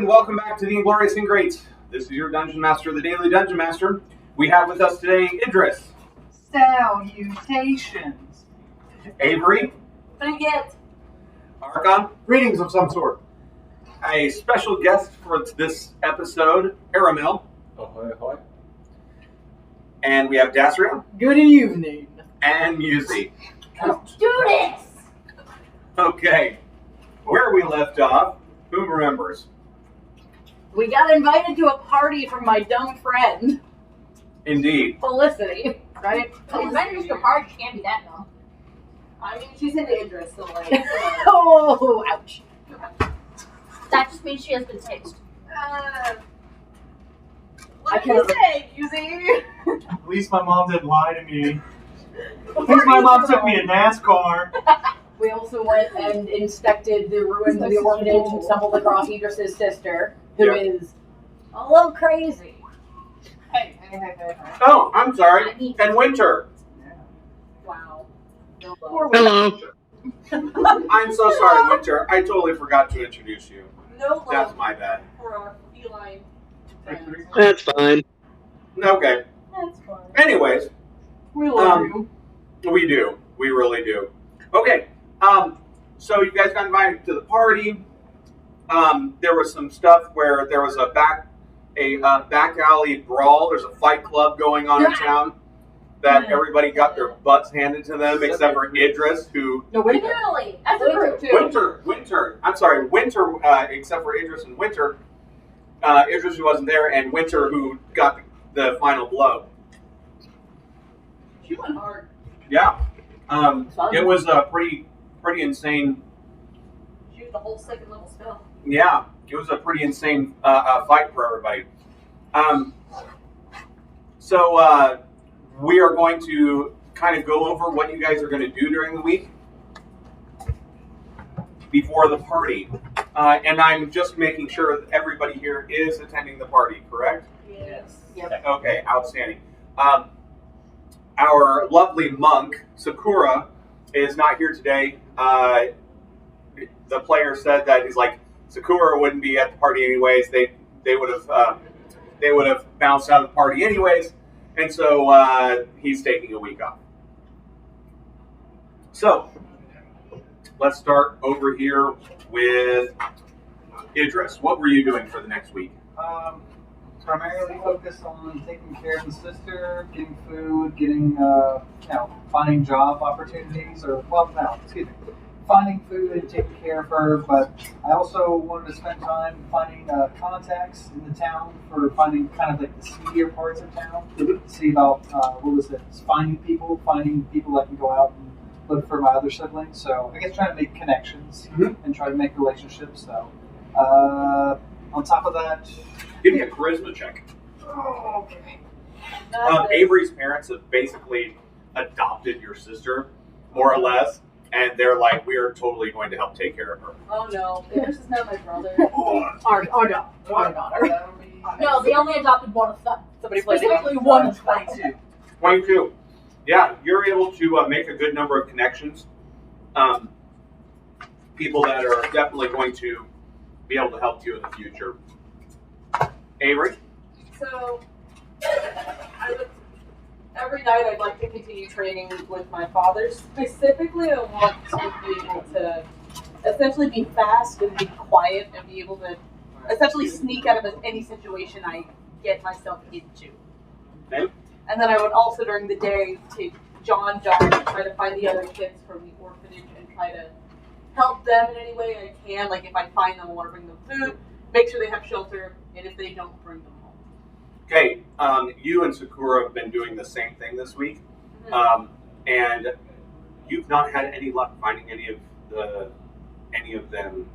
and welcome back to the Inglorious Ingrates. This is your Dungeon Master, the Daily Dungeon Master. We have with us today Idris, Salutations. Avery, Forget. Archon, Greetings of some sort. a special guest for this episode, Aramil, Ahoy, ahoy. and we have Dasria Good evening. and Musi. Let's do this. Okay, where we left off, who remembers? We got invited to a party from my dumb friend, Indeed. Felicity, right? Invited to a party, can't be that dumb. I mean, she's into Idris, so like. Oh, ouch. That just means she has good taste. What can you say, Musi? At least my mom didn't lie to me. At least my mom took me to NASCAR. We also went and inspected the ruins of the orphanage and stumbled across Idris's sister, who is a little crazy. Hey. Oh, I'm sorry, and Winter. Wow. Hello. I'm so sorry, Winter. I totally forgot to introduce you. No That's love my bad. for our feline friends. That's fine. Okay. That's fine. Anyways, We love you. we do. We really do. Okay. So you guys got invited to the party. There was some stuff where there was a back alley brawl. There's a fight club going on in town that everybody got their butts handed to them except for Idris, who No, wait. Literally, as a group. Winter. I'm sorry, Winter. Except for Idris and Winter. Idris who wasn't there, and Winter who got the final blow. She went hard. Yeah. It was a pretty insane. She was the whole second level spell. Yeah, it was a pretty insane fight for everybody. So we are going to kind of go over what you guys are going to do during the week before the party. And I'm just making sure that everybody here is attending the party, correct? Yes. Yep. Okay, outstanding. Our lovely monk, Sakura, is not here today. The player said that he's like, Sakura wouldn't be at the party anyways. They would have bounced out of the party anyways, and so he's taking a week off. So let's start over here with Idris. What were you doing for the next week? Primarily focused on taking care of the sister, getting food, finding job opportunities, finding food and taking care of her. But I also wanted to spend time finding contacts in the town for finding kind of like the seedier parts of town. See about finding people that can go out and look for my other siblings. So I guess trying to make connections and try to make relationships. So on top of that. Give me a charisma check. Oh, okay. Avery's parents have basically adopted your sister, more or less, and they're like, we are totally going to help take care of her. Oh no, Idris is not my brother. Our daughter. No, they only adopted one of them. Somebody played Specifically it. one. 22. 22. Yeah, you're able to make a good number of connections. People that are definitely going to be able to help you in the future. Avery? So, every night I'd like to continue training with my father. Specifically, I want to be able to essentially be fast and be quiet and be able to essentially sneak out of any situation I get myself into. Okay. And then I would also, during the day, take John and try to find the other kids from the orphanage and try to help them in any way I can. Like if I find them, I want to bring them food, make sure they have shelter, and if they don't, bring them home. Okay, you and Sakura have been doing the same thing this week, and you've not had any luck finding any of them,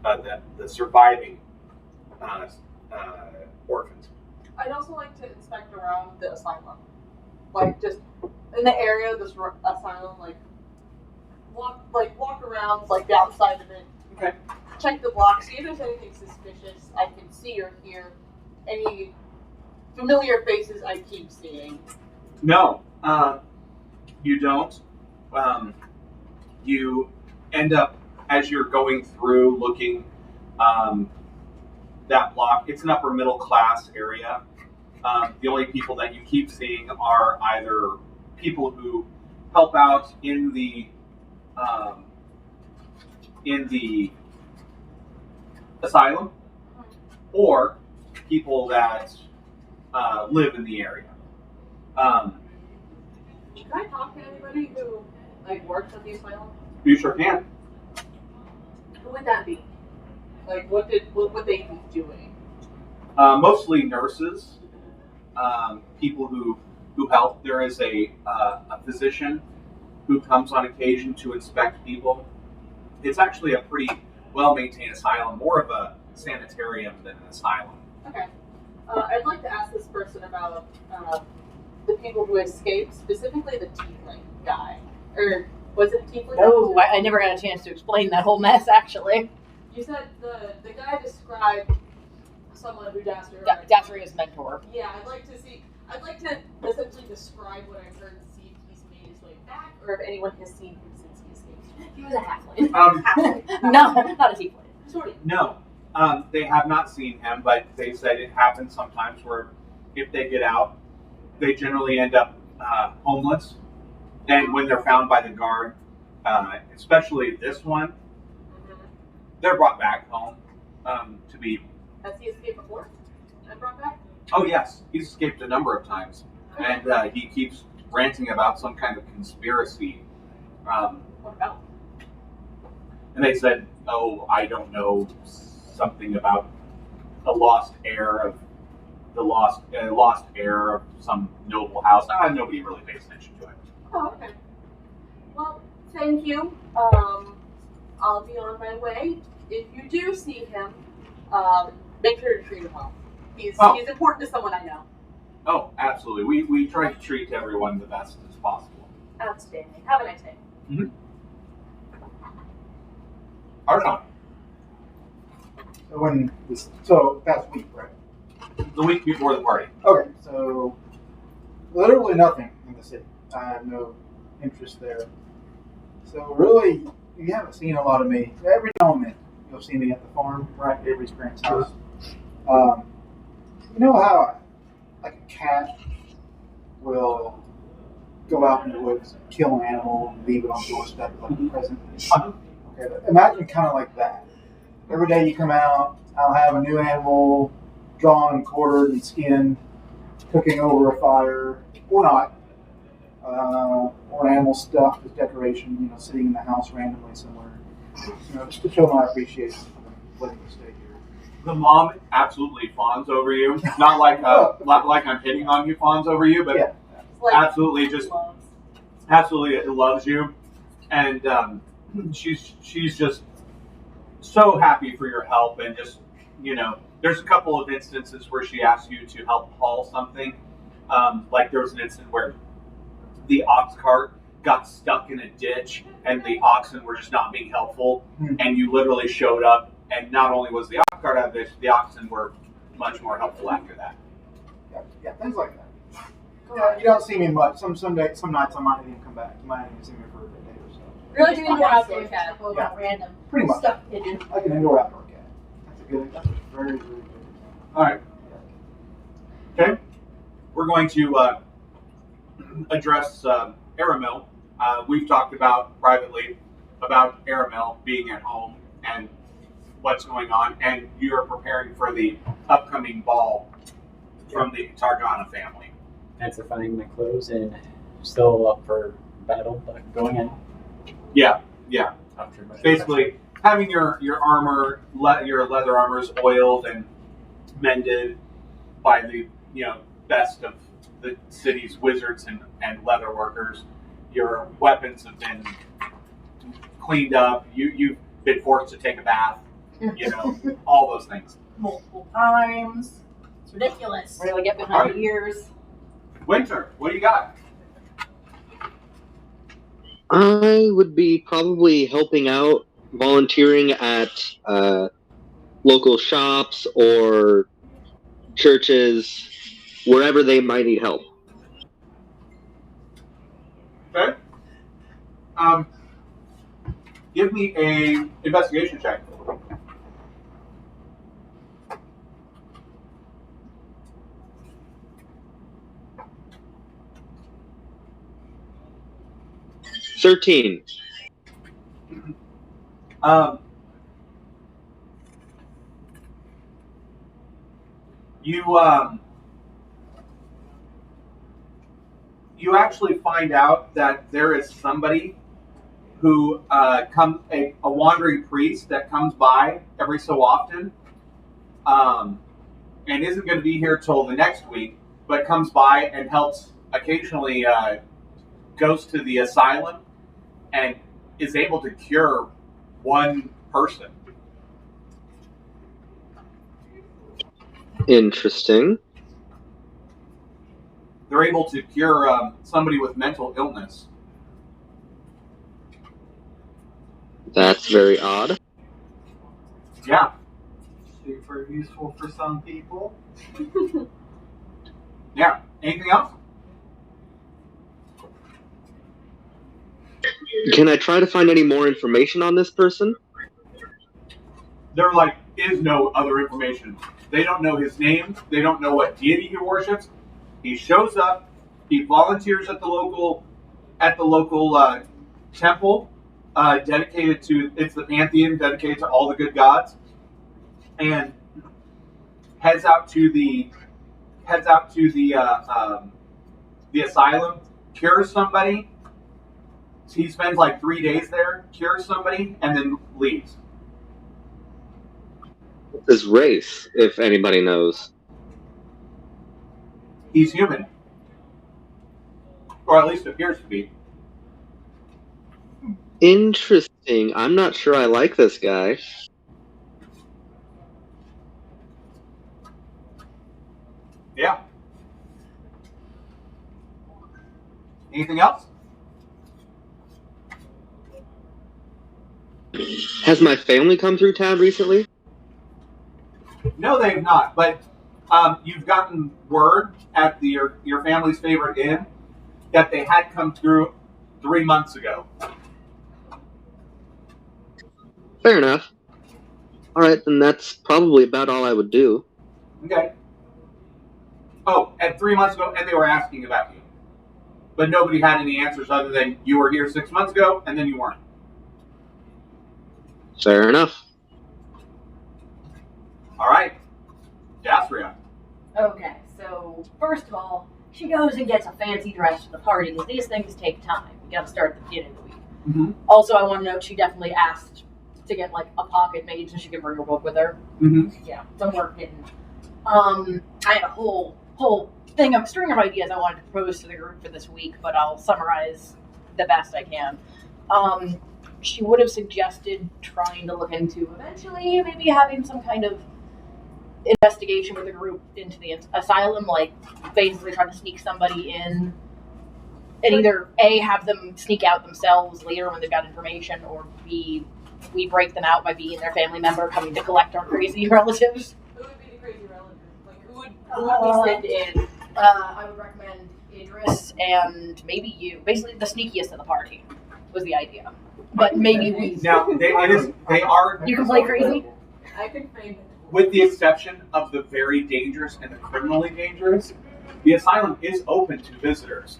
the surviving orphans. I'd also like to inspect around the asylum, like just in the area of this asylum, walk around like the outside of it. Okay. Check the block, see if there's anything suspicious I can see or hear, any familiar faces I keep seeing. No, you don't. You end up, as you're going through looking, that block. It's an upper middle class area. The only people that you keep seeing are either people who help out in the asylum, or people that live in the area. Can I talk to anybody who like works at the asylum? You sure can. Who would that be? Like, what would they be doing? Mostly nurses, people who help. There is a physician who comes on occasion to inspect people. It's actually a pretty well-maintained asylum, more of a sanitarium than an asylum. Okay. I'd like to ask this person about the people who escaped, specifically the tiefling guy. Or was it tiefling? No, I never got a chance to explain that whole mess, actually. You said the guy described someone who dashed her. Daphne's mentor. Yeah, I'd like to essentially describe what I've heard and see if he's made his way back, or if anyone has seen him since he escaped. He was a halfling. No, not a tiefling. Sort of. No, they have not seen him, but they said it happens sometimes where if they get out, they generally end up homeless. And when they're found by the guard, especially this one, they're brought back home to be. Has he escaped before and brought back? Oh yes, he's escaped a number of times, and he keeps ranting about some kind of conspiracy. What about? And they said, "Oh, I don't know, something about a lost heir of the lost heir of some noble house." Nobody really pays attention to it. Oh, okay. Well, thank you. I'll be on my way. If you do see him, make sure to treat him well. He's important to someone I know. Oh, absolutely. We try to treat everyone the best as possible. Outstanding. Have a nice day. Mm-hmm. Archon, So that's week, right? the week before the party. Okay, so literally nothing in the city. I have no interest there. So really, you haven't seen a lot of me. Every now and then, you'll see me at the farm, right? Every parent's house. You know how, like a cat will go out in the woods, kill an animal, and leave it on the doorstep like a present? Okay, but imagine kind of like that. Every day you come out, I'll have a new animal drawn and quartered and skinned, cooking over a fire, or not. Or an animal stuffed as decoration, sitting in the house randomly somewhere. Just to show my appreciation for them letting me stay here. The mom absolutely fawns over you. Not like I'm hitting on you, fawns over you, but Yeah. absolutely absolutely loves you, and she's just so happy for your help, and just there's a couple of instances where she asked you to help haul something. Like there was an incident where the ox cart got stuck in a ditch and the oxen were just not being helpful, and you literally showed up, and not only was the ox cart out of the ditch, the oxen were much more helpful after that. Yeah, things like that. Yeah, you don't see me much. Some nights I might not even come back. You might not even see me for a day or so. Really doing more outdoor cat. Yeah. Random. Pretty much. Stuff to do. Like an indoor outdoor cat. That's a very, very good. All right. Okay. We're going to address Aramil. We've talked about privately about Aramil being at home and what's going on, and you're preparing for the upcoming ball from the Targana family. Thanks for finding my clothes and still up for battle, but going in. Yeah. After my Basically, having your armor, your leather armor is oiled and mended by the best of the city's wizards and leather workers. Your weapons have been cleaned up. You've been forced to take a bath. All those things. Multiple times. It's ridiculous. Really get behind the ears. Winter, what do you got? I would be probably helping out, volunteering at local shops or churches, wherever they might need help. Okay. Give me a investigation check. 13. You actually find out that there is somebody who a wandering priest that comes by every so often, and isn't going to be here till the next week, but comes by and helps occasionally, goes to the asylum and is able to cure one person. Interesting. They're able to cure somebody with mental illness. That's very odd. Yeah. Super useful for some people. Yeah. Anything else? Can I try to find any more information on this person? There is no other information. They don't know his name. They don't know what deity he worships. He shows up. He volunteers at the local temple dedicated to it's the pantheon dedicated to all the good gods, and heads out to the asylum, cures somebody. He spends 3 days there, cures somebody, and then leaves. His race, if anybody knows. He's human, or at least appears to be. Interesting. I'm not sure I like this guy. Yeah. Anything else? Has my family come through town recently? No, they have not. But you've gotten word at your family's favorite inn that they had come through 3 months ago. Fair enough. Alright, then that's probably about all I would do. Okay. Oh, and 3 months ago, and they were asking about you. But nobody had any answers other than you were here 6 months ago, and then you weren't. Fair enough. All right. Dasria. Okay, so first of all, she goes and gets a fancy dress for the party because these things take time. You gotta start at the beginning of the week. Mm-hmm. Also, I want to note she definitely asked to get a pocket made so she can bring her book with her. Mm-hmm. Yeah, some work hidden. I had a whole string of ideas I wanted to propose to the group for this week, but I'll summarize the best I can. She would have suggested trying to look into eventually maybe having some kind of investigation with the group into the asylum, basically trying to sneak somebody in and either A, have them sneak out themselves later when they've got information, or B, we break them out by being their family member coming to collect our crazy relatives. Who would be the crazy relative? Who would we send in? I would recommend Idris and maybe you. Basically, the sneakiest of the party was the idea. But maybe we. Now, they are, You can play crazy? I could frame it. with the exception of the very dangerous and the criminally dangerous, the asylum is open to visitors.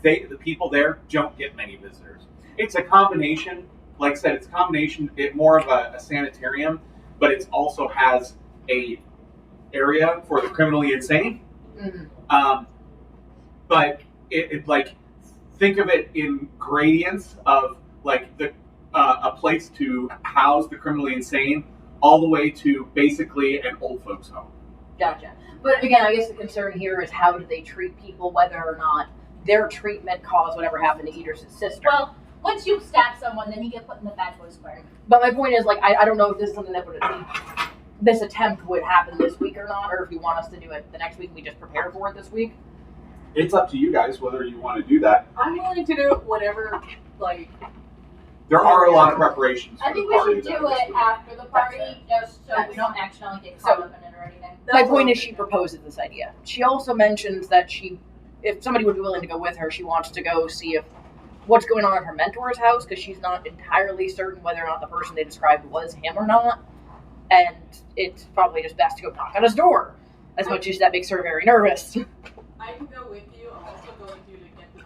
The people there don't get many visitors. It's a combination, like I said, it's a combination, more of a sanitarium, but it also has a area for the criminally insane. Mm-hmm. But think of it in gradients of a place to house the criminally insane, all the way to basically an old folks home. Gotcha. But again, I guess the concern here is how do they treat people, whether or not their treatment caused whatever happened to Idris' sister. Well, once you stab someone, then you get put in the bad boy square. But my point is, I don't know if this is something that this attempt would happen this week or not, or if you want us to do it the next week and we just prepare for it this week. It's up to you guys whether you want to do that. I'm willing to do whatever, There are a lot of preparations. I think we should do it after the party, just so we don't accidentally get caught up in it or anything. My point is, she proposes this idea. She also mentions that if somebody would be willing to go with her, she wants to go see what's going on at her mentor's house, because she's not entirely certain whether or not the person they described was him or not. And it's probably just best to go knock on his door, as much as that makes her very nervous. I can go with you. I'm also going to get the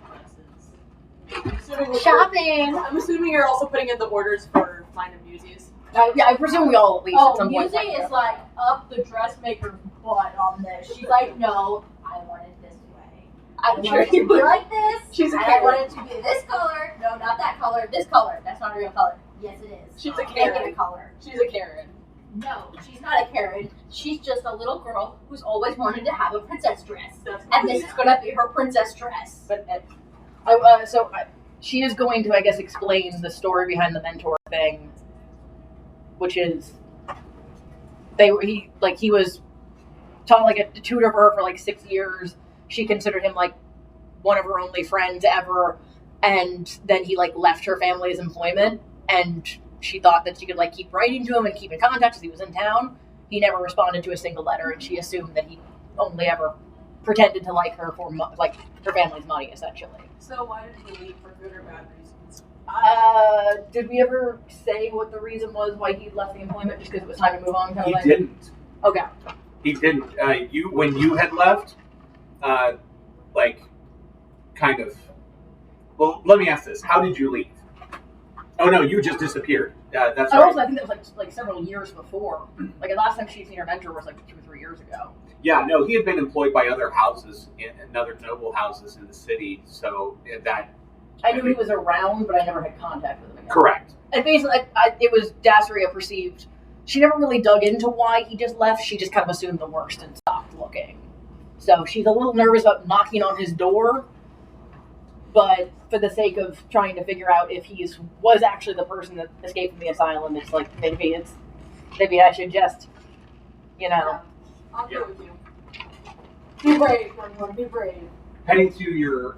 dresses. Shopping. I'm assuming you're also putting in the orders for mine and Musie's. Yeah, I presume we all at least at some point. Music is like up the dressmaker's butt on this. She's like, no, I want it this way. I'm want sure it to you be would. like this. She's a and I Karen. want it to be this color. No, not that color. This color. That's not a real color. Yes, it is. She's a Make Karen. it a color. She's a Karen. No, she's not a Karen. She's just a little girl who's always wanted to have a princess dress. That's And this is gonna be her princess dress. But she is going to, I guess, explain the story behind the mentor thing, which is he was taught like a tutor for her for like 6 years. She considered him like one of her only friends ever, and then he like left her family's employment, and she thought that she could like keep writing to him and keep in contact because he was in town. He never responded to a single letter, and she assumed that he only ever pretended to like her for like her family's money, essentially. So why did he leave, for good or bad reasons? Did we ever say what the reason was why he left the employment? Just because it was time to move on? He didn't. Okay. He didn't. When you had left, kind of. Well, let me ask this: how did you leave? Oh no, you just disappeared. That's I right. also, I think that was like several years before. Like the last time she'd seen her mentor was like 2 or 3 years ago. Yeah, no, he had been employed by other houses, other noble houses in the city. So that. I knew he was around, but I never had contact with him again. Correct. And basically, it was Dasria perceived. She never really dug into why he just left. She just kind of assumed the worst and stopped looking. So she's a little nervous about knocking on his door. But for the sake of trying to figure out if he was actually the person that escaped from the asylum, it's like maybe I should just, I'll go with you. Be brave, everyone. Be brave. Heading to your.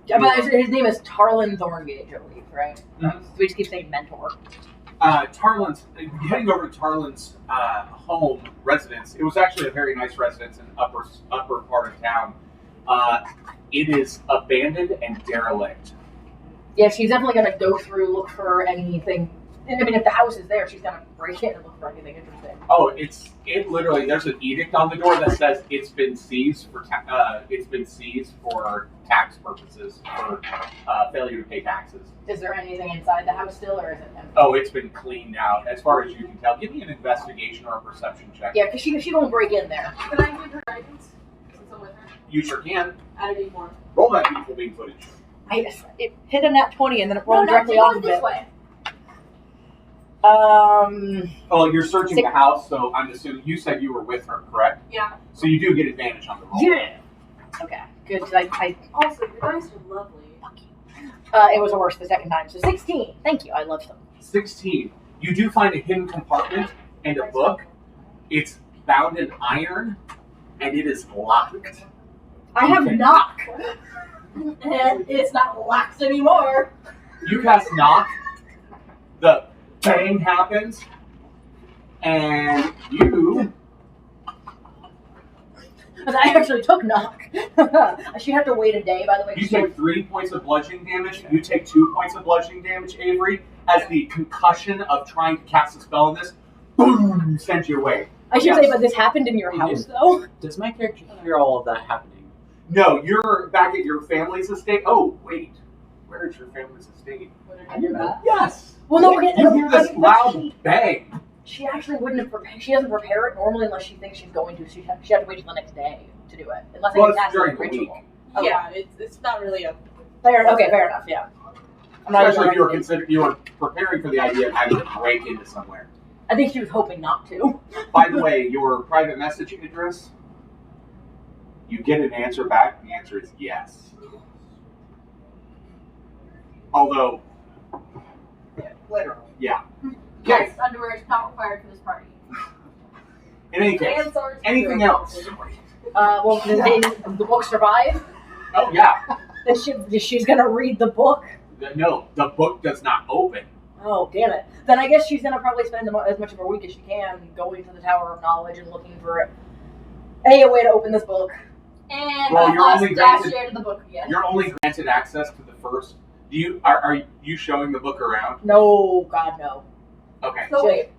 But his name is Tarlin Thorngage, I believe, right? Mhm. We just keep saying mentor. Tarlin's heading over to Tarlin's home residence. It was actually a very nice residence in the upper part of town. It is abandoned and derelict. Yeah, she's definitely gonna go through, look for anything. I mean, if the house is there, she's gonna break it and look for anything interesting. Oh, it literally. There's an edict on the door that says it's been seized for tax purposes for failure to pay taxes. Is there anything inside the house still, or is it empty? Oh, it's been cleaned out as far as you can tell. Give me an investigation or a perception check. Yeah, because she won't break in there. Can I give her guidance? Since I'm with her. You sure can. Add a D4. Roll that beautiful beam footage. It hit a nat 20 and then it No, rolled no, directly take off it of this it. way. Oh, you're searching the house, so I'm assuming you said you were with her, correct? Yeah. So you do get advantage on the roll. Yeah. Okay, good. 'Cause I Also, your dice are lovely. it was worse the second time. So 16. Thank you. I love them. 16. You do find a hidden compartment and a book. It's bound in iron, and it is locked. I have Okay. knock. And it's not locked anymore. You cast knock. The bang happens, and you. But I actually took knock. She'd have to wait a day, by the way. You take 3 points of bludgeoning damage. You take 2 points of bludgeoning damage, Avery, as the concussion of trying to cast a spell on this, boom, sends you away. I should say, but this happened in your house, though. Does my character hear all of that happening? No, you're back at your family's estate. Oh, wait. Where is your family's estate? I knew that. Yes. Well, no, we're getting. You hear this loud bang. She actually wouldn't have prepared. She doesn't prepare it normally unless she thinks she's going to. She had to wait till the next day to do it, unless Well, I it's can cast during a the ritual. week. Okay. Yeah, it's not really a. Fair enough. Yeah. I'm not Especially if even- you were preparing for the idea of having to break into somewhere. I think she was hoping not to. By the way, your private message address, you get an answer back. The answer is yes. Although, Literally. yeah. Okay. Yes, underwear is not required for this party. In any case, Hands are anything else? Well, the book survived. Oh yeah. Then she's gonna read the book. No, the book does not open. Oh, damn it. Then I guess she's gonna probably spend as much of her week as she can going to the Tower of Knowledge and looking for a way to open this book. And Well, I you're lost only Dash granted- to the book again. You're only granted access to the first. Are you showing the book around? No, God, no. Okay. So wait,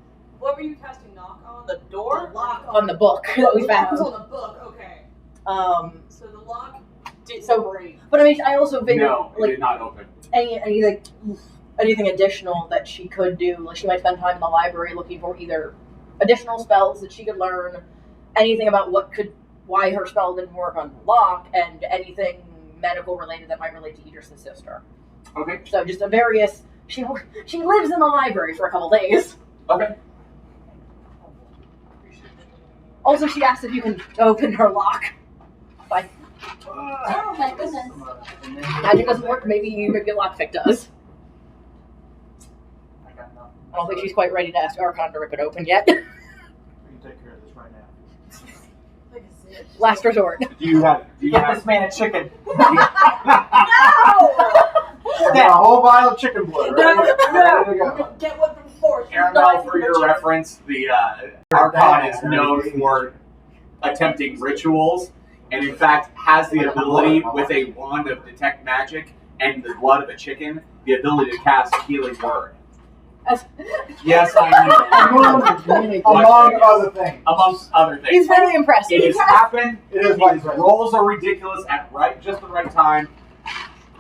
what were you casting knock on? The door? Lock On the book that we The lock was found. on the book, okay. Um, So the lock So, Great. but I mean, I also figured No, it like did not open. anything additional that she could do. Like she might spend time in the library looking for either additional spells that she could learn, anything about why her spell didn't work on the lock, and anything medical related that might relate to Idris' sister. Okay. So just a various. She lives in the library for a couple days. Okay. Also, she asked if you can open her lock. Like, Oh my goodness. magic doesn't work. Maybe a lockpick does. I got nothing. I don't think she's quite ready to ask Archon to rip it open yet. We can take care of this right now. Last resort. Do you have? Get this man a chicken. No! Got a whole vial of chicken blood. Right here. Ready to go. Get one from before. Caramel, for your reference, the Archon is known for attempting rituals, and in fact has the ability, with a wand of detect magic and the blood of a chicken, the ability to cast healing word. Yes, I know. Among other things. Amongst other things. He's very impressive. It has happened. It is what he said. Rolls are ridiculous at just the right time.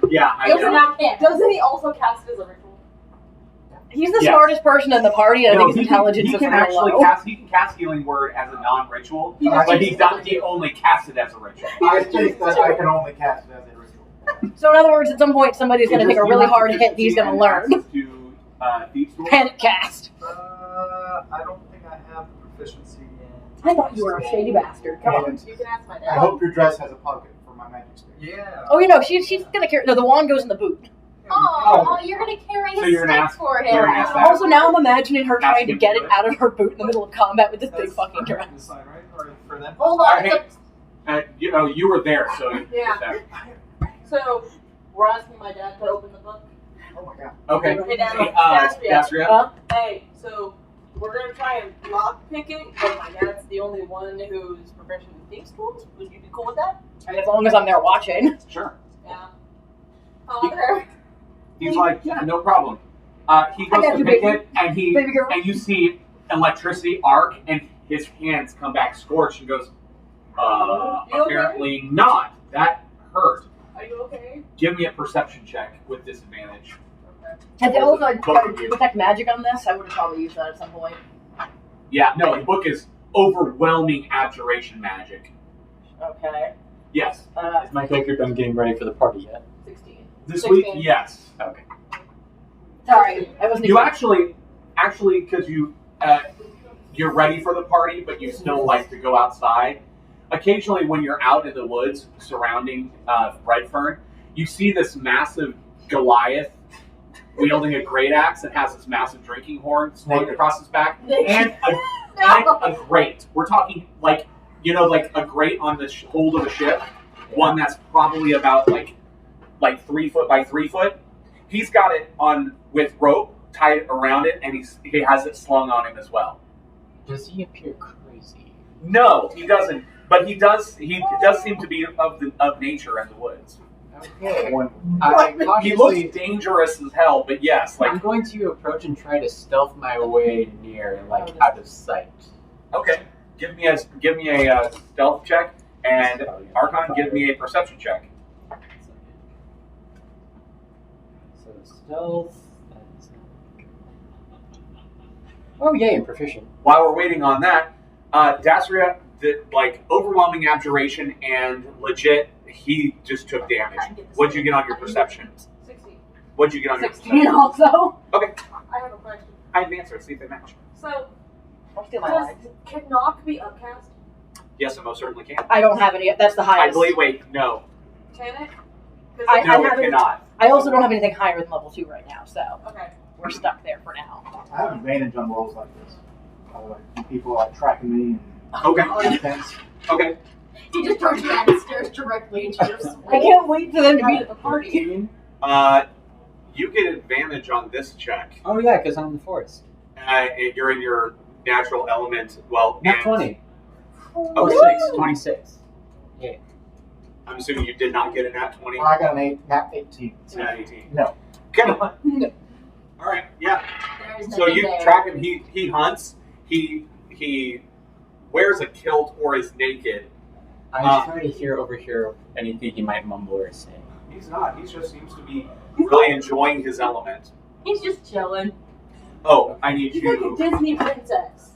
Yeah, I Doesn't know. have can't. Doesn't he also cast it as a ritual? He's the Yes. smartest person in the party, and I No, think his intelligence he is can real actually low. cast. He can cast healing word as a non-ritual, He but just- he only casts it as a ritual. I think that I can only cast it as a ritual. So in other words, at some point, somebody's going to take a really hard hit. He's going to learn. To Thieves' Tool. Panic cast. I don't think I have the proficiency in. I thought you were a shady bastard. Come on. And You can ask my I dad. hope your dress has a pocket for my magic stick. Yeah. Oh, you know, she's going to carry. No, the wand goes in the boot. Oh, you're gonna carry So his you're gonna stick ask- for you're him. gonna ask that. Also, now I'm imagining her trying to him get to it do out of her boot in the middle of combat with this big That's fucking for dress. this side, right? Or for them? Hold I on. hate- you were there, so Yeah. there. So we're asking my dad to open the book. Oh my god. Okay. Hey, Dad, Hey, Dastria. Dastria? Hey, so we're gonna try and lock pick it, but my dad's the only one who's proficient in thieves' tools. Would you be cool with that? And as long as I'm there watching. Sure. Yeah. Father. He's like, yeah, no problem. He goes got to you, pick baby. it, and Baby girl. you see electricity arc, and his hands come back scorched, and goes, You okay? apparently not. That hurt. Are you okay? Give me a perception check with disadvantage. Okay. Had they also Both of you. detect magic on this, I would have probably used that at some point. Yeah, no, the book is overwhelming abjuration magic. Okay. Yes. Is my character done getting ready for the party yet? 16. This 16. week, yes. Okay. Sorry, I wasn't. You actually, because you're ready for the party, but you still like to go outside. Occasionally, when you're out in the woods surrounding Brightfern, you see this massive Goliath wielding a great axe that has this massive drinking horn slung across his back, and a grate. We're talking like a grate on the hold of a ship, one that's probably about like 3 foot by 3 foot. He's got it on with rope tied around it, and he has it slung on him as well. Does he appear crazy? No, he doesn't. But he does. He does seem to be of nature in the woods. Okay. He looks dangerous as hell. But yes, I'm going to approach and try to stealth my way near, out of sight. okay. Give me a stealth check, and Archon, give me a perception check. So stealth. Oh yay, I'm proficient. While we're waiting on that, Dastria did overwhelming abjuration and legit. He just took damage. What'd you get on your perception? 16. What'd you get on your 16 perception? also. Okay, I have a question. I have an answer. See if they match. So, Don't steal my does life. Knock be upcast? Yes, I most certainly can. I don't have any. That's the highest. I believe. Wait, no, Can it? I no, it haven't- cannot. I also don't have anything higher than level 2 right now, so Okay. we're stuck there for now. I have advantage on rolls like this. People are tracking me Okay. and intense. Okay. He just turns around and stares directly into your soul. I can't wait for them to be at the party. 13? You get advantage on this check. Oh yeah, because I'm in the forest. You're in your natural element. Well, Not and 20. Oh, Oh, really? 6. 26. I'm assuming you did not get a nat 20. I got an 8, not 18. Nat 18. No. Okay. All right. Yeah. There's So nothing you there. track him. He hunts. He wears a kilt or is naked. I try to overhear anything he might mumble or say. He's not. He just seems to be really enjoying his element. He's just chilling. Oh, I need She's like a you. Disney princess.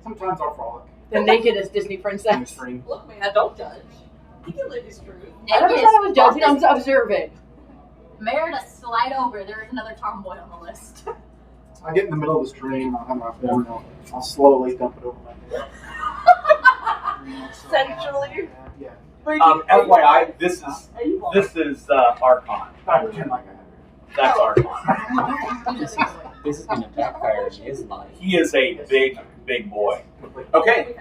Sometimes I'll frolic. The nakedest Disney In the princess. stream. Look, man, don't judge. He can live his truth. I never said I was judging, I'm observing. Meredith, slide over. There is another tomboy on the list. I get in the middle of the stream, I'll have my phone out. I'll slowly dump it over my head. Essentially. Yeah. FYI, this is Archon. I pretend like I have it. That's Archon. This is going to backfire in his life. He is a big boy. Okay.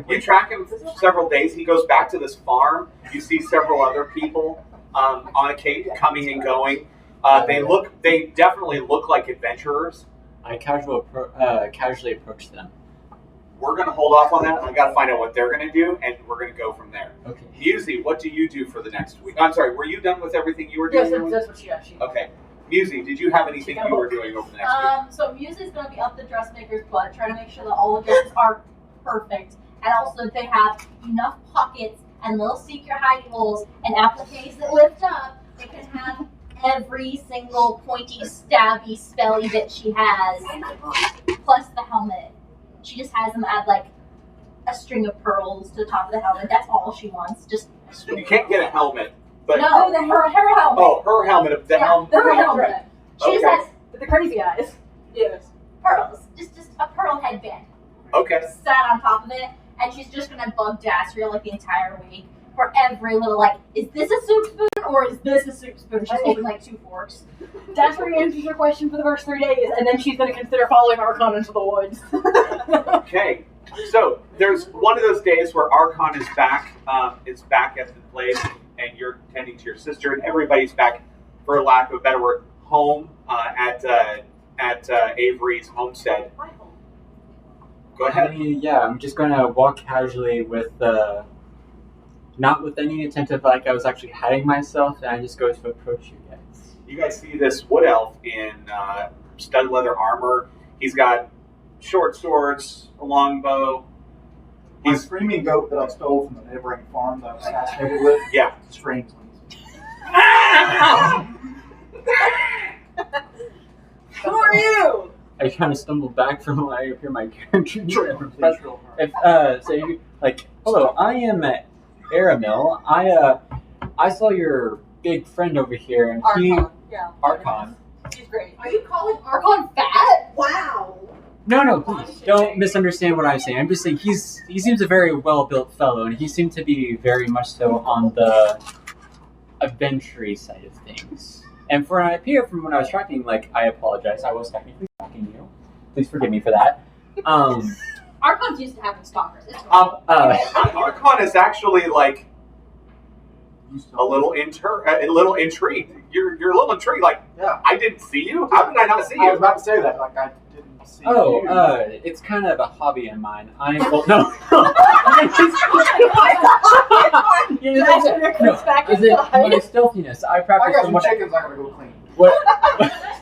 You track him for several days. He goes back to this farm. You see several other people on a cape coming and going. They definitely look like adventurers. I casually approach them. We're going to hold off on that. I got to find out what they're going to do, and we're going to go from there. Okay. Musi, what do you do for the next week? I'm sorry, were you done with everything you were doing? Yes, that's what she asked. Okay. Musi, did you have anything you were doing over the next week? So Music's gonna be up the dressmaker's butt, trying to make sure that all the dresses are perfect, and also they have enough pockets and little secret hidey holes and appliques that lift up. They can have every single pointy, stabby, spelly bit she has, plus the helmet. She just has them add like a string of pearls to the top of the helmet. That's all she wants. Just a string. You can't get a helmet, but No, her helmet. oh, her helmet. The helmet. Her helmet. She just Okay. has With the crazy eyes. Yes. pearls. Just a pearl headband. Okay. Sat on top of it, and she's just gonna bug Dasriel like the entire week for every little like, is this a soup spoon or is this a soup spoon? She's holding like 2 forks. Dasher answers your question for the first 3 days, and then she's going to consider following Archon into the woods. Okay. So there's one of those days where Archon is back at the place, and you're tending to your sister, and everybody's back, for lack of a better word, home at Avery's homestead. Go ahead. I'm just going to walk casually with not with any intent of like I was actually hiding myself, and I just go to approach you guys. You guys see this wood elf in stud leather armor. He's got short swords, a long bow. My He's screaming goat that I stole from the neighboring farm that I was fascinated with. yeah. Strange. Who are you? I kind of stumble back from when I appear my character. Real hard. So you like, hello, I am Aramil. I saw your big friend over here, and Archon. Yeah. Archon. She's great. Are you calling Archon fat? Wow. No, please don't misunderstand what I'm saying. I'm just saying he seems a very well-built fellow, and he seemed to be very much so on the adventure side of things. And for when I appear from when I was tracking, like, I apologize, I was technically tracking you. Please forgive me for that. Archon's used to having stalkers. It's Archon is actually like a little intrigued. You're a little intrigued. Like, Yeah. I didn't see you. How did I not see I was you? about to say that. Like I didn't see you. It's kind of a hobby of mine. No. No, back is it my stealthiness? I I practice got from some what chickens I gotta go clean.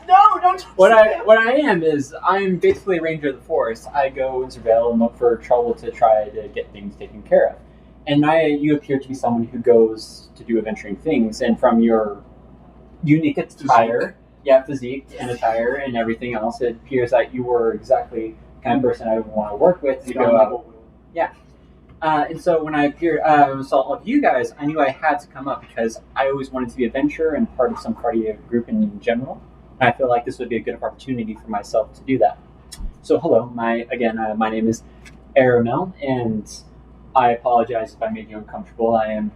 No, don't. what I am is I'm basically a ranger of the forest. I go and surveil and look for trouble to try to get things taken care of. And you appear to be someone who goes to do adventuring things, and from your unique attire, physique and attire and everything else, it appears that you were exactly the kind of person I would want to work with to go out. And so when I saw all of you guys, I knew I had to come up because I always wanted to be an adventurer and part of some party group in general. And I feel like this would be a good opportunity for myself to do that. So hello, my name is Aramel, and I apologize if I made you uncomfortable. I am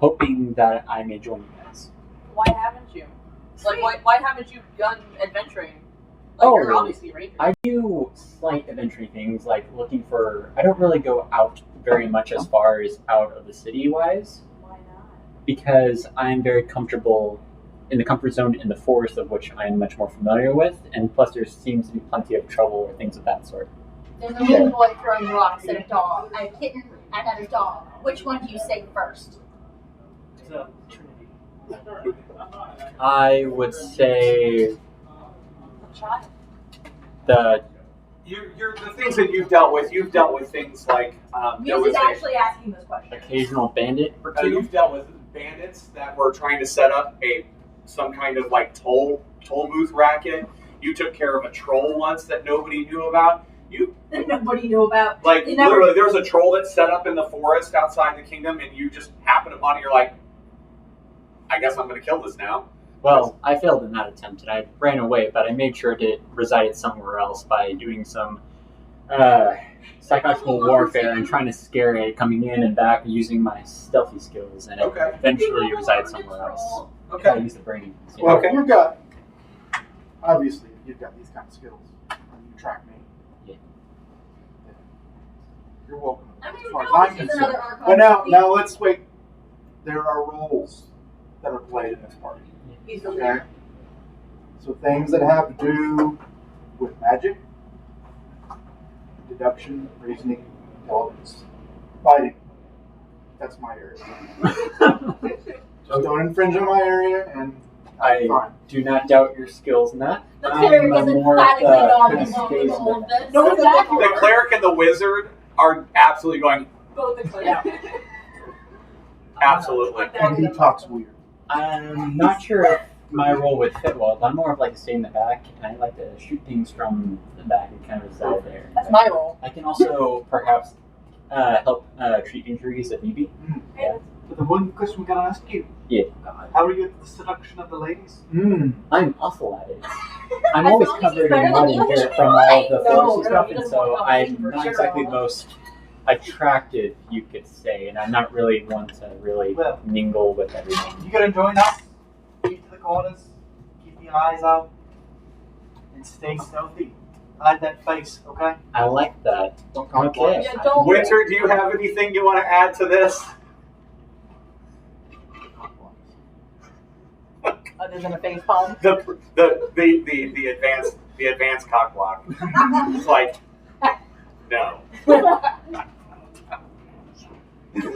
hoping that I may join you guys. Why haven't you? Like, why haven't you done adventuring? Like, you're obviously a ranger. I do slight adventuring things, like looking for. I don't really go out very much as far as out of the city-wise. Why not? Because I'm very comfortable in the comfort zone in the forest, of which I'm much more familiar with, and plus there seems to be plenty of trouble or things of that sort. There's a little boy throwing rocks at a dog, a kitten at another dog. Which one do you say first? It's a trinity. I would say Child. the you're the things that you've dealt with. You've dealt with things like there Muse was is actually asking this question. Occasional bandit or two. you've dealt with bandits that were trying to set up some kind of like toll booth racket. You took care of a troll once that nobody knew about. You That nobody knew about. like They never- literally there was a troll that set up in the forest outside the kingdom, and you just happened upon it. You're like, I guess I'm going to kill this now. Well, I failed in that attempt, and I ran away, but I made sure it resided somewhere else by doing some psychological warfare and trying to scare it, coming in and back, using my stealthy skills, and it Okay. eventually resided somewhere else. I Okay. use the brain. So, Well, Okay. you've got, obviously, you've got these kind of skills. You track me. Yeah. You're welcome. I mean, As we far can as always I'm use concerned. another Archon. But now let's wait. There are roles that are played in this party. He's the Okay? leader. So things that have to do with magic, deduction, reasoning, intelligence, fighting. That's my area. Just don't infringe on my area, and I'm fine. do not doubt your skills in that. The cleric is more emphatically kind not of involved stays in with all of that. this. No, exactly. The cleric and the wizard are absolutely going. Both the cleric. Absolutely. And he talks weird. I'm not sure if my role would fit well, but I'm more of like a stay in the back, and I like to shoot things from the back and kind of reside there. That's my role. I can also perhaps help treat injuries if need be. Yeah. But the one question we gotta ask you. Yeah. How are you at the seduction of the ladies? I'm awful at it. I'm As always long as he's covered better in than mud you, and he dirt should be from all fine. the No, forest and no, stuff, he and doesn't so want I'm competition for not sure. exactly the most attractive, you could say, and I'm not really one to really Well. mingle with everyone. You gotta join us. Keep to the corners. Keep your eyes out. And stay stealthy. Hide that face, okay? I like that. Don't come Okay. Yeah, don't. Winter, do you have anything you want to add to this? Other than a face palm. The advanced cock block. It's like, no.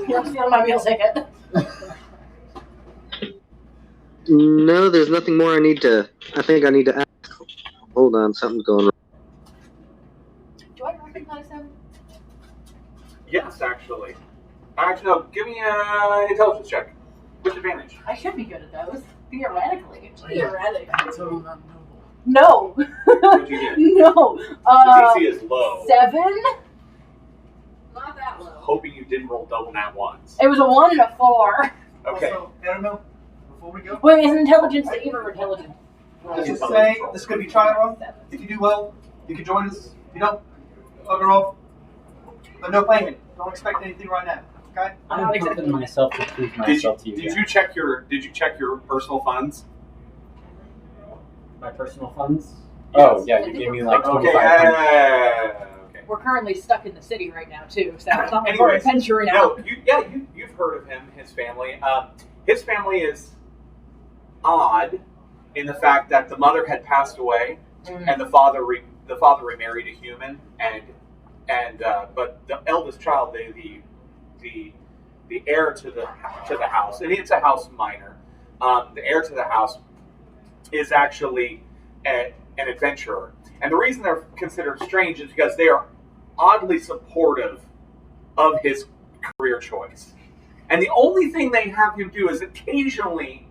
You're stealing my meal ticket. No, there's nothing more I think I need to ask. Hold on, something's going wrong. Do I recognize him? Yes, actually. Actually, no. Give me an intelligence check. With advantage. I should be good at those. Theoretically. Theoretic. No. What'd you get? No. The DC is low. 7? Not that low. Hoping you didn't roll double nat ones. It was a 1 and a 4. Okay. Also, I don't know. Before we go, Wait, is intelligence save or intelligence? let's just say this could be trial run. If you do well, you can join us. If you don't, bugger off. But no payment. Don't expect anything right now. Okay? I'm I'm not pumping accepting. myself to prove myself to you. Did guys. you check your personal funds? My personal funds? Oh, yeah, you gave me like Okay. 2,500. Okay. We're currently stuck in the city right now, too, so it's not like Anyways, we're adventuring No, out. you've heard of him, his family. His family is odd in the fact that the mother had passed away, and the father remarried a human, but the eldest child, the heir to the house, and it's a house minor. The heir to the house is actually an adventurer, and the reason they're considered strange is because they are oddly supportive of his career choice. And the only thing they have him do is occasionally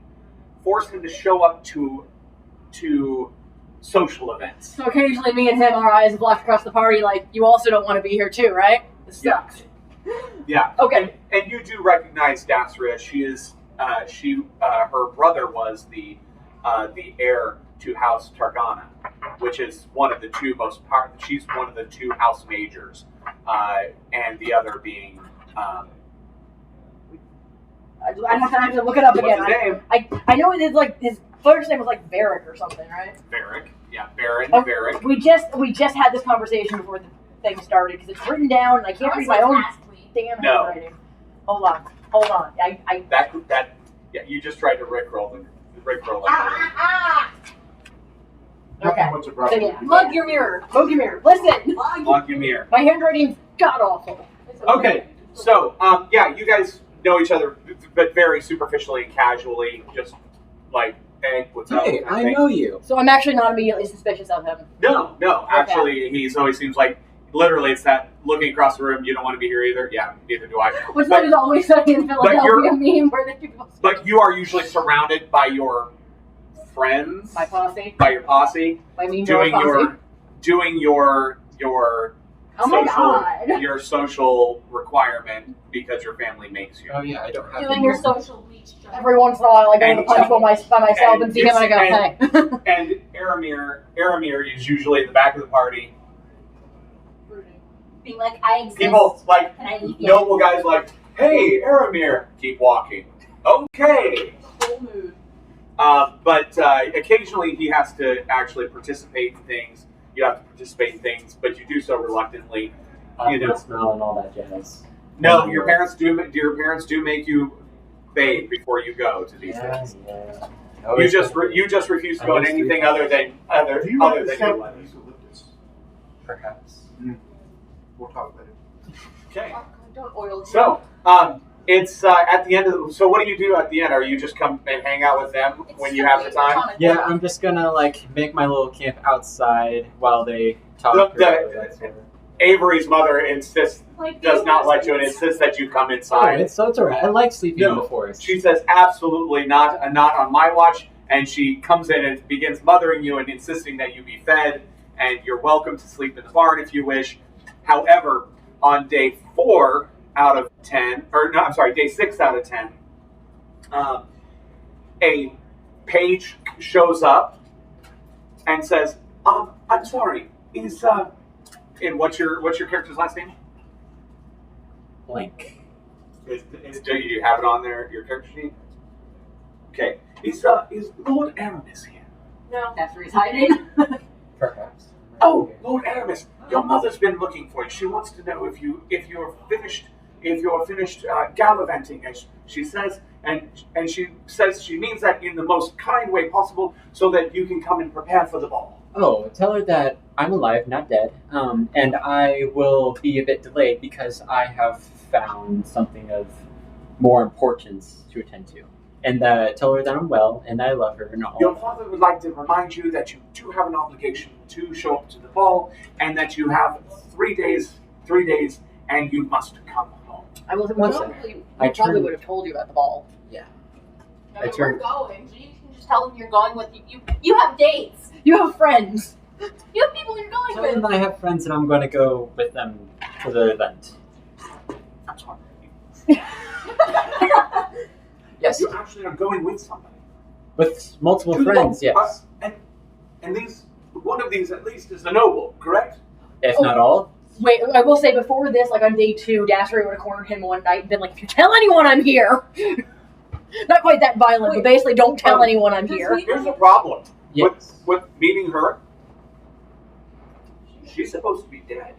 force him to show up to social events. So occasionally me and him, our eyes blocked across the party, like, you also don't want to be here, too, right? This sucks. Yeah. Okay. And you do recognize Dasria. Her brother was the heir to House Targana, which is one of the two she's one of the two house majors, and the other being I have to look it up what's again. his name? I know it is like his first name was like Varric or something, right? Varric. Yeah, Baron Oh. Varric. We just had this conversation before the thing started because it's written down and I can't read my own Last week. damn No. handwriting. Hold on. I That you just tried to rickroll it. okay. Much of So Russia. yeah, mug your mirror. Listen, Logumir. my handwriting's god awful. Okay, so you guys know each other, but very superficially and casually, just like hey, what's up? Hey, kind of I thing. know you. So I'm actually not immediately suspicious of him. No, actually, he's always seems like literally it's that looking across the room. You don't want to be here either. Yeah, neither do I. Which that is always Sunny in Philadelphia meme where they go. But you are usually surrounded by your friends, My posse. by your posse, My mean doing girl your Oh my social God. your social requirement because your family makes you. Oh yeah, I don't have. Doing your social bleach job. Every once in a while, I go to the And- punch bowl by myself and see him, and I go, and- "Hey." And Aramir is usually in the back of the party. Being like, I exist. People like and I eat you. noble guys like, hey, Aramir, keep walking. Okay. Full mood. But occasionally he has to actually participate in things. You have to participate in things, but you do so reluctantly. You know. Smell and all that jazz. No, your parents do. Your parents do make you bathe before you go to these things. Yeah. You just refuse to go in anything other than Do you like other the than sound your of wedding. eucalyptus? Perhaps. We'll talk later. Okay. Don't oil. So, it's at the end of the, so what do you do at the end? Are you just come and hang out with them when you have the time? Yeah, I'm just gonna like make my little camp outside while they talk. Avery's mother insists, Like, does not let you and insists that you come Oh, inside. it's alright. I like sleeping in No. the forest. She says absolutely not on my watch, and she comes in and begins mothering you and insisting that you be fed, and you're welcome to sleep in the barn if you wish. However, on day 4 out of 10, or no, I'm sorry, day 6 out of 10, a page shows up and says, I'm sorry, and what's your character's last name? Blank. Do you have it on there, your character sheet? Okay. Is Lord Aramis here? No. That's where he's hiding. Perhaps. Oh, Lord Aramis, your mother's been looking for you. She wants to know if you're finished gallivanting, as she says, and she says she means that in the most kind way possible, so that you can come and prepare for the ball. Oh, tell her that I'm alive, not dead, and I will be a bit delayed because I have found something of more importance to attend to. And tell her that I'm well and I love her and all. Your father would like to remind you that you do have an obligation to show up to the ball, and that you have 3 days, and you must come home. I will One I probably turned- would have told you about the ball. I I mean, turned- we're going, so you can just tell them you're going with you. You have dates. You have friends. You have people you're going Tell them with. that I have friends and I'm going to go with them for the event. I'm sorry. Yes, You actually are going with somebody. with multiple To the friends. ball. Yes, And one of these at least is the noble, correct? if not all. Wait, I will say before this, like on day 2, Dassery would have cornered him one night and been like, if you tell anyone I'm here. Not quite that violent, but basically don't tell anyone I'm here. Here's the problem Yes. with meeting her. She's supposed to be dead.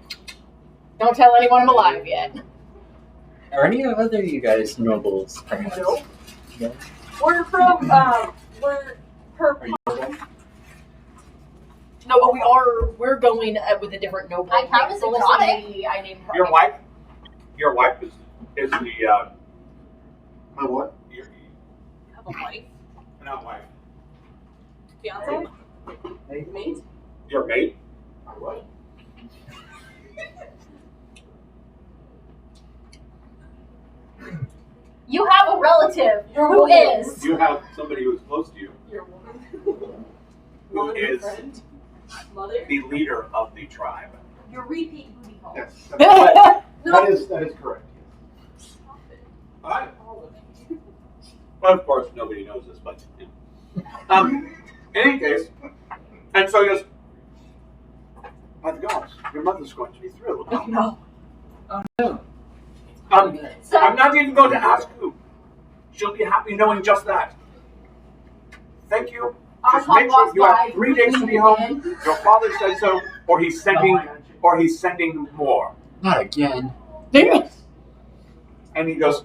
Don't tell anyone I'm alive yet. Are any of other you guys nobles? Perhaps? No. No? We're from, we're her. Are you noble? No, but we're going with a different noble. I count as exotic. I named her. Your wife is the My what? your, Have a wife, not wife, fiance, mate. your mate. My what? You have a relative Your who woman. is. You have somebody who's close to you, Your woman. who Woman, is friend, mother. the leader of the tribe. Your repeat booty hole. Yes. No. That is correct. Stop it. Alright. All of you. Of course, nobody knows this, but in any case, and so he goes, by the gods, your mother's going to be thrilled. Oh no. So, I'm not even going to ask who. She'll be happy knowing just that. Thank you. our Just make sure top you have guy 3 days to be home. Your father said so, or he's sending more. Not again. Yes. And he goes,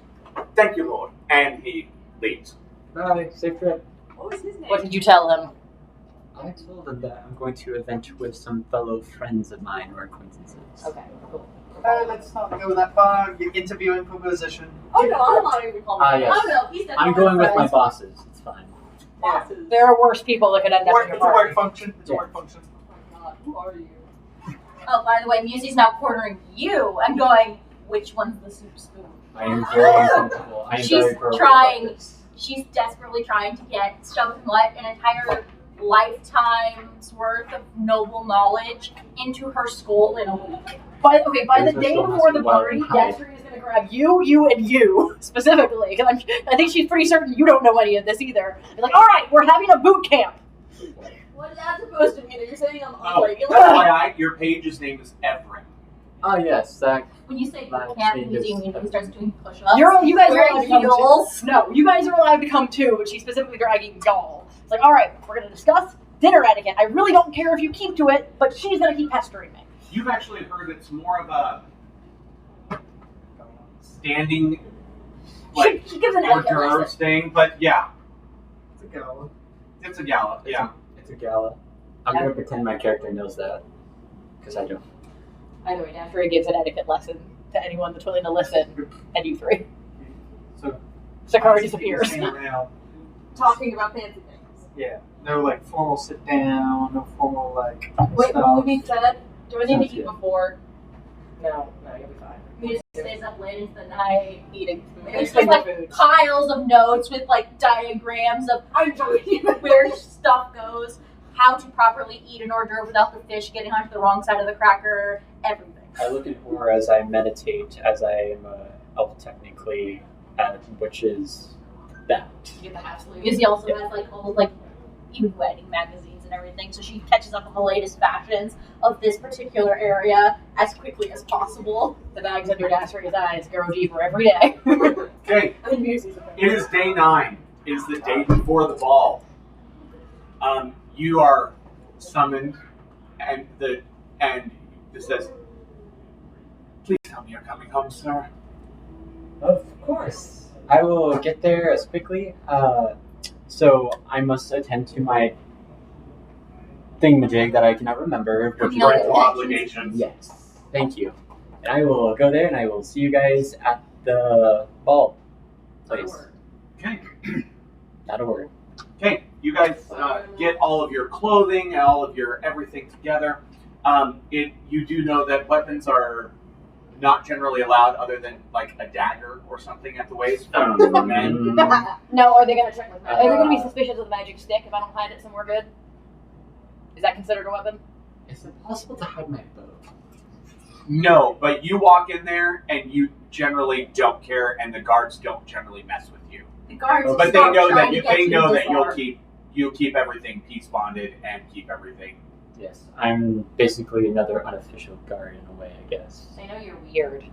thank you, Lord. And he leaves. Bye. Safe trip. What was his name? What did you tell him? I told him that I'm going to event with some fellow friends of mine or acquaintances. Okay, cool. Let's not go that far. You're interviewing for position. Oh no, I'm not even calling Ah, him. yes. oh no, he's the I'm going with my bosses. It's fine. bosses. There are worse people that could end up in your It's a work party. function. It's a work function. Oh my god, who are you? Oh, by the way, Musie's now cornering you and going, which one's the soup spoon? I am very uncomfortable. I am She's very verbal trying. about this. She's desperately trying to get stuff in what an entire lifetime's worth of noble knowledge into her skull in a week. By There's the a day show before the must be wild party, and Hight. Desiree is going to grab you, and you specifically. Because I think she's pretty certain you don't know any of this either. Be like, all right, we're having a boot camp. What is that supposed to mean? You're saying I'm Oh, unregular? FYI, your page's name is Everett. Oh yes, that When you say That boot camp, changes. Musie immediately starts doing push-ups. You guys are wearing allowed to come heels. too. No, you guys are allowed to come too, but she's specifically dragging y'all. It's like, all right, we're going to discuss dinner etiquette. I really don't care if you keep to it, but she's going to keep pestering me. You've actually heard it's more of a standing, like, She gives an hors etiquette lesson. d'oeuvres thing, but yeah, It's a gala. it's a gala, yeah. it's a gala. I'm gonna pretend my character knows that because I don't. Either way, Desiree gives an etiquette lesson to anyone that's willing to listen, and you three. So Sakari disappears. Hang around. Talking about fancy things. Yeah. No like formal sit down. No formal like Wait, stuff. what being said? Do I need Sounds to eat good. before? No, you'll be fine. Musie stays up late into the night. Eating food. There's just Finger like foods. piles of notes with like diagrams of where stuff goes, how to properly eat an hors d'oeuvre without the fish getting onto the wrong side of the cracker, everything. I look at her as I meditate, as I am a elf technically, which is that. You get the half sleeve. Musie also has like all like even wedding magazines and everything, so she catches up with the latest fashions of this particular area as quickly as possible. The bags under Dasiree's eyes grow deeper every day. Okay, And Musie's a it is day 9. It is the day before the ball. You are summoned, and it says, "Please tell me you're coming home, sir." Of course. I will get there as quickly. So I must attend to my thingamajig that I cannot remember. Your No, parental no. obligations. Yes. Thank you. And I will go there and I will see you guys at the ball place. Okay. Not a word. Okay, you guys get all of your clothing and all of your everything together. You do know that weapons are not generally allowed other than like a dagger or something at the waist for men. No, are they going to check with magic? Are they going to be Uh, suspicious of the magic stick if I don't hide it somewhere good? Is that considered a weapon? Is it possible to hide my bow? No, but you walk in there and you generally don't care, and the guards don't generally mess with you. The guards But they start know trying that to get you you'll disarmed. keep everything peace bonded and keep everything. Yes. I'm basically another unofficial guard in a way, I guess. They know you're weird.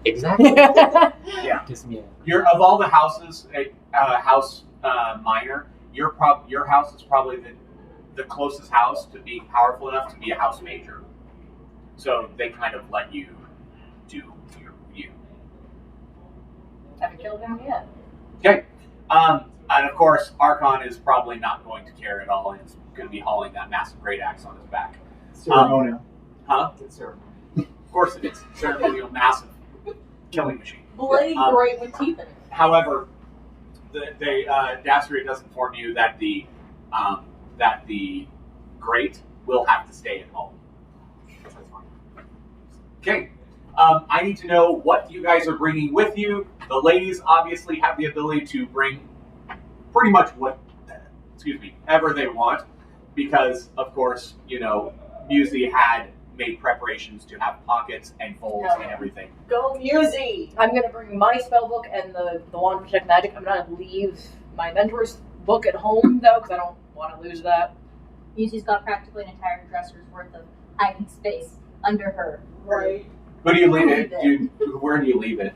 Exactly. Yeah. Gives me a You're of all the houses, house minor. Your house is probably the closest house to being powerful enough to be a house major. So they kind of let you do you. Haven't killed him yet. Okay. And of course, Archon is probably not going to care at all. He's going to be hauling that massive great axe on his back. Ceremonial. Huh? It's ceremonial. Of course it is. Ceremonial, massive killing machine. Bloody great with teeth in it. However, Dassery does inform you that the great will have to stay at home. That's fine. Okay. I need to know what you guys are bringing with you. The ladies obviously have the ability to bring pretty much ever they want, because of course, Musie had made preparations to have pockets and folds and everything. Go Musie! I'm going to bring my spell book and the wand of protect magic. I'm going to leave my mentor's book at home, though, because I don't want to lose that. Musie's got practically an entire dresser's worth of hiding space under her. Right. Who do you leave it? Where do you leave it?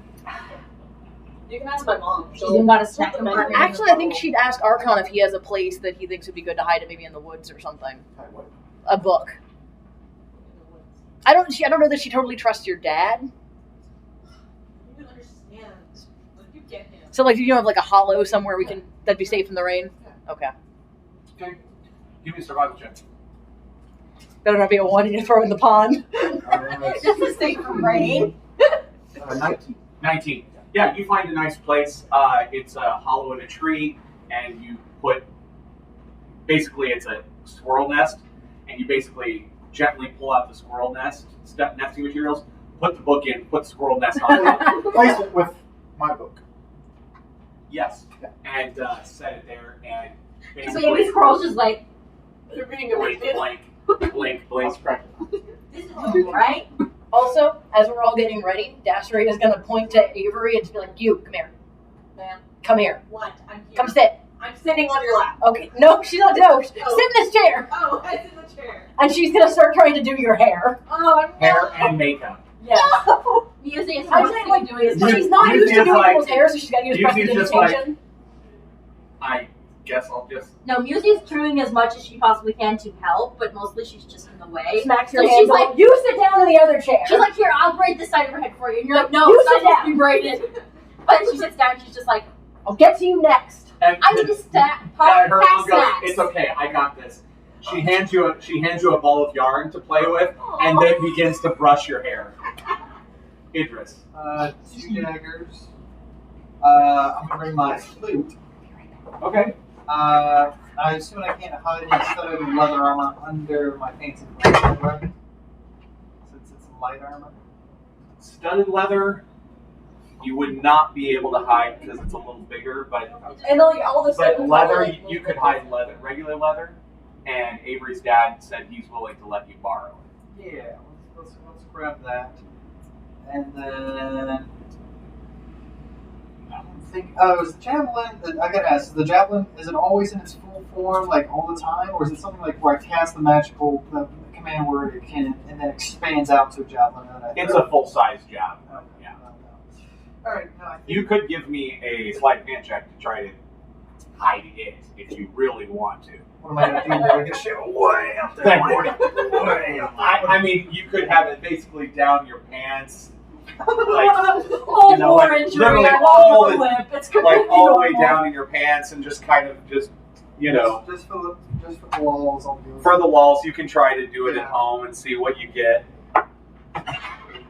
You can ask my mom. She's even got a snack in my Actually, I think she'd ask Archon if he has a place that he thinks would be good to hide it, maybe in the woods or something. A book. I don't know that she totally trusts your dad. You understand. Like, you get him. So, like, you have like a hollow somewhere that'd be safe from the rain. Okay. Okay. Give me a survival check. Better not be a one you throw in the pond. Just to safe from rain. 19. 19. Yeah, you find a nice place. It's a hollow in a tree, and you put basically it's a squirrel nest, and you basically gently pull out the squirrel nest nesting materials, put the book in, put the squirrel nest on top. Place it with my book. Yes, and set it there, and Baby basically squirrel's just like, They're being blink, avoided. blink, blink. this is normal, right? Also, as we're all getting ready, Dassery is going to point to Avery and just be like, you, come here. Man, Come here. what? I'm here. Come sit. I'm sitting on your lap. Okay. No, she's not. No. Sit in this chair. Oh, I sit in the chair. And she's going to start trying to do your hair. Oh, no. Hair and makeup. Yes. Music is I'm supposed saying, to like, be doing this. You- she's not you used to just doing like- people's hair, so she's got to use you just prestidigitation. I guess I'll just. No, Musie's doing as much as she possibly can to help, but mostly she's just in the way. Smacks So your she's hands like- like, you sit down in the other chair. She's like, here, I'll braid this side of her head for you. And you're like, no, You it's not sit supposed to down. be braided. But she sits down and she's just like, I'll get to you next. And I need to stack her pack mom goes, snacks. it's okay, I got this. She hands you a ball of yarn to play with, and then begins to brush your hair. Idris. 2 daggers. I'm gonna bring my flute. Okay. I assume I can't hide any studded leather armor under my fancy clothes, right? Since it's light armor. Studded leather, you would not be able to hide because it's a little bigger, but And like all of a sudden, leather, like, you could hide leather, regular leather. And Avery's dad said he's willing to let you borrow it. Yeah, let's grab that. And then I don't think is the javelin I gotta ask, is the javelin, is it always in its full form, like all the time, or is it something like where I cast the magical command word it can and then expands out to a javelin and then I It's a full-size jab. okay. Yeah. Alright, no, I think You could give me a sleight of hand check to try to hide it if you really want to. what am I gonna do? I get shit way up there. Way up. I mean, you could have it basically down your pants, like Oh, you know, like, injury. literally I all want the- the lip. It's like all the way normal. down in your pants, and just kind of you know, Just for the walls, I'll do it. for the walls. You can try to do it at home and see what you get.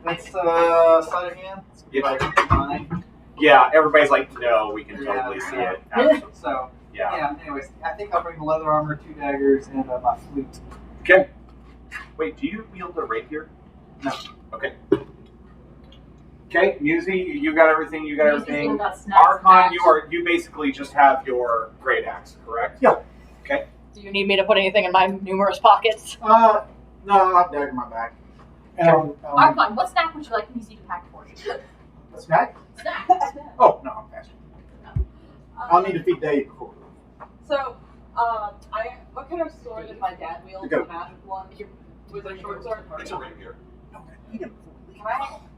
That's sleight of hand. It's Yeah. like 9. Yeah, everybody's like, no, we can totally see Yeah. it. Absolutely. So Yeah. anyways, I think I'll bring the leather armor, 2 daggers, and my flute. Okay. Wait, do you wield the rapier? No. Okay. Okay, Musi, you got everything. You got Musie's everything. even got snacks Archon, packed. you basically just have your great axe, correct? Yeah. Okay. Do you need me to put anything in my numerous pockets? No, I'll dagger my back. And Archon, what snack would you like Musie to pack for you? a snack? Snack. Oh, no, I'm faster. I'll need to feed Dave before. So, what kind of sword did my dad wield? The goat. The magic one with a short sword. It's a rapier. Can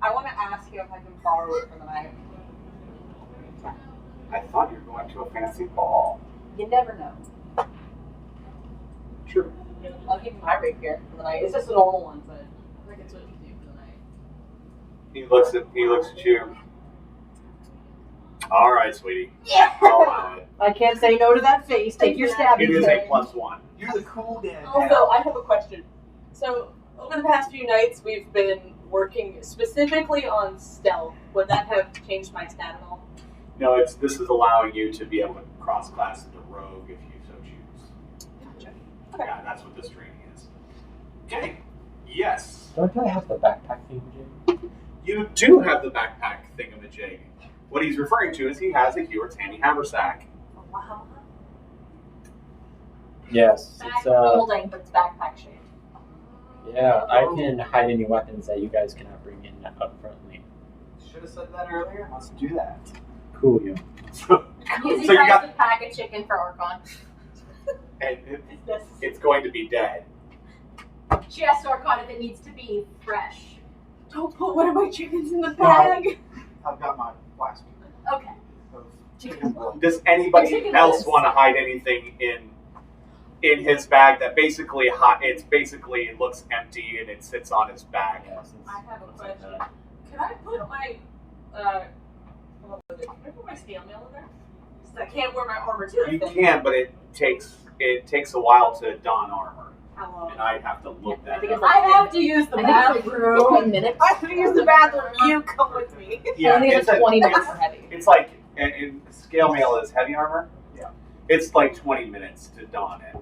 I want to ask you if I can borrow it for the night. I thought you were going to a fancy ball. You never know. Sure. I'll give you my rapier for the night. It's just a normal one, but I think it's what you do for the night. He looks at you. All right, sweetie. Yeah. I'll allow it. I can't say no to that face. Take your stab. It is Ethan. a +1. You're the cool dad. Also, I have a question. So, over the past few nights, we've been working specifically on stealth. Would that have changed my stat at all? No, this is allowing you to be able to cross class into rogue if you so choose. Gotcha. Okay. Yeah, that's what this training is. Okay. Yes. Don't I have the backpack thing, Jim? You do have the backpack thingamajig. What he's referring to is he has a Hewitt's handy haversack. Oh, wow. Yes. Back It's folding, but it's backpack shaped. yeah. I can hide any weapons that you guys cannot bring in up frontly. Should have said that earlier. Let's do that. Cool, you. Musie So you tries got- to pack a chicken for Archon. And it's going to be dead. She asks Archon if it needs to be fresh. Don't put one of my chickens in the bag. I've got my plastic Okay. of chicken blood. Does anybody Chicken else breast. want to hide anything in his bag that basically it looks empty and it sits on his back? Yes, I have a looks like question. that. Can I put my what was it? Can I put my scale mail in there? 'Cause I can't wear my armor too. You can, but it takes a while to don armor, How long? and I'd have to look that up. I have to use the I think it's like bathroom. 20 minutes. I have to use the bathroom. You come with me. I think it's like 20 minutes for heavy. It's like in scale mail is heavy armor. Yeah. It's like 20 minutes to don it.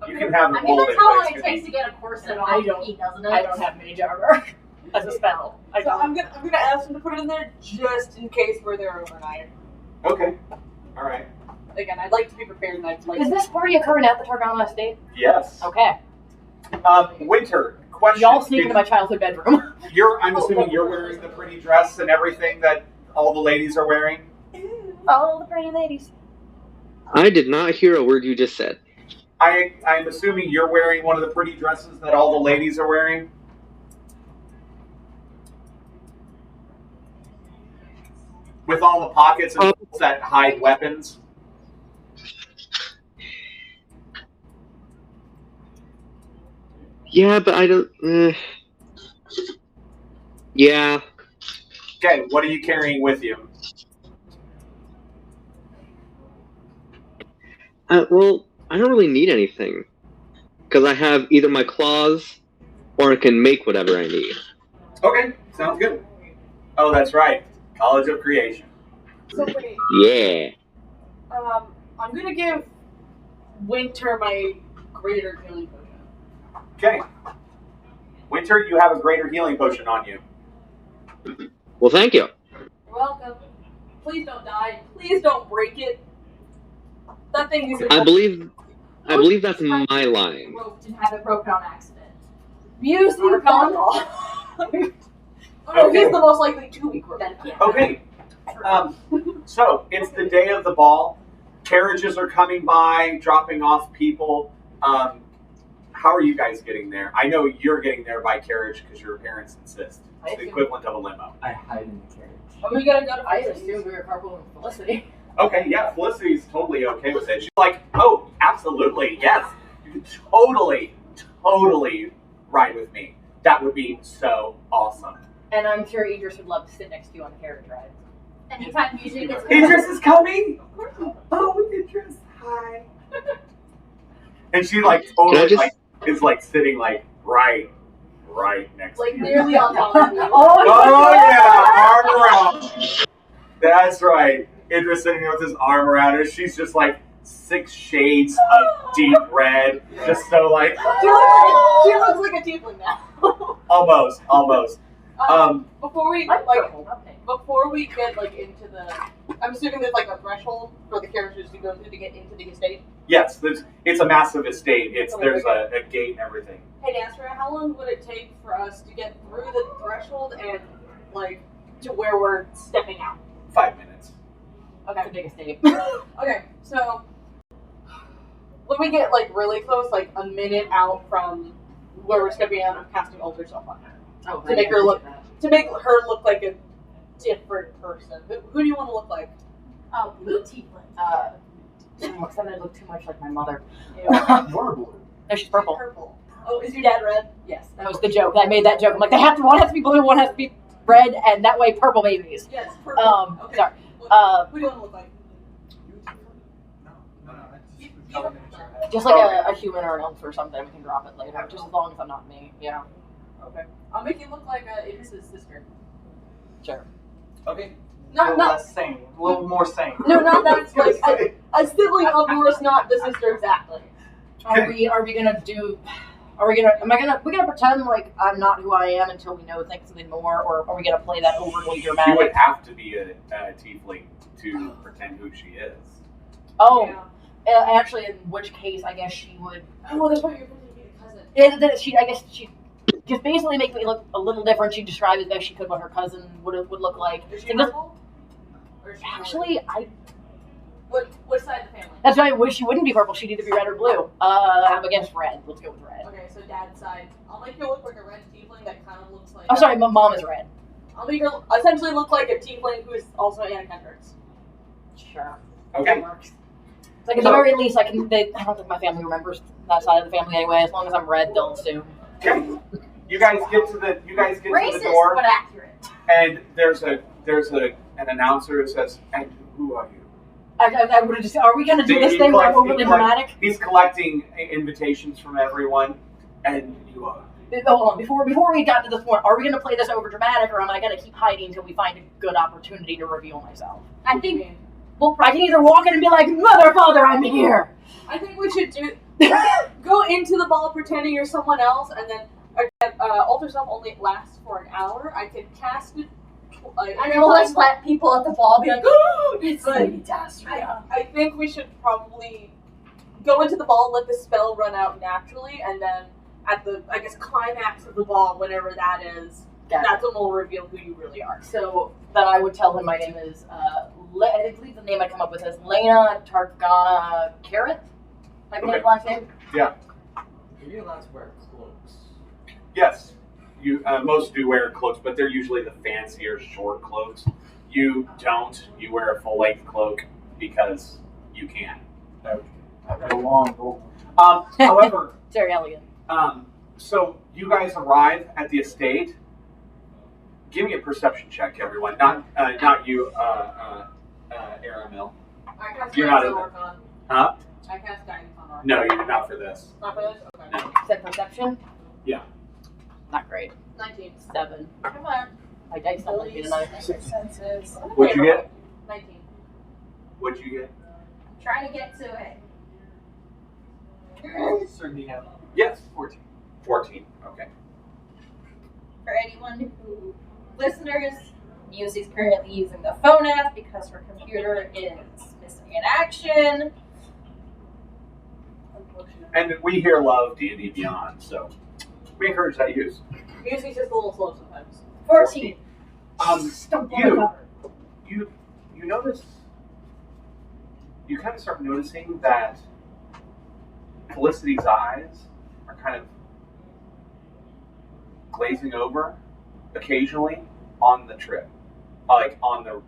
You can have I it mean, hold that's it, how but long it's it gonna takes to get a course in I don't- alchemy, doesn't it? I don't have mage armor as a spell. I So don't. I'm gonna ask him to put it in there just in case we're there overnight. Okay. All right. Again, I'd like to be prepared, and I'd like. Is this party occurring at the Targama estate? Yes. Okay. Winter. Question. Y'all sneak into my childhood bedroom. I'm assuming you're wearing the pretty dress and everything that all the ladies are wearing. All the pretty ladies. I did not hear a word you just said. I'm assuming you're wearing one of the pretty dresses that all the ladies are wearing. With all the pockets and holes that hide weapons. Yeah, but I don't. Yeah. Okay, what are you carrying with you? Well, I don't really need anything. Because I have either my claws or I can make whatever I need. Okay, sounds good. Oh, that's right. College of Creation. So wait, Yeah. I'm gonna give Winter my greater healing potion. Okay. Winter, you have a greater healing potion on you. Well, thank you. You're welcome. Please don't die. Please don't break it. That thing is. I believe that's my line. Roped and have it broken on accident. Use the Arcana. Oh, he's the most likely to be broken. Okay. So it's the day of the ball. Carriages are coming by, dropping off people. How are you guys getting there? I know you're getting there by carriage because your parents insist. It's the equivalent of a limo. I hide in the carriage. Are we gonna go to? I assumed we were carpooling with Felicity. Okay, yeah, Felicity's totally okay with it. She's like, oh, absolutely, yes. You can totally ride with me. That would be so awesome. And I'm sure Idris would love to sit next to you on the carriage ride. Anytime music gets Idris is coming! Oh, Idris, hi. And she like totally is like sitting like right next to Like you. nearly on top of you. Oh yeah, arm around. That's right. Idris sitting there with his arm around her. She's just like 6 shades of deep red. Just so like She looks like a tiefling now. almost. Before we get like into the, I'm assuming there's like a threshold for the characters to go through to get into the estate. Yes, it's a massive estate. There's a gate and everything. Hey, Dastra, how long would it take for us to get through the threshold and like to where we're stepping out? 5 minutes. Okay, it's a big estate. Okay, so when we get like really close, like a minute out from where we're stepping out, I'm casting alter self on her to make her look like a different person. Who do you want to look like? Oh, blue tiefling. Because then I look too much like my mother. You're blue. No, she's purple. Purple. Oh, is your dad red? Yes, that was the joke. I made that joke. I'm like, one has to be blue, one has to be red, and that way purple babies. Yes, purple. Okay. Sorry. Who do you want to look like? No. Just like a human or an elf or something. We can drop it later. Just as long as I'm not me. Yeah. Okay. I'll make you look like Idris' sister. Sure. Okay. A Not little less sane. A little more sane. no, not that like a sibling of yours, not the sister exactly. Are we gonna pretend like I'm not who I am until we know something more, or are we gonna play that overly You would dramatic? have to be a tiefling to pretend who she is. Oh, Yeah. actually, in which case, I guess she would. Oh, that's why you're going to be a cousin. I guess she just basically make me look a little different. She described as best she could what her cousin would look like. Is she And this- purple? Or is she Actually, what side of the family? that's why I wish she wouldn't be purple. She'd either be red or blue. I'm against red. Let's go with red. Okay, so dad's side. I'll make you look like a red tiefling that kind of looks like. I'm sorry, my mom is red. I'll make her essentially look like a tiefling who is also Anna Kendricks. Sure. Okay. That works. It's like at the very least, I don't think my family remembers that side of the family anyway. As long as I'm red, they'll assume. Okay. You guys get to the Racist, door, but accurate. and there's an announcer who says, "And who are you?" I would have just. Are we gonna do this He thing where I'm collects- overly dramatic? He's collecting invitations from everyone, and you are. Hold on. Before we got to this point, are we gonna play this over dramatic, or am I gonna keep hiding until we find a good opportunity to reveal myself? I think Well, I can either walk in and be like, Mother, Father, I'm here. I think we should go into the ball pretending you're someone else, and then alter self only lasts for an hour. I could cast it. And then we'll just let people at the ball be like, oh, it's Lady Dastria. I think we should probably go into the ball, let the spell run out naturally, and then at the, I guess, climax of the ball, whenever that is, that's when we'll reveal who you really are. So then I would tell him my name is, I believe the name I come up with is Lena Targana Carrot. My last name? Yeah. Are you allowed to wear cloaks? Yes. You most do wear cloaks, but they're usually the fancier short cloaks. You don't. You wear a full length cloak because you can. I've got a long gold. However, It's very elegant. so you guys arrive at the estate. Give me a perception check, everyone. Not you, Aramil. I cast You're not guidance in on Archon. Huh? I cast guidance on Archon. No, you're not for this. Not for this? Okay. No. Said perception? Yeah. Not great. 19. 7. Come on. My dice don't like me tonight. Senses. What'd you get? 19. What'd you get? Trying to get to it. Certainly have Yes. 14. 14. Okay. For anyone who, listeners, Music's currently using the phone app because her computer is missing in action. And we here love D&D Beyond, so we encourage that use. Music's just a little slow sometimes. 14. You notice, you kind of start noticing that Felicity's eyes are kind of glazing over occasionally on the trip, like on the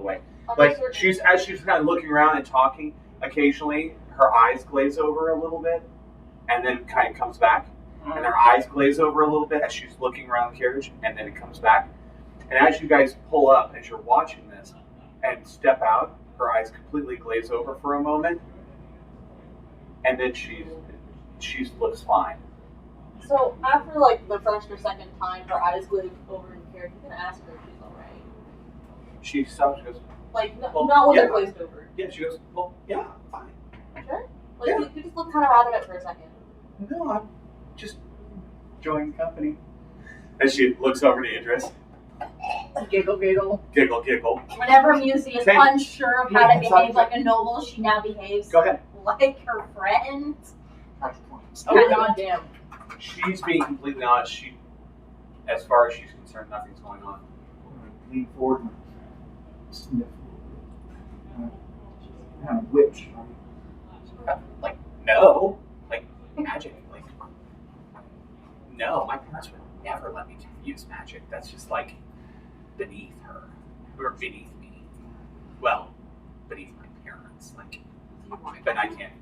way. Like she's kind of looking around and talking. Occasionally, her eyes glaze over a little bit, and then kind of comes back. And her eyes glaze over a little bit as she's looking around the carriage, and then it comes back. And as you guys pull up, as you're watching this, and step out, her eyes completely glaze over for a moment, and then she looks fine. So after like the first or second time her eyes glaze over in here, you can ask her if she's alright. She stops. She goes, Like Well, not when yeah. they're glazed over. yeah. She goes, well, yeah, fine. Sure. Like Yeah. you just look kind of out of it for a second. No, I'm just enjoying company. And she looks over to Idris. Giggle, giggle. Giggle, giggle. Whenever Musi is Same. unsure of how to behave like a noble, she now behaves Go ahead. like her friend. Oh, goddamn. She's being completely honest. She, as far as she's concerned, nothing's going on. Lean forward and sniff a little bit. Kind of witch. Like, no. Like, magic. Like, no. My parents would never let me use magic. That's just, like, beneath her. Or beneath me. Well, beneath my parents. Like, but I can't.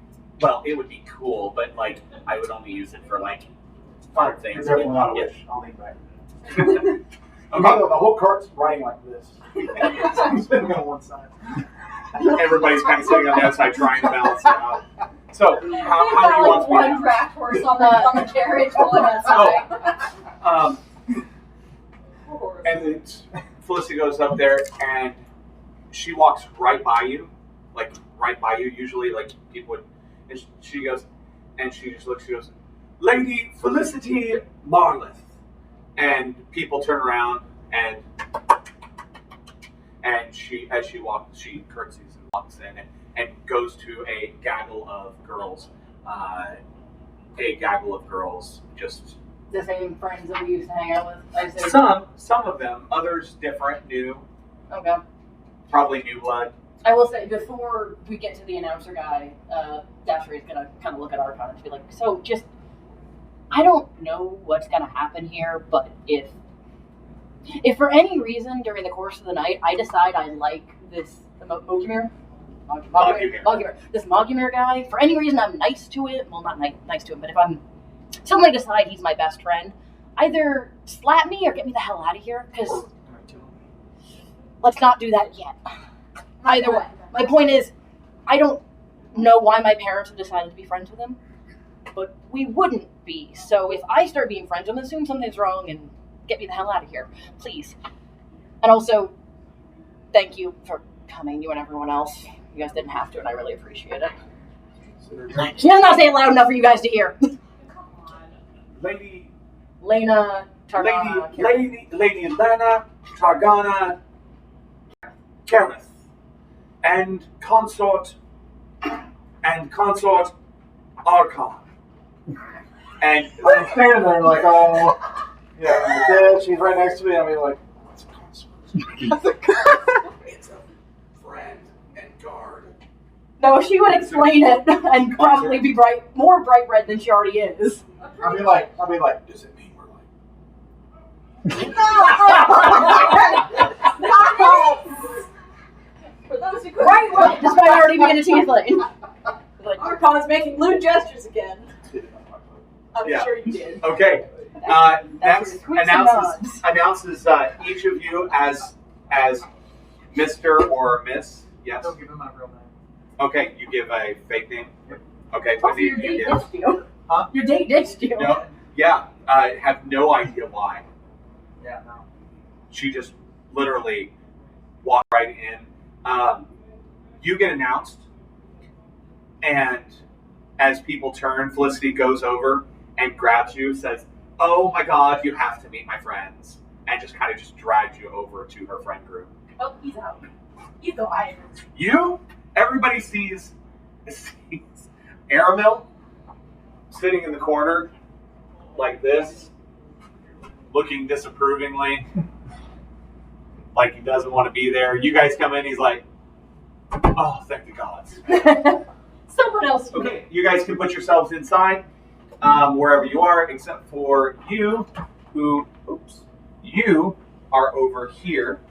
Well, it would be cool, but, like, I would only use it for, like, fun You're things. definitely not a Yeah. witch. I'll lean back. Okay. The whole cart's riding like this. It's spinning on one side. Everybody's kind of sitting on the outside trying to balance it out. So, how do you want to One be draft horse on the carriage pulling outside. And then Felicity goes up there and she walks right by you, like right by you. Usually, like people would, and she goes, and she just looks. She goes, "Lady Felicity Marlith," and people turn around and she, as she walks, she curtsies and walks in and goes to a gaggle of girls. Just The same friends that we used to hang out with. I say, some of them, others different, new, okay. probably new blood. I will say, before we get to the announcer guy, Dasher is going to kind of look at Archon and be like, so just, I don't know what's going to happen here, but if for any reason during the course of the night, I decide I like this Mogumir, this Mogumir guy, for any reason I'm nice to him, well, not nice to him, but if I'm suddenly decide he's my best friend, either slap me or get me the hell out of here, because let's not do that yet. Either way. My point is, I don't know why my parents have decided to be friends with him, but we wouldn't be. So if I start being friends with him, assume something's wrong and get me the hell out of here, please. And also, thank you for coming, you and everyone else. You guys didn't have to, and I really appreciate it. Consider She does not say it loud enough for you guys to hear. Lady, Lena, Targana, Lady Lena, Targana, Kareth, and consort Archon. And I'm standing there like, oh, yeah, I'm dead. She's right next to me. I'll be like, what's a consort? it's a friend and guard. No, she would explain it and probably be more bright red than she already is. I'll be like, Does it mean we're like? For those who couldn't Bright red, despite already being a tiefling. like, Archon is making lewd gestures again. I'm Yeah. sure you did. Okay. Next announces each of you as Mr. or Miss. Yes. Don't give him my real name. Okay, you give a fake name. Yep. Okay, Also, Wendy, your you date give. ditched you. Huh? Your date ditched you. No, yeah, I have no idea why. Yeah, no. She just literally walked right in. You get announced, and as people turn, Felicity goes over and grabs you, says, "Oh my God, you have to meet my friends," and just kind of just drags you over to her friend group. Oh, he's out. He's gone. Everybody sees Aramil sitting in the corner like this, looking disapprovingly, like he doesn't want to be there. You guys come in, he's like, "Oh, thank the gods." Someone else. Okay, you guys can put yourselves inside, wherever you are, except for you, you are over here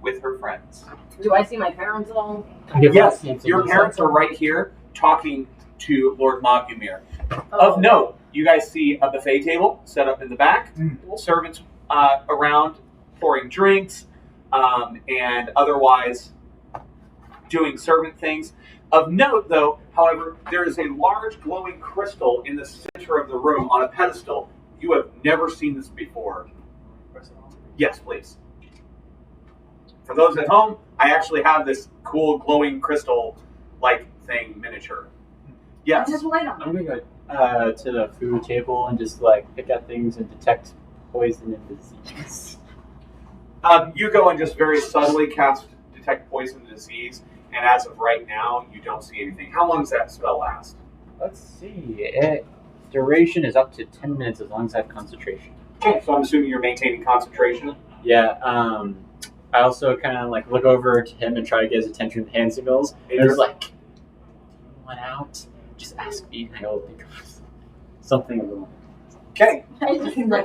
with her friends. Do I see my parents at all? Yes, your parents are right here talking to Lord Mogumir. Oh. Of note, you guys see a buffet table set up in the back, servants around pouring drinks, and otherwise doing servant things. Of note, though, however, there is a large glowing crystal in the center of the room on a pedestal. You have never seen this before. Yes, please. For those at home, I actually have this cool glowing crystal-like thing miniature. Yes. Just light on. I'm gonna go to the food table and just like pick at things and detect poison and disease. You go and just very subtly cast detect poison and disease, and as of right now, you don't see anything. How long does that spell last? Let's see. Duration is up to 10 minutes as long as I have concentration. Okay, so I'm assuming you're maintaining concentration. Yeah. I also kind of like look over to him and try to get his attention with hand signals. And it's like, "Want out? Just ask me, and I will think of something of the moment." Okay.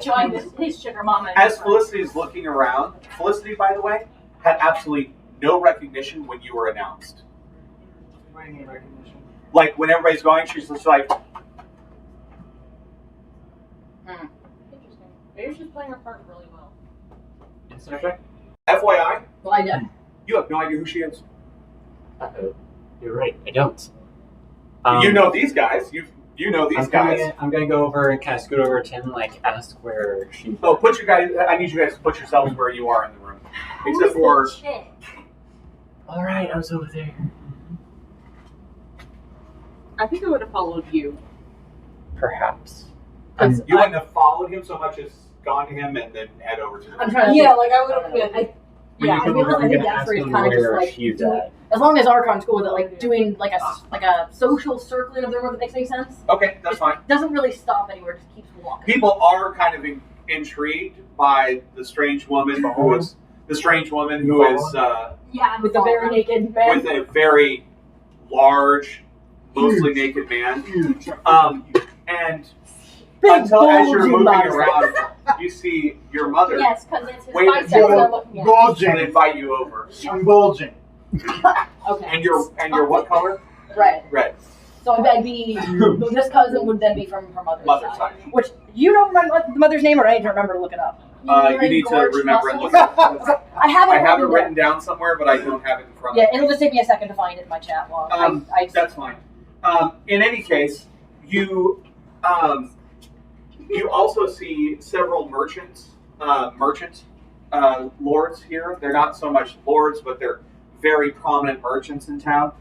Join his sugar mama. As Felicity is looking around, Felicity, by the way, had absolutely no recognition when you were announced. What do you mean recognition? Like when everybody's going, she's just like, Interesting. Maybe she's playing her part really well. FYI, Well, I know. you have no idea who she is. Uh-oh. You're right. I don't. You know these guys. You know these guys. I'm gonna go over and kind of scoot over to him, like ask where she. Oh, put you guys. I need you guys to put yourselves where you are in the room, except for. chick? All right, I was over there. I think I would have followed you. Perhaps. You wouldn't have followed him so much as gone to him and then head over to I'm him. trying to. Yeah, like I would have think- been. When Yeah, you I come feel over, like I I'm think gonna that's ask where he's him kind of just where like she's doing, at. as long as Archon's cool with it, like doing like a social circling of the room, if that makes any sense. Okay, that's fine. Doesn't really stop anywhere, just keeps walking. People are kind of intrigued by the strange woman who is Yeah, With a very naked man. with a very large, mostly naked man. And Big until as you're bulging moving bicep. around, you see your mother. yes, because it's his Wait a biceps minute. I'm looking at. So Bulging. they invite you over. I'm bulging. Okay. And you're what color? Right. Red. So I'd be this cousin would then be from her mother's Mother's side. side. Which you don't remember the mother's name, or I need to remember to look it up. You need to Gorge remember and muscles. look at it. I have it. I have it down. written down somewhere, but I don't have it in front of Yeah, me. it'll just take me a second to find it in my chat log. That's fine. In any case, you also see several merchant lords here. They're not so much lords, but they're very prominent merchants in town.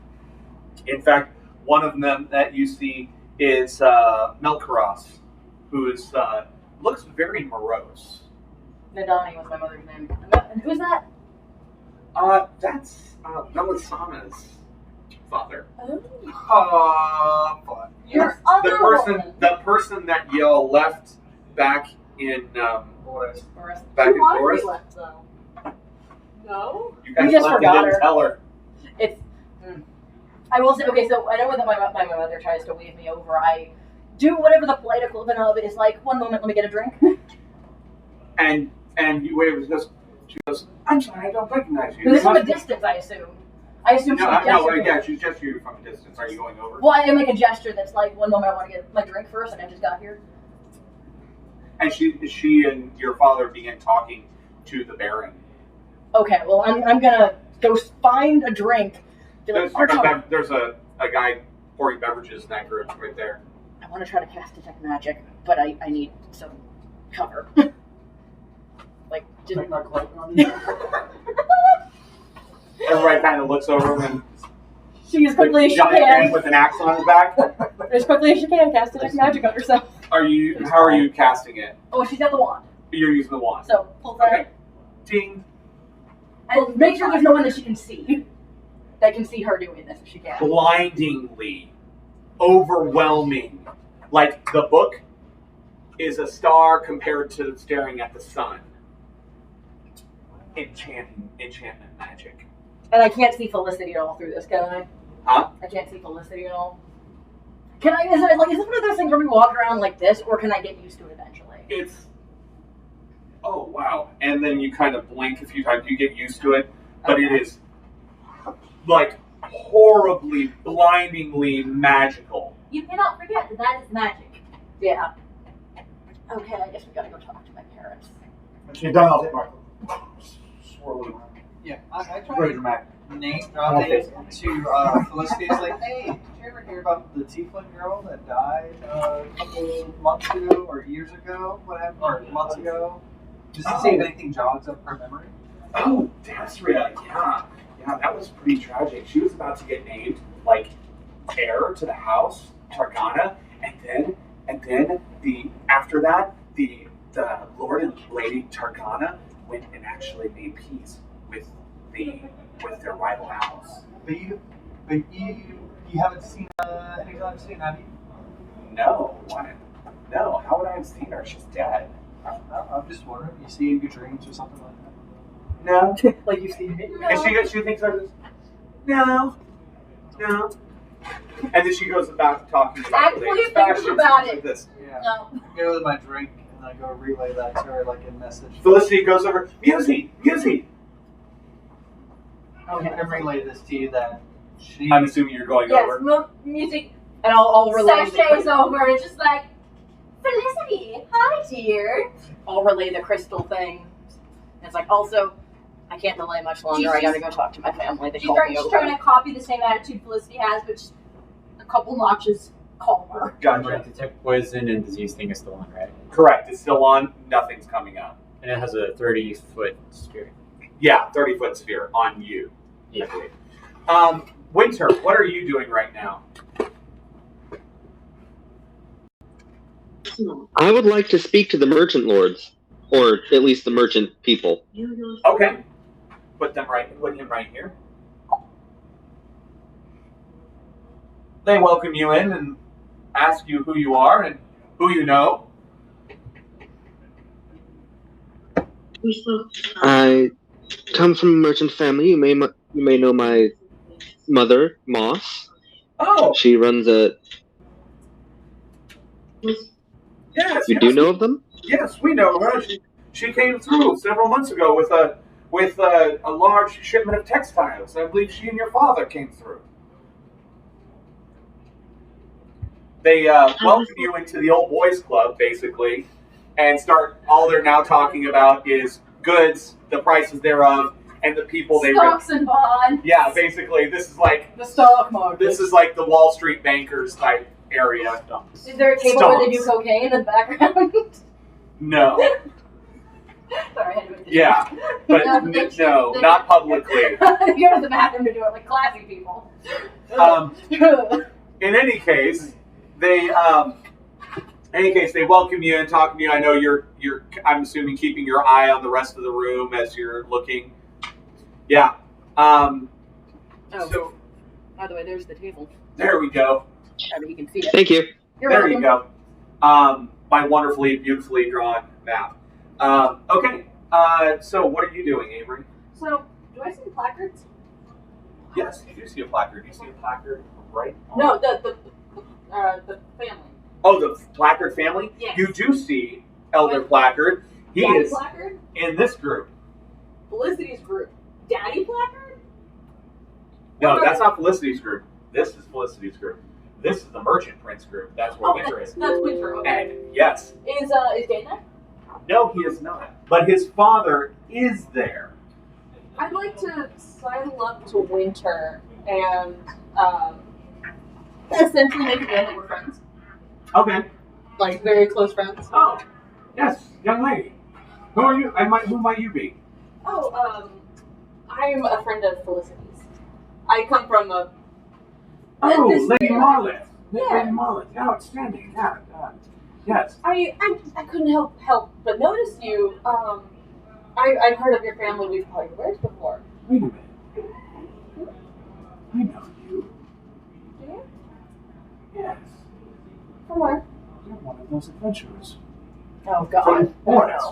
In fact, one of them that you see is Melkaros, who is looks very morose. Nadani was my mother's name. And who's that? That's Melisana's father. But Your The other woman. person that y'all left back in boys. back in Who are Forest. we left, though? No? You guys just left and forgot didn't her. tell her. It's. I will say, okay, so I know that my mother tries to wave me over. I do whatever the polite equivalent of it is like, one moment, let me get a drink. And you wave. She goes. I'm sorry, I don't recognize you. Because it's from a distance, I assume. I assume No, she's gesturing. yeah, she's just you from a distance. Are you going over? Well, I make a gesture that's like, one moment I want to get my drink first, and I just got here. And she and your father began talking to the Baron. Okay, well, I'm gonna go find a drink. Be like, There's a guy pouring beverages in that group right there. I want to try to cast detect magic, but I need some cover. Like, just Take my cloak on you. Everybody kind of looks over him and she as quickly as she giant man can, with an axe on his back. as quickly as she can, cast detect magic on herself. How are you casting it? Oh, she's got the wand, You're using the wand. so pull that. Okay. Ting. And make sure there's no one that she can see. That can see her doing this if she can. Blindingly overwhelming. Like the book is a star compared to staring at the sun. Enchantment magic. And I can't see Felicity at all through this, can I? Huh? I can't see Felicity at all. Can I? Is this one of those things where we walk around like this, or can I get used to it eventually? It's oh wow. And then you kind of blink a few times, you get used to it. But it is like horribly, blindingly magical. You cannot forget that is magic. Yeah. Okay, I guess we gotta go talk to my parents. When she's done, I'll take my swirl it around. Yeah, I Very tried dramatic. name dropping to Felicity. It's like, hey, did you ever hear about the tiefling girl that died a couple months ago or years ago? What happened? Or months ago? Just to see if anything jogs up her memory. Oh, Dasria, yeah, that was pretty tragic. She was about to get named like heir to the house, Targana, and then after that the Lord and Lady Targana went and actually made peace with their rival house. But you haven't seen anytime soon, have you? No, why? No, how would I have seen her? She's dead. I'm just wondering. You see in your dreams or something like that? No. Like you see me. And she thinks I'm just, no. And then she goes about talking about Actually the latest thinks fashions about and it. this. Yeah. No. I go with my drink and I go relay that to her like in message. Felicity goes over, Musi. Okay. I relay this to you that she. I'm assuming you're going Yes, over. music And I'll relay sashays over. It's just like, Felicity, hi dear. I'll relay the crystal thing. It's like, also, I can't delay much longer. I gotta go talk to my family. They She's called me trying over. to copy the same attitude Felicity has, but just a couple notches calmer. Gotcha. Detect poison and disease thing is still on, right? Correct. It's still on. Nothing's coming up. And it has a 30-foot sphere. Yeah, 30-foot sphere on you. Yeah. Winter, what are you doing right now? I would like to speak to the merchant lords, or at least the merchant people. Okay. Put him right here. They welcome you in and ask you who you are and who you know. I come from a merchant family. You may know my mother, Moss. Oh, She runs a. yes. You do know of them? Yes, we know her. She came through several months ago with a large shipment of textiles. I believe she and your father came through. They welcome you into the old boys club, basically, and all they're now talking about is goods, the prices thereof, and the people they. Stocks and bonds. Yeah, basically, this is like The stock market. this is like the Wall Street bankers type area. Is there a table where they do cocaine in the background? No. Sorry, I had to make this. Yeah, but no, not publicly. Go to the bathroom to do it like classy people. In any case, they welcome you and talk to you. I know you're I'm assuming keeping your eye on the rest of the room as you're looking. Yeah. Oh. So By the way, there's the table. there we go. I mean, you can see it. Thank you. You're There welcome. you go. My wonderfully, beautifully drawn map. Okay. So what are you doing, Avery? So, do I see placards? Yes, you do see a placard. You see a placard right on. No, the family. Oh, the placard family? Yes. You do see Elder Placard. He Daddy is placard? in this group. Felicity's group. Daddy placard? No, that's not Felicity's group. This is Felicity's group. This is the Merchant Prince group. That's where Winter is. That's Winter, okay. And yes. Is Dane there? No, he is not. But his father is there. I'd like to sidle up to Winter and essentially make it known that we're friends. Okay. Like, very close friends. Oh, yes, young lady. Who are you? Who might you be? Oh, I'm a friend of Felicity's. I come from a... Oh, this- Lady Marleth. Yeah. Lady Marleth. Outstanding. Yeah. Yes. I couldn't help but notice you. I've heard of your family. We've called you words before. Wait a minute. I know you. Do you? Yes. From where? You're one of those adventurers. Oh, God. From Forest.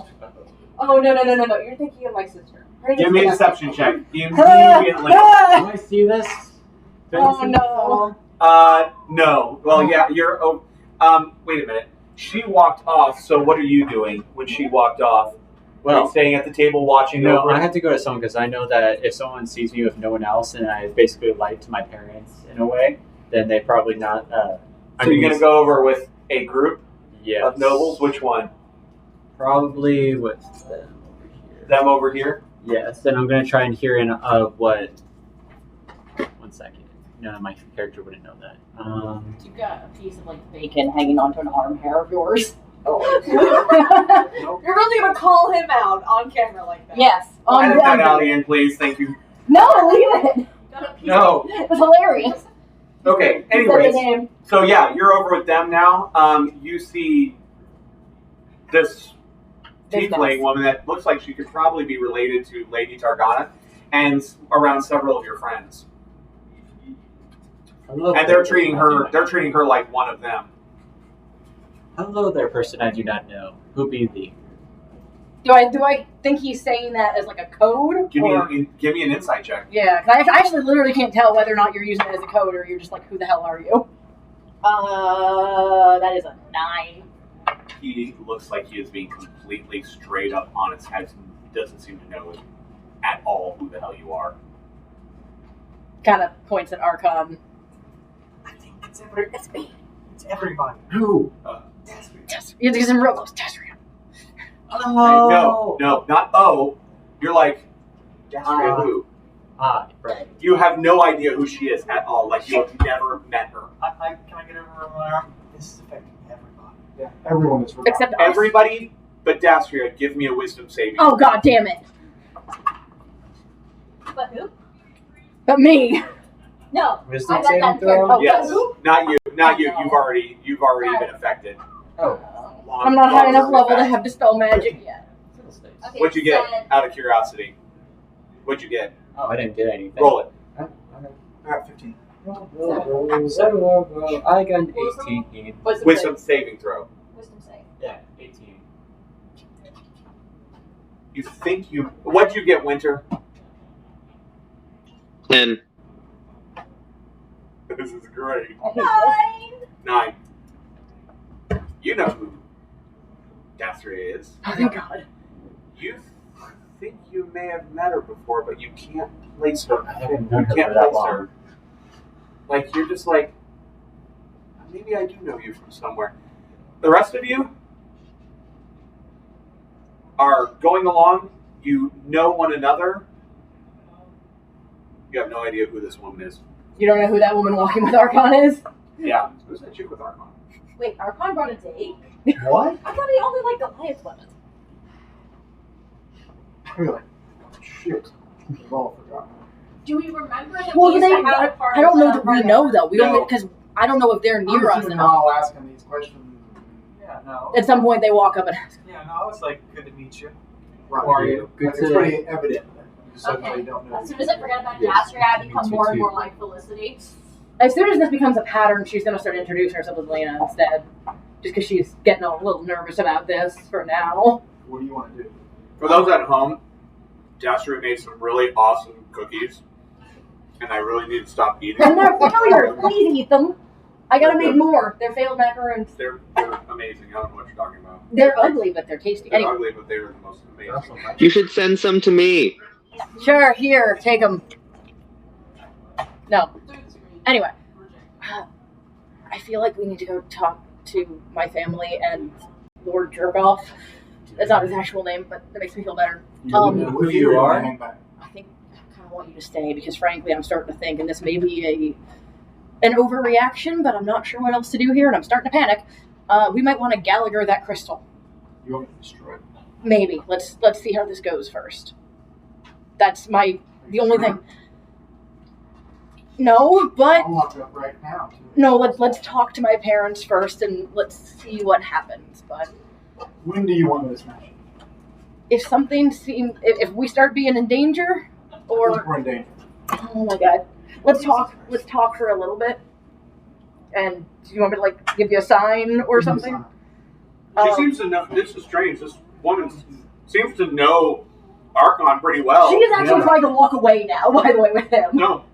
Oh, no. You're thinking of my sister. Her name's Give me a Vanessa. deception check. Immediately. Do I see this? Do I Oh, see no. No. Well, yeah, you're. Wait a minute. She walked off. So what are you doing when she walked off? Are Well, you staying at the table watching no, over? I had to go to someone because I know that if someone sees me with no one else and I basically lied to my parents in a way, then they probably not. So you're gonna go over with a group Yeah. of nobles. Which one? Probably with them over here. Them over here. Yes, and I'm gonna try and hear in what. 1 second. No, my character wouldn't know that. You've got a piece of like bacon hanging onto an arm hair of yours. You're really gonna call him out on camera like that? Yes. Edit that On out, Ian, please. Thank you. No, leave it. No. It was hilarious. Okay. You said the Anyways, name. so yeah, you're over with them now. You see this tiefling woman that looks like she could probably be related to Lady Targana, and around several of your friends. Hello And there, they're treating person I do her. not- They're treating her like one of them. Hello there, person I do not know. Who be thee? Do I think he's saying that as like a code? Give me or- give me an insight check. Yeah, because I actually literally can't tell whether or not you're using it as a code or you're just like, who the hell are you? That is a 9. He looks like he is being completely straight up honest. Doesn't seem to know at all who the hell you are. Kind of points at Archon. I think it's me. It's everybody. Who? You have to get him real close. Testria. No, not oh. You're like, Dastria who? Right. You have no idea who she is at all. Like you have never met her. Can I get over my arm? This is affecting everybody. Yeah, everyone is forgotten. Except us. Everybody but Dastria, give me a wisdom saving. Oh, god damn it. But who? But me. No. Wisdom I got saving that throw? character. Yes, Who? not you. Oh. You've already been affected. Oh. I'm not high enough level to have dispel magic yet. Okay, What'd you get? said- Out of curiosity. What'd you get? Oh, I didn't get anything. Roll it. Okay. I got 15. I got an 18. Wisdom saving throw. Wisdom save. Yeah, 18. You think you? What'd you get, Winter? 10. This is great. 9. 9. You know who Dastria is. Oh, thank god. You think you may have met her before, but you can't place her. I haven't You known her can't for that place long. her. Like you're just like, maybe I do know you from somewhere. The rest of you are going along. You know one another. You have no idea who this woman is. You don't know who that woman walking with Archon is? Yeah, who's that chick with Archon? Wait, Archon brought a date? What? I thought he only liked Goliath women. We're like, shit, we've all forgotten. Do we remember that Well, we used to have a party? I don't know with that our we partner? know though. We No. don't because I don't know if they're near us I'm enough. all asking these questions. Yeah, no. At some point, they walk up and ask. Yeah, no, I was like, good to meet you. Right. How are you? Good Like, to- it's pretty evident that you suddenly Okay. don't know. As soon as I forget about Yes. Jasper, I become Me too, more and too. more like Felicity. As soon as this becomes a pattern, she's going to start introducing herself as Lena instead. Just because she's getting a little nervous about this for now. What do you want to do? For those at home, Jasper made some really awesome cookies, and I really need to stop eating And them. they're failures. Please eat them. I gotta make more. They're failed macarons. They're amazing. I don't know what you're talking about. They're ugly, but they're tasty. They're Anyway, ugly, but they're the most amazing. You should send some to me. sure, here, take them. No. Anyway, I feel like we need to go talk to my family and Lord Jerkoff. That's not his actual name, but that makes me feel better. Who you are? Hang back. I think I kind of want you to stay because, frankly, I'm starting to think, and this may be an overreaction, but I'm not sure what else to do here, and I'm starting to panic. We might want to Gallagher that crystal. You want me to destroy it? Maybe. Let's see how this goes first. That's the only thing. No, but I'll lock it up right now. Too. no. Let's talk to my parents first, and let's see what happens. But When do you want me to smash it? if something seems, if we start being in danger, I think or we're in danger. oh my god, let's talk. Let's talk for a little bit. And do you want me to like give you a sign or Give me a something? sign. She seems to know. This is strange. This woman seems to know Archon pretty well. She is actually yeah. trying to walk away now. By the way, with him. No,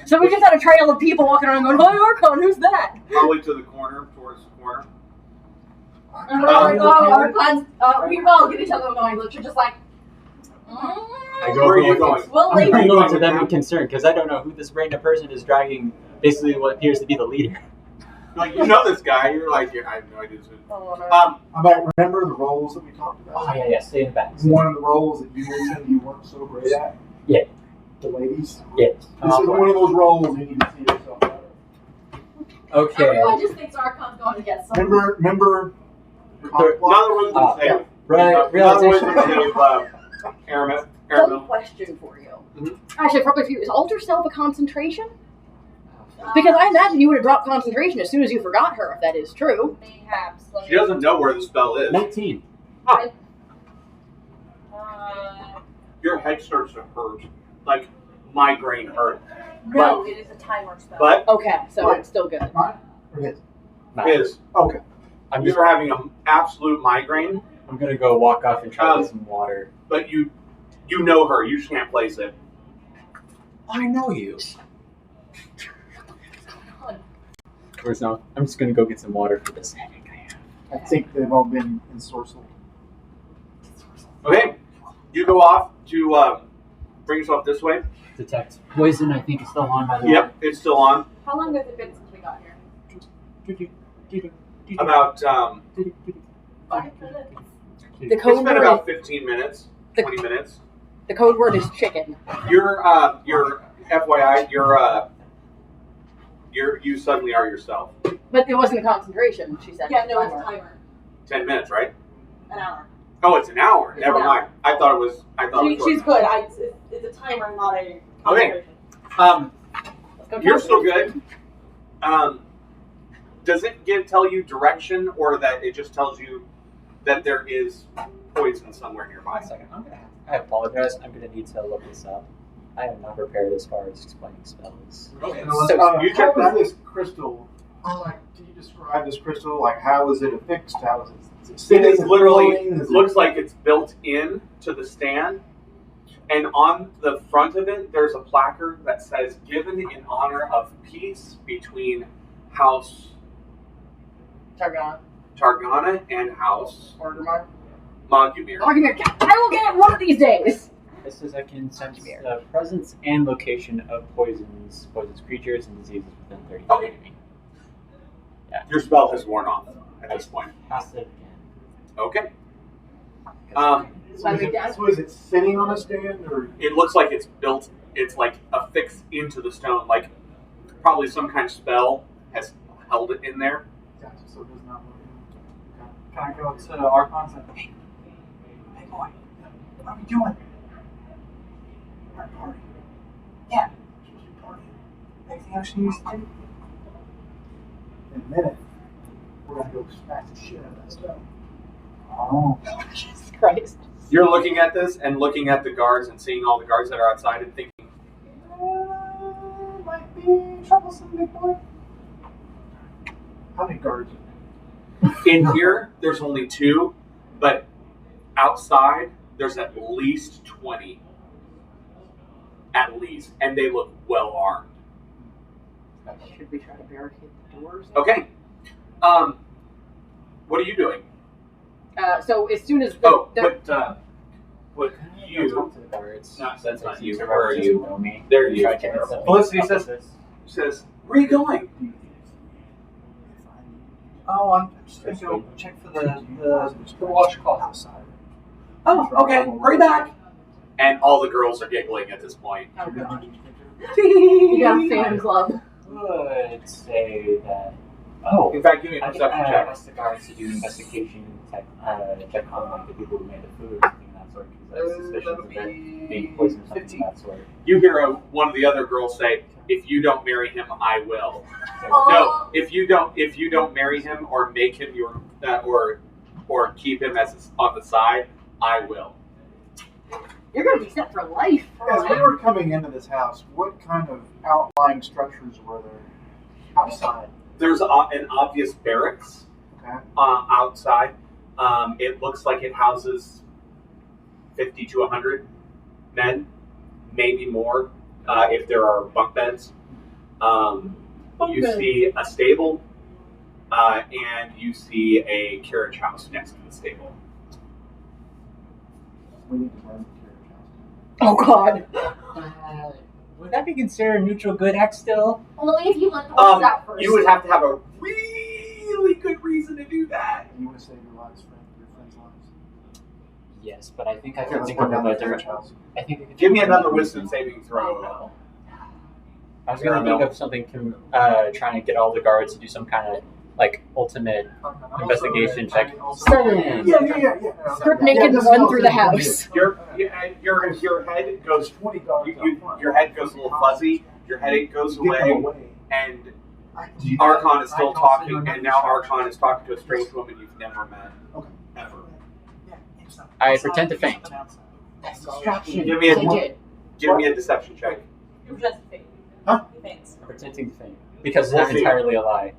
So we just had a trail of people walking around going, "Hi, Archon, who's that?" probably to the corner, towards the corner. And we're like, oh, our plans. We all get each other going. You're just like, I Where are you going? We'll I'm leave. going to them in concern because I don't know who this random person is dragging basically what appears to be the leader. Like, you know this guy. You're like, yeah, I have no idea. Oh, no. Um, I might remember the roles that we talked about. Oh, yeah, stay in the back. One of the roles that you mentioned you weren't so great at. Yeah. The ladies. Yeah. This is one of those roles you need to see yourself out of. Okay. Everyone just thinks Archon's going to get some. Remember. another wisdom save. Right, Another realization. wisdom save. Aramith. Dumb question for you. Mhm. Actually, probably for you. Is alter self a concentration? Because I imagine you would have dropped concentration as soon as you forgot her, if that is true. Mayhaps. She doesn't know where the spell is. 19. Your head starts to hurt, like migraine hurt. No, it is a timer spell. But Okay, so it's still good. Mine? Or his? his, Okay. I'm just. you're having an absolute migraine, I'm gonna go walk off and try to get some water. but you know her. You just can't place it. I know you. Where's no? I'm just gonna go get some water for this headache I have. I think they've all been ensorcelled. Okay, you go off to bring yourself this way. Detect poison. I think is still on by the Yep, it's still on. How long has it been since we got here? About 5 minutes. The it's code been word. about 15 minutes, 20 minutes. The code word is chicken. Your FYI, you suddenly are yourself. But it wasn't a concentration. She said. Yeah, no, it's a Timer. timer. 10 minutes, right? An hour. Oh, it's an hour. It's Never an mind. I thought it was. She's good. It's a timer, not a concentration. Um, Let's go you're talk still to her. good. Does it tell you direction, or that it just tells you that there is poison somewhere nearby? 1 second. I apologize. I'm gonna need to look this up. I am not prepared as far as explaining spells. Okay. So- You How check is that. this crystal? Like, do you describe this crystal? Like, how is it affixed? How is it? Is it It sitting? is literally floating? Is it- looks like it's built in to the stand, and on the front of it, there's a placard that says "Given in honor of peace between House Targon. Targana and House Orgrimmar. Mogumir." I will get it one of these days. It says I can sense the presence and location of poisonous creatures and diseases within 30 feet Okay. of me. Your spell has worn off at this point. Cast it Okay. So is it sitting on a stand or? It looks like it's built. It's like affixed into the stone, like probably some kind of spell has held it in there. Gotcha, so it does not work. Can I go to Archon's like, hey boy, what are we doing? Our party. Yeah. Party. Anything else you need to do? In a minute, we're gonna go smack the shit out of that stone. Oh. Jesus Christ. You're looking at this and looking at the guards and seeing all the guards that are outside and thinking, Might be troublesome, big boy. How many guards? in here, there's only 2, but outside, there's at least 20. At least. And they look well armed. Should we try to barricade the doors? Okay. What are you doing? So as soon as the, What You you... talk to the guards. Not, that's not you. Where Where are you? Know me. There you Try to get some- Felicity says, where are you going? Oh, I'm just gonna go check for the washcloth outside. Oh, okay. Hurry back. And all the girls are giggling at this point. you got a fan club. Would say that. Oh, In fact, give me a I perception check. asked the guards to do investigation check on like the people who made the food or something of that sort because I was suspicious of it being poisoned or something of that sort. You hear one of the other girls say, "If you don't marry him, I will." So, No, if you don't marry him or make him your or keep him as on the side, I will. You're gonna be set for life. As we were coming into this house, what kind of outlying structures were there outside? There's an obvious barracks Okay. outside. It looks like it houses 50 to 100 men, maybe more if there are bunk beds. You see a stable, and you see a carriage house next to the stable. We need to burn the carriage house. Oh God. would that be considered a neutral good act still? Only if you let the horses out first. You would have to have a really good reason to do that. You want to save your lives, friend, your friends' lives. Yes, but I think I Okay, can let's think burn of down a the carriage different. house. I think I can Give me think of another a wisdom reason. saving throw. Oh, I was gonna think of something trying to get all the guards to do some kind of like ultimate investigation check. Seven. Strip naked and run through the house. Your head goes your head goes a little fuzzy. Your headache goes away, and Archon is still talking, and now Archon is talking to a strange woman you've never met. Okay. Ever. I pretend to faint. Give me a deception check. It was just fake. Huh? He faints. Pretending to faint because it's We'll not see. entirely a lie.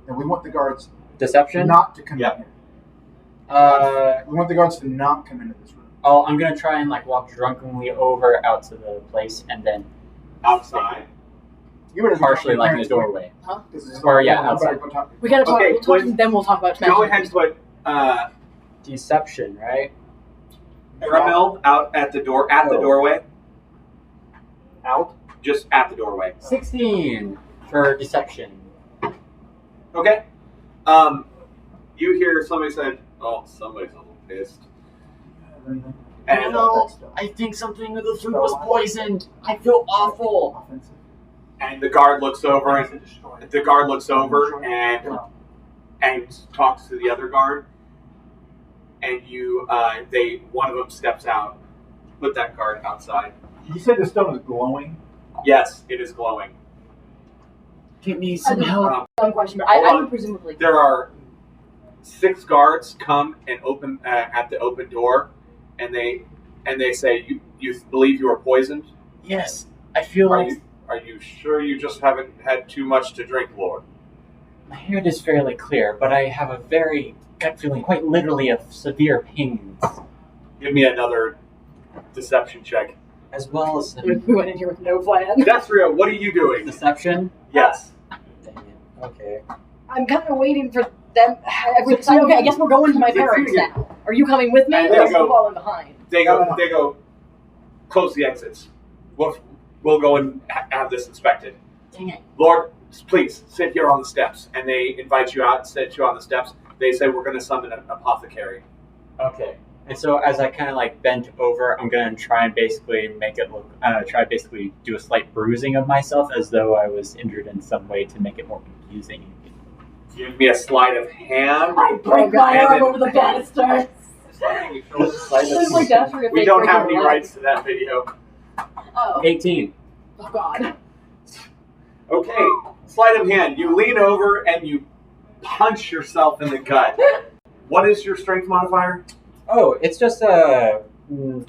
And we want the guards Deception. not to come Yeah. in here. We want the guards to not come into this room. Oh, I'm gonna try and like walk drunkenly over out to the place and then Outside. You would have partially like in the doorway. Huh? Or, yeah, outside. We gotta talk. Okay, We'll talk when- then we'll talk about Go smashing. ahead and put Deception, right? Ramil out at the door doorway. Out. Just at the doorway. 16 for deception. Okay. You hear somebody say, "Oh, somebody's a little pissed." And I think something of the food was poisoned. I feel awful. Offensive. and the guard looks over and talks to the other guard, and one of them steps out. Put that guard outside. You said the stone is glowing. Yes, it is glowing. Give me some help. Dumb question, but Hold I on. would presumably. There are 6 guards come and open at the open door, and they say, "You believe you were poisoned? Yes, I feel Are like you are you sure you just haven't had too much to drink, Lord?" my head is fairly clear, but I have a very gut feeling, quite literally, of severe pains, Give me another deception check. as well as We went in here with no plan. Destria, what are you doing? deception. Yes. Dang it. Okay. I'm kind of waiting for them. Okay, I guess we're going to my parents now. Are you coming with me? And Or they are you go- following behind? They go. Close the exits. We'll go and have this inspected. Dang it. Lord, please sit here on the steps. And they invite you out and sit you on the steps. They say we're going to summon an apothecary. Okay. And so as I kind of like bent over, I'm going to try and basically make it look, basically do a slight bruising of myself as though I was injured in some way to make it more confusing. Give me a sleight of hand. I break my And arm then- over the banister. It's like Dasher if We they don't break have your any leg. rights to that video. Oh. 18. Oh God. Okay, sleight of hand. You lean over and you punch yourself in the gut. What is your strength modifier? Oh, it's just a 10.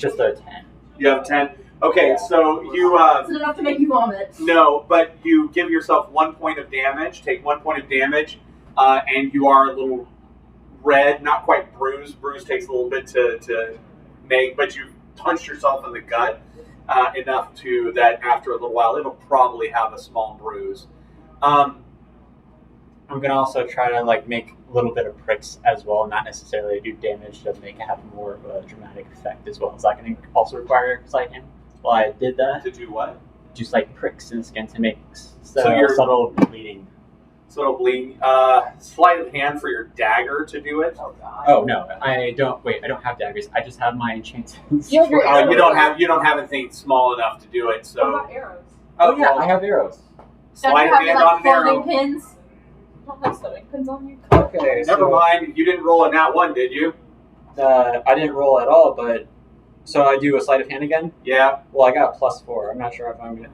You have 10. Okay, so you Is it enough to make you vomit? no, but you give yourself 1 point of damage. Take 1 point of damage, and you are a little red, not quite bruised. Bruise takes a little bit to make, but you punched yourself in the gut enough to that after a little while it'll probably have a small bruise. I'm gonna also try to like make a little bit of pricks as well, not necessarily do damage to make it have more of a dramatic effect as well. Is that gonna also require sleight of hand? Well, I did that. To do what? Just like pricks in the skin to make So you're- subtle bleeding. So it'll bleed. Sleight of hand for your dagger to do it. Oh God. Oh no, I don't. Wait, I don't have daggers. I just have my enchanted. You have your Oh, you don't have anything small enough to do it. What So about arrows? Oh yeah, well, I have arrows. Don't sleight you of have hand like on an arrow. clothing pins? You don't have sewing pins on you? Okay, Never mind. You didn't roll a nat 1, did you? I didn't roll at all, but so I do a sleight of hand again. Yeah. Well, I got +4. I'm not sure if I'm gonna.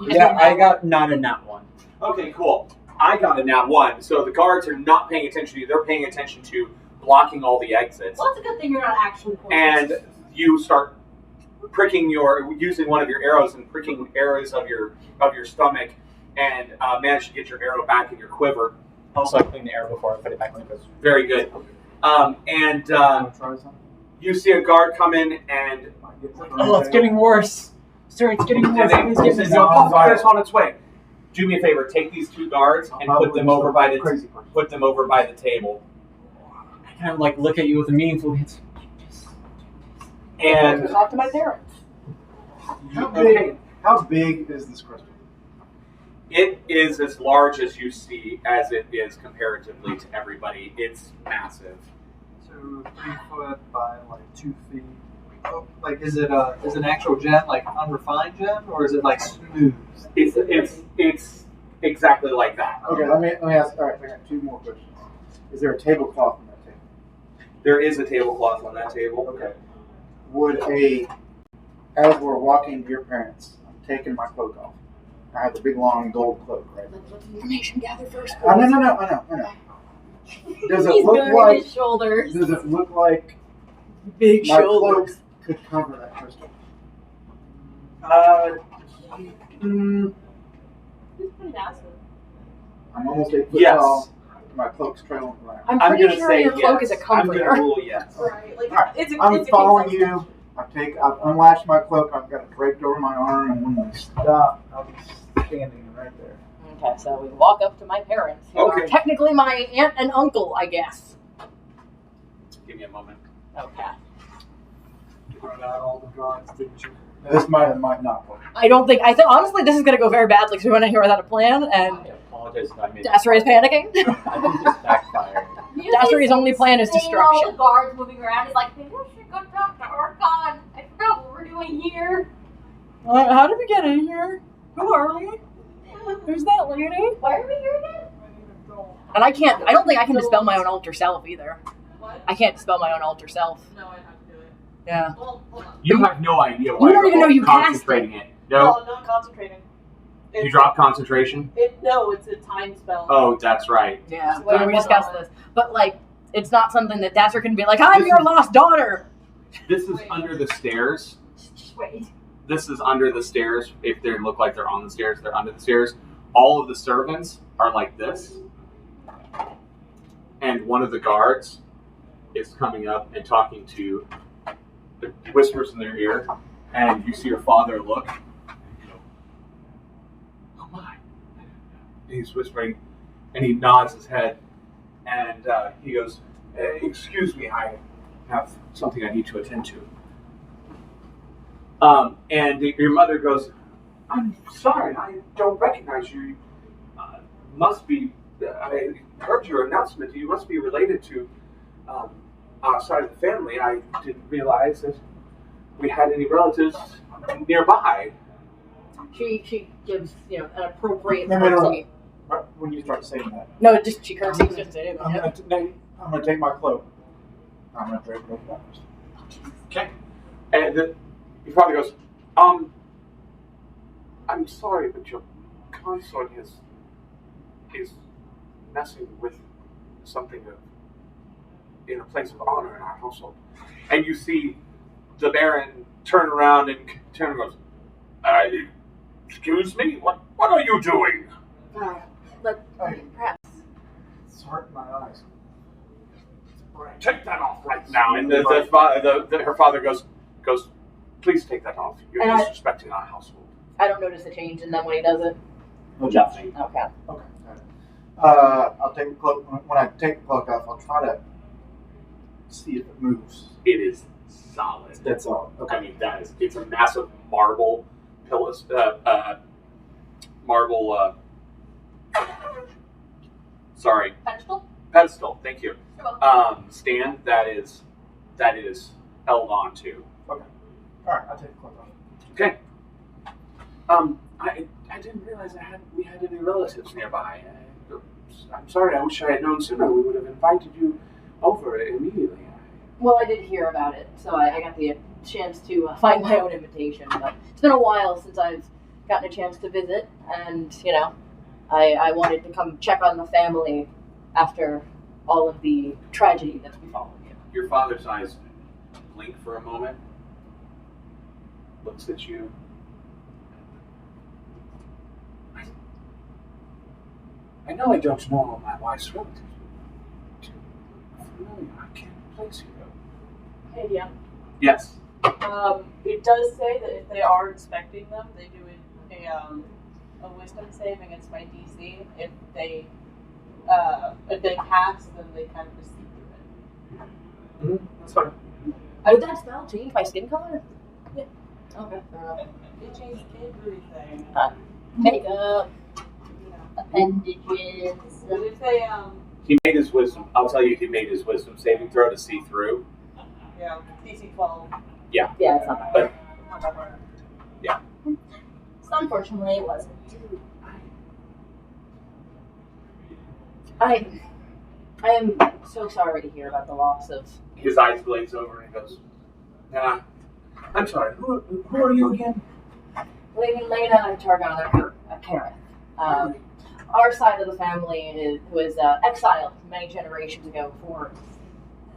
You just Yeah, need I that. got not a nat 1. Okay, cool. I got a nat 1, so the guards are not paying attention to you. They're paying attention to blocking all the exits. Well, it's a good thing you're not actually poisoned. And you start using one of your arrows and pricking areas of your stomach, and manage to get your arrow back in your quiver. Also, I cleaned the arrow before I put it back in the quiver. Very good. And Try something. you see a guard come in, and Oh, it's getting worse. Sir, it's getting worse. It's they getting say, "Oh, fire's on its way." Do me a favor. Take these 2 guards and put them over by the table. I kind of like look at you with a meaningful hit. And talk to my parents. How big is this crystal? it is as large as you see as it is comparatively to everybody. It's massive. So 3 foot by like 2 feet. Oh, like is it an actual gem, like unrefined gem, or is it like smooth? It's exactly like that. Okay, let me ask. All right, I got 2 more questions. Is there a tablecloth on that table? There is a tablecloth on that table. Okay. As we're walking to your parents, I'm taking my cloak off. I have the big long gold cloak, right? Information gather first. I know. Does it He's look baring like? his shoulders. Does it look like Big my shoulders. cloak could cover that crystal? Who's pretty massive? I'm almost 8 foot Yes. tall. My cloak's trailing around. I'm I'm pretty gonna sure say your cloak yes. is a I'm comforter. gonna rule yes. Right. Like, All right, it's a I'm following king size. you. I've unlatched my cloak. I've got it draped over my arm, and when you stop, I'll be standing right there. Okay, so we walk up to my parents, who are Okay. technically my aunt and uncle, I guess. Give me a moment. Okay. You brought out all the guards, didn't you? This might not work. I don't think. I think honestly, this is gonna go very badly because we went in here without a plan, and I apologize if I made Dasseray is panicking. I think this backfired. Dasseray's only plan is Seeing all destruction. the guards moving around is like, maybe I should go talk to Archon. I forgot what we're doing here. How did we get in here? Who are we? Who's that lady? Why are we here again? And I can't. I don't think I can dispel my own alter self either. What? I can't dispel my own alter self. No, I have to do it. Yeah. Well, hold on. You have no idea You why don't you're even know you cast concentrating it. No, No, I'm not concentrating. you drop concentration. No, it's a time spell. Oh, that's right. Yeah. Well, When we hold discussed on. this, but like, it's not something that Dasser can be like, "I'm This your is- lost daughter." This is Wait. under the stairs. Just wait. This is under the stairs. If they look like they're on the stairs, they're under the stairs. All of the servants are like this. And one of the guards is coming up and talking to, whispers in their ear, and you see your father look. You know, oh my. And he's whispering, and he nods his head, and he goes, excuse me, I have something I need to attend to. And your mother goes, I'm sorry, I don't recognize you. You must be, I heard your announcement. You must be related to our side of the family. I didn't realize that we had any relatives nearby. She gives an appropriate No, curtsy. But when you start saying that, No, just she curtsies. Just say it. I'm gonna take my cloak. I'm gonna drape it over that. Okay. And your father goes, I'm sorry, but your consort is messing with something in a place of honor in our household. And you see the Baron turn around and goes, excuse me? What are you doing? Perhaps. It's hurting my eyes. Take that off right now. And her father goes, please take that off. You're And disrespecting our household. I don't notice a change in them when he does it. Nothing. Okay. Okay. I'll take the cloak. When I take the cloak off, I'll try to see if it moves. It is solid. That's all. Okay. I mean, it's a massive marble pillars, marble, sorry, Vegetable? pedestal, thank you. You're welcome. Stand that is held on to. Okay. All right. I'll take the cloak off. Okay. I didn't realize we had any relatives nearby. I'm sorry. I wish I had known sooner. We would have invited you over immediately. Well, I did hear about it, so I got the chance to find my own invitation. But it's been a while since I've gotten a chance to visit, and I wanted to come check on the family after all of the tragedy that's befallen you. Your father's eyes blink for a moment, looks at you. I know I don't know all my wife's relatives. I can't place you though. Hey, yeah. Yes. It does say that if they are inspecting them, they do a wisdom save against my DC. If they pass, then they kind of just see through it. That's fine. Did that spell change my skin color? Yeah. Okay, fair enough. It changed everything. Makeup, appendages. But if they He made his wisdom. I'll tell you, he made his wisdom saving throw to see through. yeah, DC 12. Yeah, it's not bad. But So unfortunately, it wasn't. I am so sorry to hear about the loss of. his eyes glaze over and he goes, "Nah, I'm sorry. Who are you again?" Lady Lena Targon Kareth. Our side of the family was exiled many generations ago for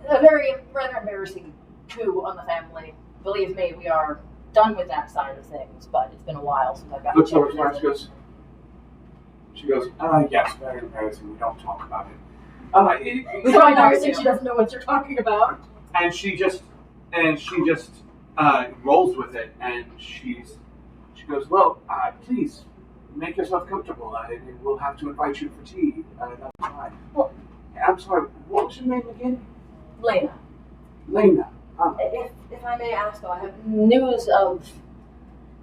a rather embarrassing coup on the family. Believe me, we are done with that side of things, but it's been a while since I've gotten a Looks over chance to to her, visit. she goes, yes, very embarrassing. We don't talk about it. We try not to, she doesn't know what you're talking about. And she just rolls with it, and she goes, well, please make yourself comfortable. We'll have to invite you for tea. That's fine. Well, I'm sorry. What was your name again? Lena. Lena. If I may ask, though, I have news of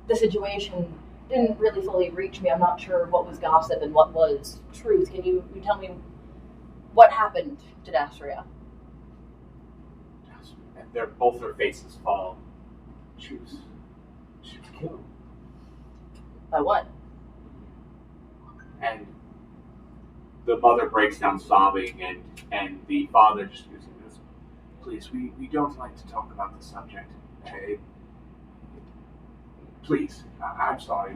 the situation didn't really fully reach me. I'm not sure what was gossip and what was truth. Can you tell me what happened to Dastria? And both their faces fall. She was killed. By what? And the mother breaks down sobbing, and the father just goes, please, we don't like to talk about the subject. Please, I'm sorry.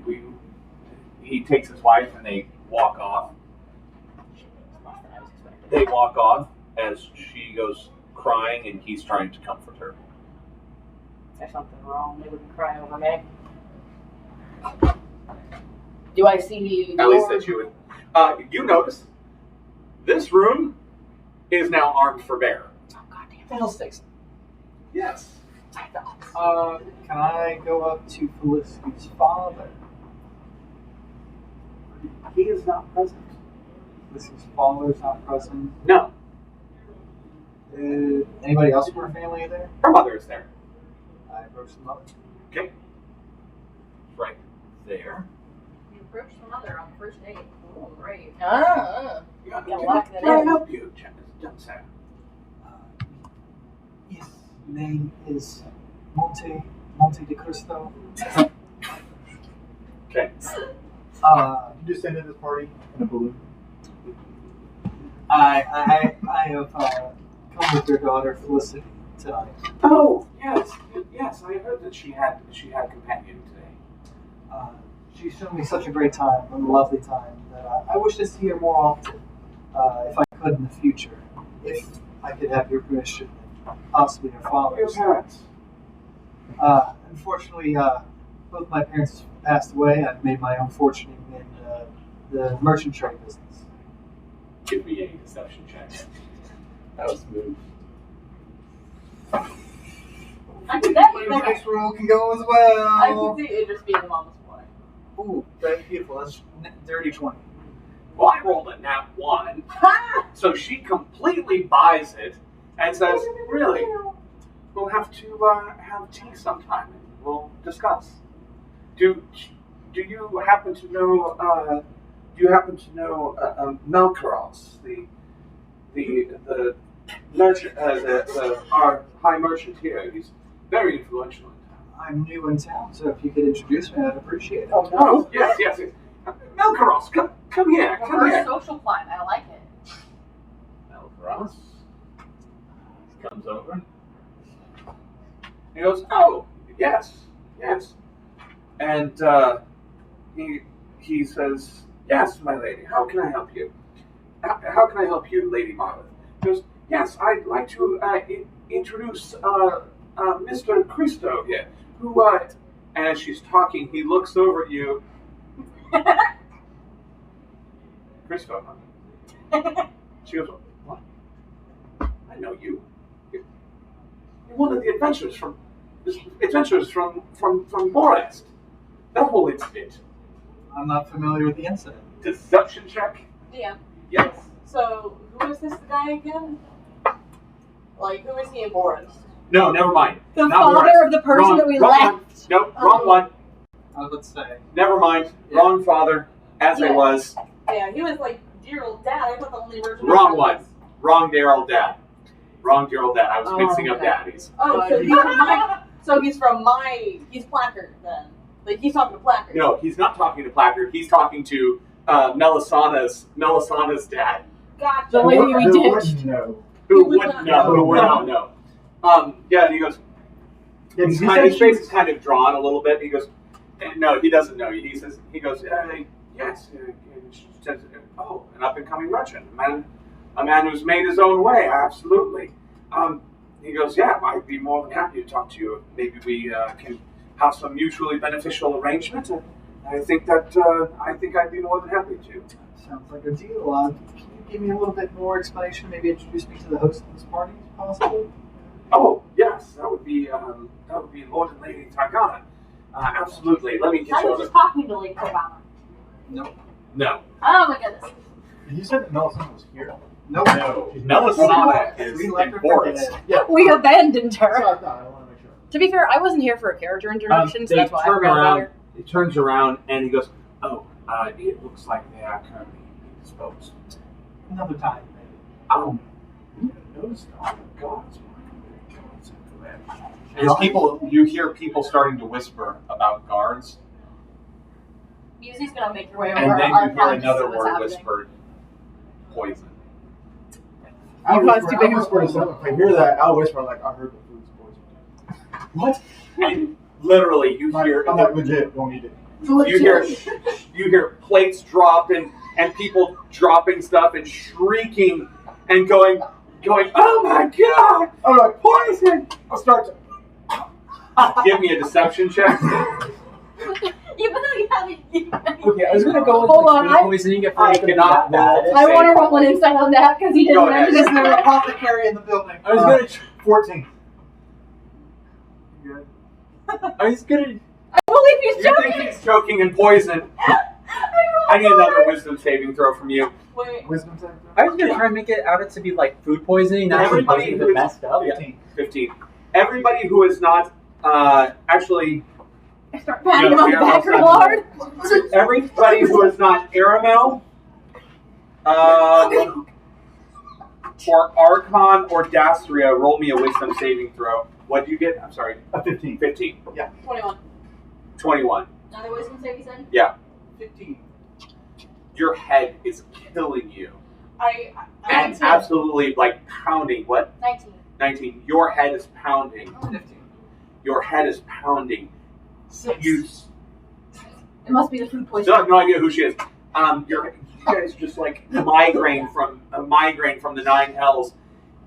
He takes his wife and they walk off. They walk off as she goes crying and he's trying to comfort her. There's something wrong. They wouldn't cry over me. Do I see At least that you would. You notice this room is now armed for bear. Oh, goddamn. Fiddlesticks. Yes. Can I go up to Felicity's father? He is not present. Felicity's father's not present. No, Anybody else from her family there? her mother is there. I approached the mother. Okay. Right there. You approached the mother on the first date. Oh, great. Ah. Yeah, Gotta lock that can I in. help you, Johnson? Yes, name is Monte de Cristo. Okay. You just ended this party in a balloon. I have come with your daughter Felicity tonight. Oh, yes. yes, I heard that she had a companion today. She's shown me such a great time, a lovely time, that I wish to see her more often, if I could in the future. If I could have your permission, possibly her Your father's. parents. Unfortunately, both my parents passed away. I've made my own fortune in the merchant trade business. Give me a deception check. That was smooth. I can definitely Your next roll can go as well. I can see Idris being the mama's boy. Ooh, that's beautiful. That's dirty 20. Well, I rolled a nat 1, so she completely buys it and says, "Really, we'll have to have tea sometime, and we'll discuss." Do you happen to know? Melkaros, the merchant, our high merchant here? He's very influential in town. I'm new in town, so if you could introduce me, I'd appreciate it. Oh, yes. Melkaros, come here, come Reverse here. social climb. I like it. Melkaros comes over. He goes, "Oh, yes. And he says, "Yes, my lady. How can I help you? How can I help you, Lady Marlith?" He goes, "Yes, I'd like to introduce Mr. Christo here, who." And as she's talking, he looks over at you. Christo, huh? She goes, "What? I know you. You're one of the adventurers from Borest. That whole incident." I'm not familiar with the incident. Deception check? Yeah. Yes. So, who is this guy again? Like, who is he in Boris? No, never mind. The Not father Boris. of the person Wrong- that we wrong left. One. Nope, wrong one. Let's say. Never mind. Yeah. Wrong father, as I Yeah. was. Yeah, he was like dear old dad. I thought the only version. Wrong one. Wrong dear old dad. Wrong dear old dad. I was mixing up okay. daddies. Oh, so he's from my. So he's from my. He's Placard then. Like he's talking to Placard. No, he's not talking to Placard. He's talking to Melisana's dad. Gotcha. The lady we ditched. No. Who would would not know? know. Who would not know? Yeah, and he goes, his face is kind of drawn a little bit. He goes, "No, he doesn't know you." He goes, "Yes." And she says, "Oh, an up-and-coming merchant, a man who's made his own way, absolutely." He goes, "Yeah, I'd be more than happy to talk to you. Maybe we can have some mutually beneficial arrangement." And I think I'd be more than happy to. Sounds like a deal. Can you give me a little bit more explanation? Maybe introduce me to the host of this party, if possible? Oh, yes, that would be Lord and Lady Targana. Absolutely. Let me get I you was over. just talking to Lady Obama. Nope. No. Oh my goodness. You said that Nelson was here. Nope. No. Melisana is We left in her for Boris. dead. Yeah. We abandoned That's her. what I thought. I want to make sure. To be fair, I wasn't here for a character introduction, so They that's why I turn forgot about around. her. He turns around and he goes, "Oh, it looks like they are currently disposed." Another time. You noticed all the guards. Guards everywhere. And you hear people starting to whisper about guards, Music's gonna make your way over and then our you hear conscious another of what's word happening. whispered: "Poison." I'll caused whisper, too big I'll of a whisper, so if I hear that, I'll whisper like, "I heard the food's poison." What? And literally, you hear I'm like legit. Don't eat it. you hear plates drop and people dropping stuff and shrieking and going, "Oh my god! I'm like, Poison!" I'll start to. Give me a deception check. Even though you haven't. Okay, I was gonna go with Hold like on, food poisoning if I it's gonna be cannot that bad. I want to roll an insight on that because he Go didn't ahead. mention There's it. no apothecary in the building. I was gonna. 14. Good. I was gonna. I believe he's You joking. think he's choking and poison? I need another wisdom saving throw from you. Wait. Wisdom saving I was gonna try and make it out to be like food poisoning, not food Everybody poisoning, who but is- messed up. 15. Everybody who is not actually I start patting him on the Yeah, back yeah, real hard. everybody who is not Aramel, or Archon or Dastria, roll me a wisdom saving throw. What do you get? I'm sorry, A 15. 15. 21. 21. Another wisdom save, you said? 15. Your head is killing you. I And absolutely like pounding. What? 19. 19. Your head is pounding. 15. Your head is pounding. 6. You It must be the food still poisoning. have no idea who she is. You guys just like a migraine from the 9 hells,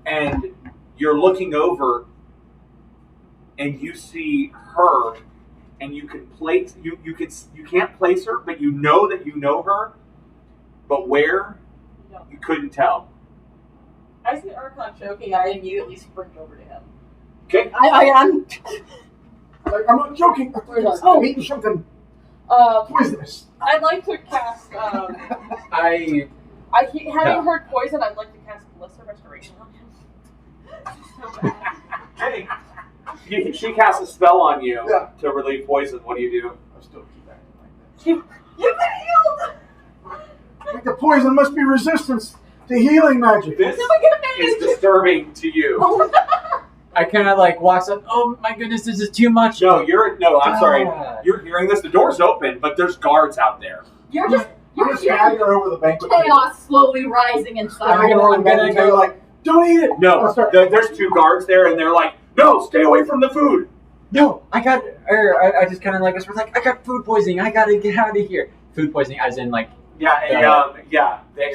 and you're looking over, and you see her, and you can place you can't place her, but you know that you know her, but where you couldn't tell. I see Archon choking. I immediately sprint over to him. Okay. I'm. Like, I'm not joking. Where's I'm eating something poisonous. I'd like to cast. Having heard poison, I'd like to cast Blessed Restoration on him. So bad. Hey, she casts a spell on you Yeah. to relieve poison. What do you do? I still keep acting like that. You've been healed. Like the poison must be resistance to healing magic. This Am I gonna is manage? disturbing to you. I kind of like walks up. Oh my goodness, this is too much. I'm sorry. You're hearing this. The door's open, but there's guards out there. You're just. I'm You're just hearing stagger over the banquet table. chaos slowly rising inside. I'm gonna go like, don't eat it. No, Oh, sorry. there's 2 guards there, and they're like, no, stay away from the food. No, I just kind of like, I got food poisoning. I gotta get out of here. Food poisoning, as in like. That's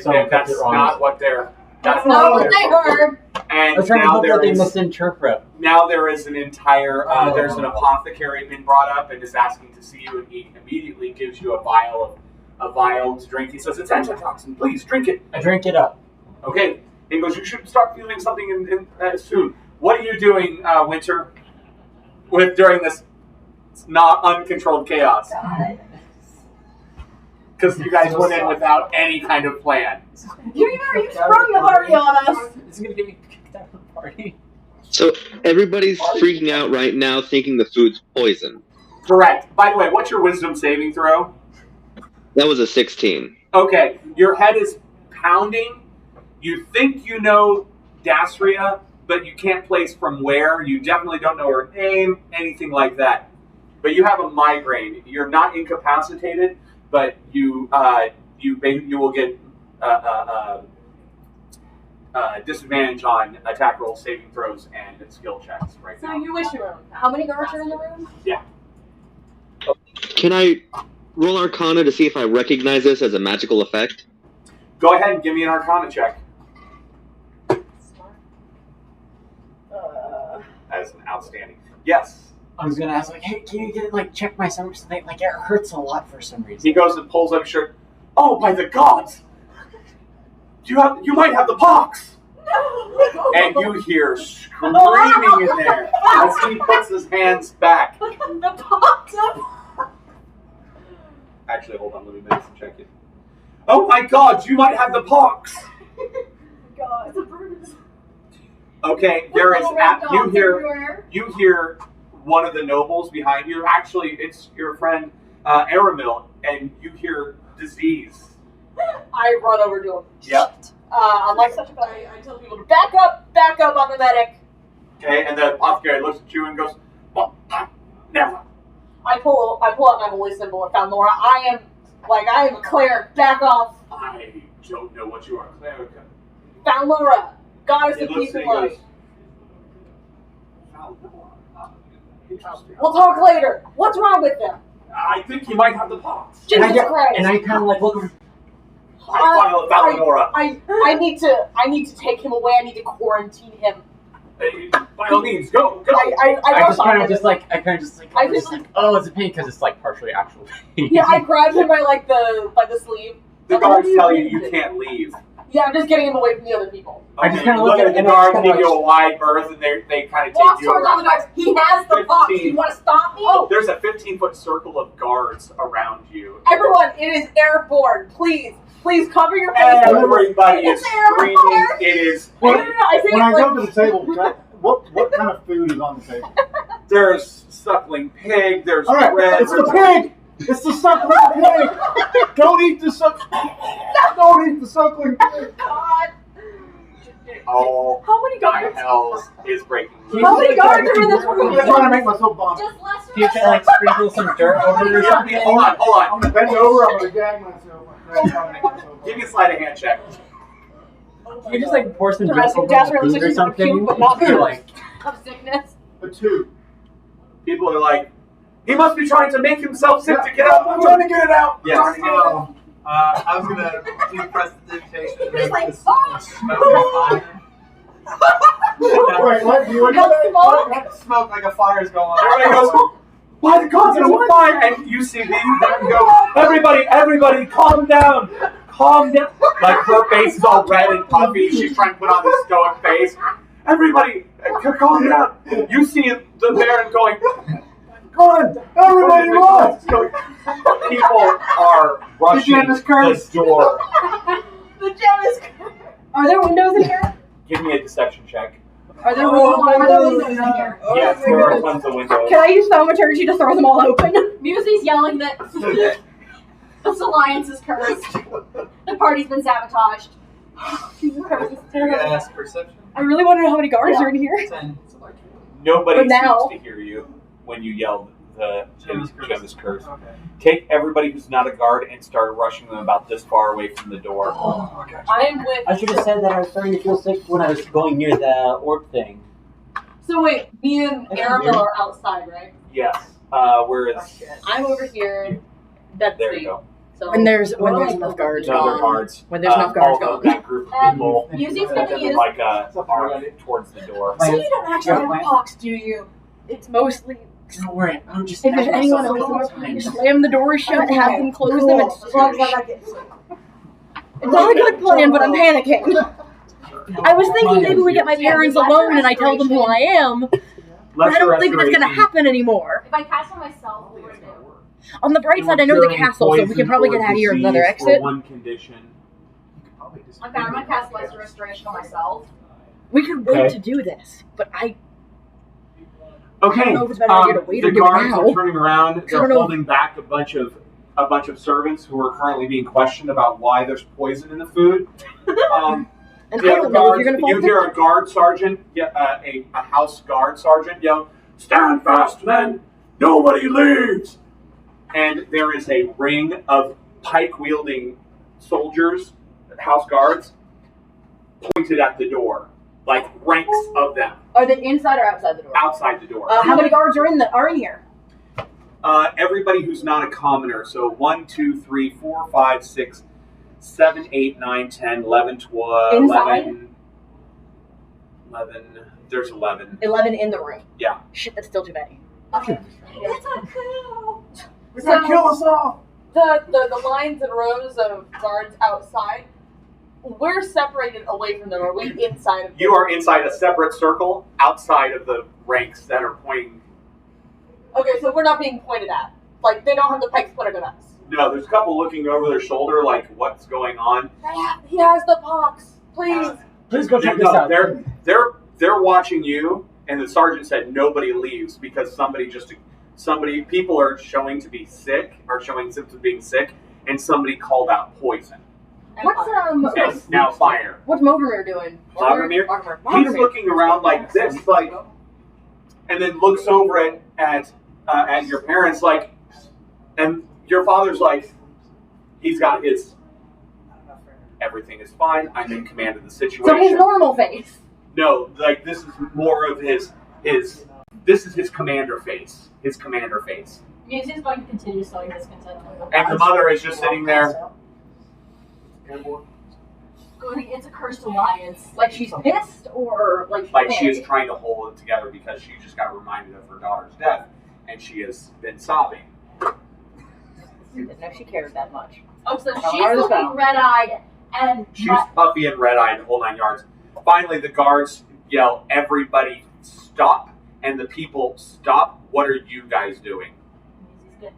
not what they're. That's not what they heard. I And was trying to now hope that there they is misinterpret. now there is an entire there's an apothecary been brought up and is asking to see you, and he immediately gives you a vial to drink. He says it's antitoxin. Please drink it. I drink it up. Okay. He goes, you should start feeling something soon. What are you doing, Winter? During this not uncontrolled chaos? Because you guys went in without any kind of plan. You sprung the party on us. This is gonna get me kicked out of the party. So everybody's freaking out right now, thinking the food's poison. Correct. By the way, what's your wisdom saving throw? That was a 16. Okay, your head is pounding. You think you know Dasria, but you can't place from where. You definitely don't know her name, anything like that. But you have a migraine. You're not incapacitated, but you will get disadvantage on attack rolls, saving throws, and skill checks right So now. you wish you were. How many guards are in the room? Yeah. Can I roll Arcana to see if I recognize this as a magical effect? Go ahead and give me an Arcana check. That is an outstanding. Yes. I was gonna ask, like, hey, can you get check my stomach? Like, it hurts a lot for some reason. He goes and pulls up his shirt. Oh, by the gods! You might have the pox! And you hear screaming in there as he puts his hands back. The pox. Actually, hold on, let me check it. Oh my god, you might have the pox! God, it's a bruise. Okay, there is Little red dots you everywhere. hear one of the nobles behind you. Actually, it's your friend Aramil, and you hear disease. I run over to him. Yep. I'm like such a I tell people to back up, I'm a medic. Okay, and the apothecary looks at you and goes, well, never. I pull out my holy symbol and found Laura. I am a cleric. Back off. I don't know what you are, cleric. Found Laura. Goddess He of looks peace and and he light. goes, interesting. We'll talk later. What's wrong with them? I think you might have the pox. Jesus Christ. And I kind of look over. I found Nora. I need to take him away. I need to quarantine him. By all means, go. I just kind of just like, oh, it's a pain because it's like partially actual pain. Yeah, I grabbed him by the sleeve. The guards tell you can't leave. Yeah, I'm just getting him away from the other people. I just Okay, kinda you look at the it and guards, I just give kinda you a wide berth, and they kind of Walks take you towards all the around. guards. He has the pox. 15. You want to stop me? Oh, There's a 15-foot circle of guards around you. everyone, it is airborne. Please cover your face. Everybody is It's airborne. screaming. It is. No, I think When I it's go to the table, what kind of food is on the table? There's suckling pig. There's All right, bread. it's the pig. It's the suckling pig. Don't eat the Don't eat the suckling pig. God. All How many 9 guards? hells is breaking loose. How many guards are in this room? I'm trying to make myself bomb. Just less Do you try to sprinkle some dirt over it or something? Hold on. I'm gonna bend over. I'm gonna gag myself. I'm trying to make myself bomb. Give me a sleight of hand check. Can you just pour some dirt Jurassic over Jasper the looks food like or he's something? cute, but not You're like, Of sickness. A 2. People are like, he must be trying to make himself sick to get out. I'm trying to get it out. Yes. I'm trying to get it out. I was gonna do prestidigitation. Just like, Wait, what? You want to do that? Smoke like a fire's going on. Everybody goes, why the continent on fire? And you see these and go, everybody, calm down. Calm down. Like her face is all red and puffy. She's trying to put on this stoic face. Everybody, calm down. You see the Baron going, Run! Everybody run! people are rushing gem is cursed. the door. the gem is. Are there windows in here? Give me a deception check. Are there windows in here? Yes, there are tons of windows. Can I use thaumaturgy to throw them all open? Music's yelling that this alliance is cursed. The party's been sabotaged. Jesus Christ, this is terrible. Yes, perception. I really want to know how many guards are in here. 10. Nobody But now- seems to hear you when you yell the Gem is gem is cursed. Okay. Take everybody who's not a guard and start rushing them about this far away from the door. Oh, okay. I'm with. I should have said that I was starting to feel sick when I was going near the orb thing. So wait, me and Arabelle are outside, right? Yes. Whereas I'm over here. That's there me. you go. So When there's enough guards. No other guards. When there's enough guards all of gone. that group of people Music's gonna use. like are towards the door. So you don't actually have pox, do you? It's mostly. Don't worry, I'm just. If there's anyone else, slam the doors shut, have them close them, and it's not a good plan, but I'm panicking. I was thinking maybe we get my parents alone and I tell them who I am, but I don't think that's gonna happen anymore. If I cast on myself, what would it do? On the bright side, I know the castle, so we can probably get out of here in another exit. One condition. Okay, I'm gonna cast Lesser Restoration on myself. We could wait Okay. to do this, but I Okay. don't know if it's a better idea to wait the or do it guards now. are turning around. They're don't know. holding back a bunch of servants who are currently being questioned about why there's poison in the food. and I Yeah, don't know if you're gonna fall you hear a guard sergeant, a house guard sergeant yell, "Stand fast, men! Nobody leaves!" And there is a ring of pike-wielding soldiers, house guards, pointed at the door, like ranks of them Are they inside or outside the door? outside the door. How many guards are in here? Everybody who's not a commoner. So 1, 2, 3, 4, 5, 6, 7, 8, 9, 10, 11, 12, Inside? 11. There's 11. 11 in the room. Yeah. Shit, that's still too many. Okay. It's a coup. They're gonna kill us all. The lines and rows of guards outside, we're separated away from them. Are we inside of them? You are inside a separate circle outside of the ranks that are pointing. Okay, so we're not being pointed at. Like, they don't have the pikes pointed at us. No, there's a couple looking over their shoulder, like, what's going on? He has the pox. Please. Please go check this No, out. they're watching you, and the sergeant said nobody leaves because people are showing to be sick, are showing symptoms of being sick, and somebody called out poison. What's And now fire. what's Movemir doing? Movemir? He's looking around like this, like, and then looks over at your parents, like, and your father's like, he's got his. Everything is fine. I'm in command of the situation. So his normal face. No, like this is more of his. This is his commander face. His commander face. Music's going to continue sowing discontent. And the mother is just sitting there. It's a cursed alliance. Like she's pissed or like Like she is trying to hold it together because she just got reminded of her daughter's death, and she has been sobbing. Didn't know she cared that much. Oh, so How she's hard is looking that? red-eyed and She's puffy and red-eyed, the whole 9 yards. Finally, the guards yell, "Everybody stop!" And the people stop. What are you guys doing?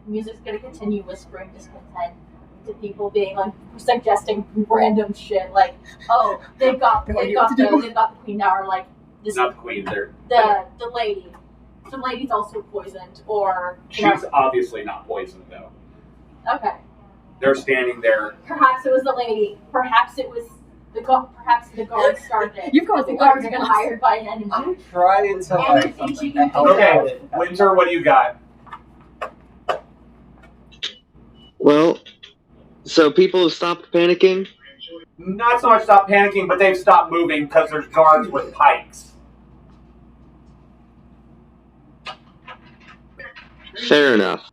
music's gonna continue whispering discontent to people, being like suggesting random shit like, oh, they've got the queen now, or like this Not the queen. There. the lady. The lady's also poisoned, or She's obviously not poisoned though. okay. They're standing there. Perhaps it was the lady. Perhaps it was perhaps the guards started it. You've caused the a lot of guards have been chaos. hired by an enemy. I'm trying to like something to help Okay, out. Winter, what do you got? Well, so people have stopped panicking. Not so much stop panicking, but they've stopped moving because there's guards with pikes. Fair enough.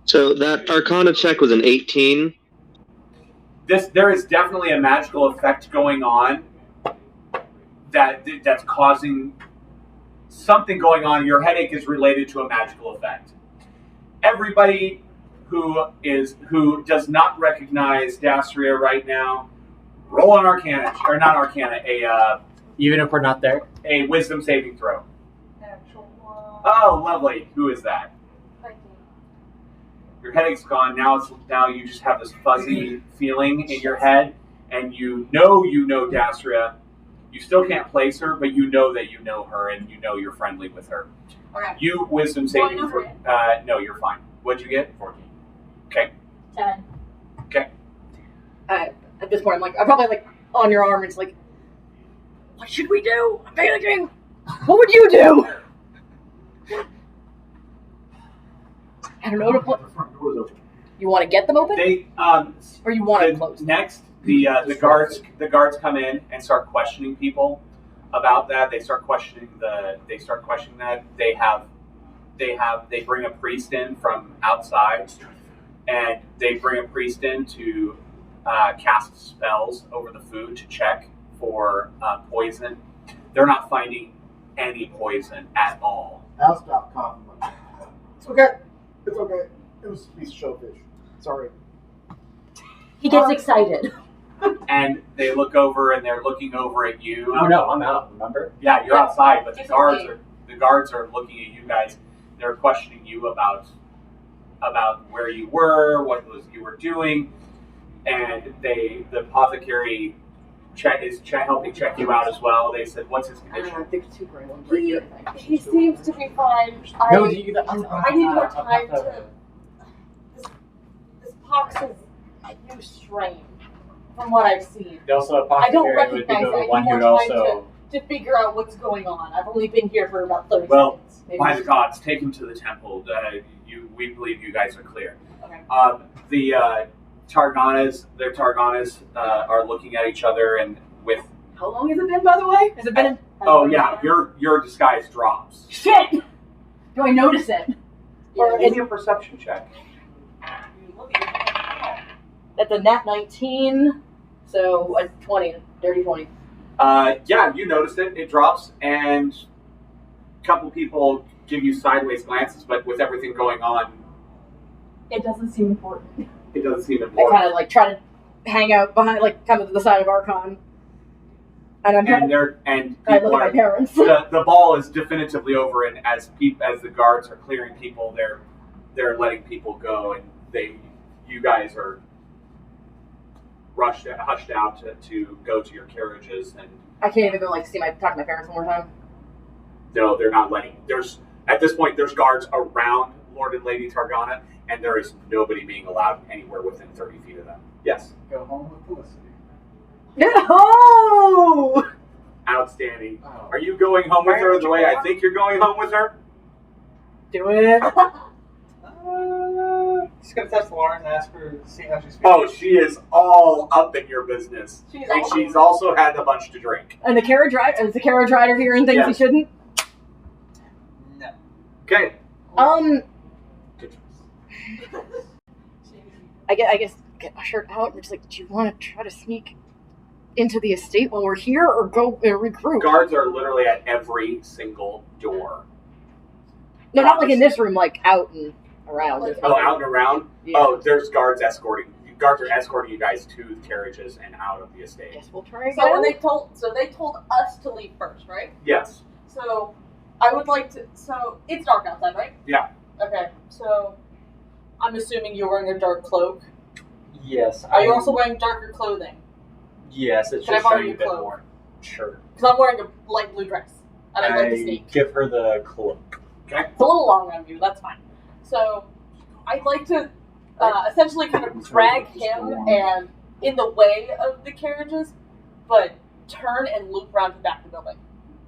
So that Arcana check was an 18. There is definitely a magical effect going on that's causing something going on. Your headache is related to a magical effect. Everybody who does not recognize Dasria right now, roll an Arcana, or not Arcana, Even if we're not there. a Wisdom saving throw. Natural one. Oh, lovely. Who is that? Thank Your headache's gone. Now you just have this fuzzy feeling in your head, and you know Dasria. You still can't place her, but you know that you know her, and you know you're friendly with her. Okay. You Wisdom saving know throw. No, you're fine. What'd you get? 14. Okay. 10. Okay. At this point, I'm probably on your arm. It's like, what should we do? I'm panicking. What would you do? I don't know. The front door's open. You want to get them open, They or you want to close them? next the guards come in and start questioning people about that. They start questioning that. They bring a priest in from outside, and they bring a priest in to cast spells over the food to check for poison. They're not finding any poison at all. I'll stop coughing. It's okay. It's okay. It was a piece of shellfish. Sorry. He gets excited. And they look over and they're looking over at you. Oh no, I'm out. Remember? Yeah, you're outside, but the It's guards are looking at you guys. They're questioning you about where you were, what you were doing, and the apothecary is helping check you out as well. They said, "What's his condition?" There's 2 gray ones right here. I think. He seems to be fine. No, I do you, I need more time to. This pox is a new strain, from what I've seen. Also, I don't apothecary would be recognize it. the I one need who'd more time also. to figure out what's going on. I've only been here for about 30 Well, seconds. Maybe. By the gods, take him to the temple. We believe you guys are clear. Okay. The Targanas are looking at each other and with. How long has it been, by the way? Has it been? Oh yeah, your disguise drops. Shit! Do I notice it? Or give me a perception check. That's a nat 19, so a 20, dirty 20. Yeah, you noticed it. It drops, and a couple people give you sideways glances, but with everything going on, It doesn't seem important. it doesn't seem I important. kind of try to hang out behind, kind of to the side of Archon. And I'm And I people look at my are, parents. the ball is definitively over, and as the guards are clearing people, they're letting people go, and you guys are hushed out to go to your carriages, and I can't even go talk to my parents one more time. no, they're not letting. At this point there's guards around Lord and Lady Targana, and there is nobody being allowed anywhere within 30 feet of them. Yes, Go home with Felicity. No! outstanding. Oh. Are you going home with her the way I think you're going home with her? Do it. Just gonna test Lauren and ask her to see how she's feeling. Oh, she is all up in your business, She's and all she's also had a bunch to drink. And the carriage rider, is the carriage rider hearing things he Yes. shouldn't? No. Okay. Good choice. I guess get my shirt out and just do you want to try to sneak into the estate while we're here, or go regroup? Guards are literally at every single door. No, not in this room, out and around. Oh, out and around? Yeah. Oh, there's guards escorting. Guards are escorting you guys to the carriages and out of the estate. Guess we'll try again. So when they told us to leave first, right? Yes. So I would like to. So it's dark outside, right? Yeah. Okay. So I'm assuming you're wearing a dark cloak. Yes. Are you also wearing darker clothing? Yes, it's Can I just borrow showing a your bit cloak? more. Sure. Because I'm wearing a light blue dress, and I'd like to I sneak. give her the cloak. Okay. It's a little long on you. That's fine. So I'd like to essentially kind of drag him and in the way of the carriages, but turn and loop around to the back of the building,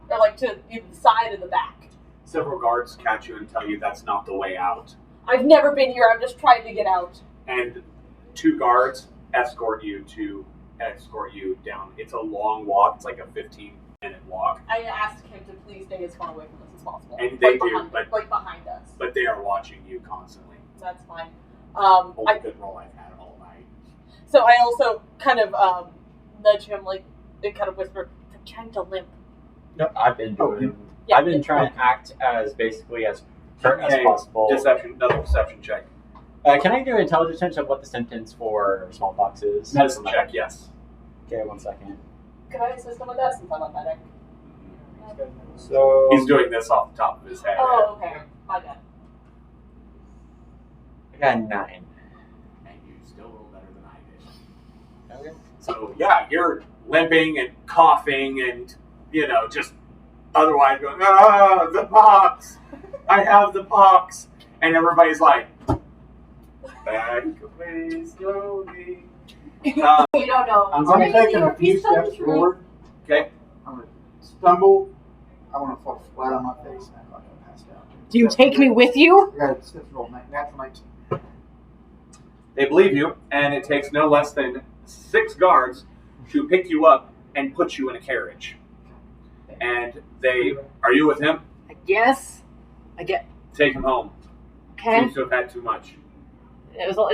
or to either the side or the back. Several guards catch you and tell you that's not the way out. I've never been here. I'm just trying to get out. And 2 guards escort you down. It's a long walk. It's like a 15-minute walk. I asked him to please stay as far away from us as possible. And they Right do, behind, but- right behind us. But they are watching you constantly. That's fine. Only good roll I've had all night. So I also kind of nudge him, like, and kind of whisper, "I'm trying to limp." No, I've been Oh, doing. Yeah. I've been trying to act as basically as hurt as Okay, possible. Another deception check. Can I do an intelligence check of what the symptoms for smallpox is? Medicine check, yes. Okay, 1 second. Could I assist him with that since I'm a medic? So He's doing this off the top of his head. Oh, okay. My bad. I got 9. And you still roll better than I did. Okay. So, yeah, you're limping and coughing and, just otherwise going, the pox! I have the pox! And everybody's like, back away slowly. You don't know. I'm going to take Anything a or few piece of the steps truth. forward. Okay. I'm going to stumble. I want to fall flat on my face and I'm not going to pass out. Do you take me with you? I got a stiff roll, natural 19. They believe you, and it takes no less than 6 guards to pick you up and put you in a carriage. And are you with him? I guess. I get. Take him home. Okay. Seems to have had too much. It was,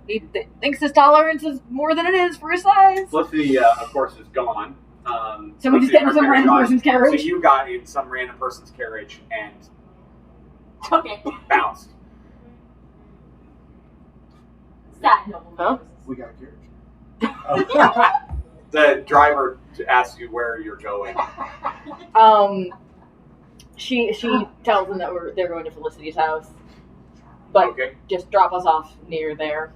he thinks his tolerance is more than it is for his size. Felicity, of course, is gone. So we just get in some random person's So carriage. you got in some random person's carriage and Okay. bounced. Sad noble. Huh? We got a carriage. The driver asks you where you're going. She tells them that they're going to Felicity's house, but Okay. just drop us off near there.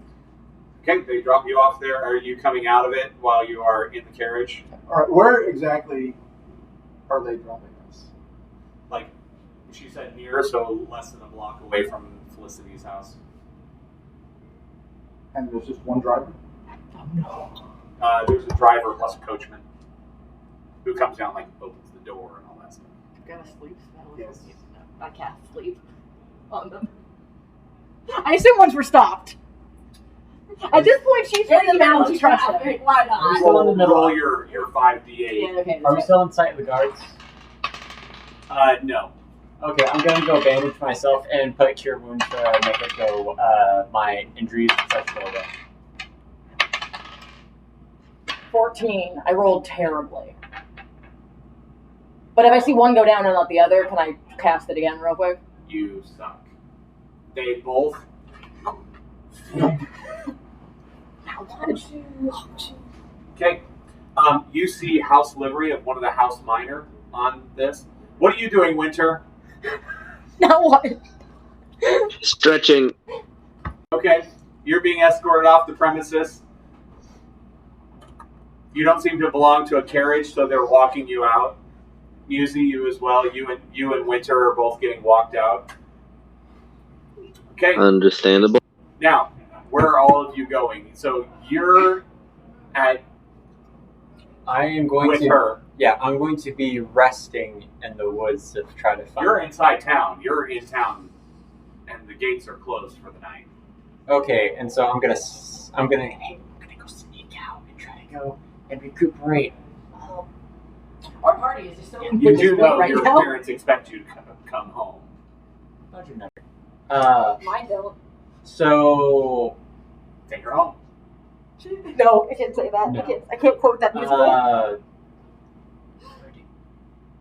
Okay, they drop you off there. Are you coming out of it while you are in the carriage? All right, where exactly are they dropping us? Like, she said near, so less than a block away from Felicity's house. And there's just one driver? Oh no. There's a driver plus a coachman who comes down, like, opens the door and all that stuff. I've got a sleep spell. Yes. No, I can't sleep on them. I assume once we're stopped. At this point, she's freaking out to trust him. Why Are we not? still in the middle? Roll your 5d8. Yeah, okay. Are we still in sight of the guards? No. Okay, I'm gonna go bandage myself and put cure wounds to make it go. My injuries and such go away. 14. I rolled terribly. But if I see one go down and not the other, can I cast it again real quick? You suck. They both. Okay. You see house livery of one of the house minor on this. What are you doing, Winter? Now what? Stretching. Okay. You're being escorted off the premises. You don't seem to belong to a carriage, so they're walking you out. Musi, you as well. You and Winter are both getting walked out. Okay. Understandable. Now, where are all of you going? So you're at I am going with to. her. Yeah, I'm going to be resting in the woods to try to find. You're inside town. You're in town, and the gates are closed for the night. Okay, and so I'm gonna go sneak out and try to go and recuperate. Our party is just so. You do know right your now? parents expect you to come home. How'd you know? Mine don't. So Take her home. No, I can't say that. No. I can't quote that musical.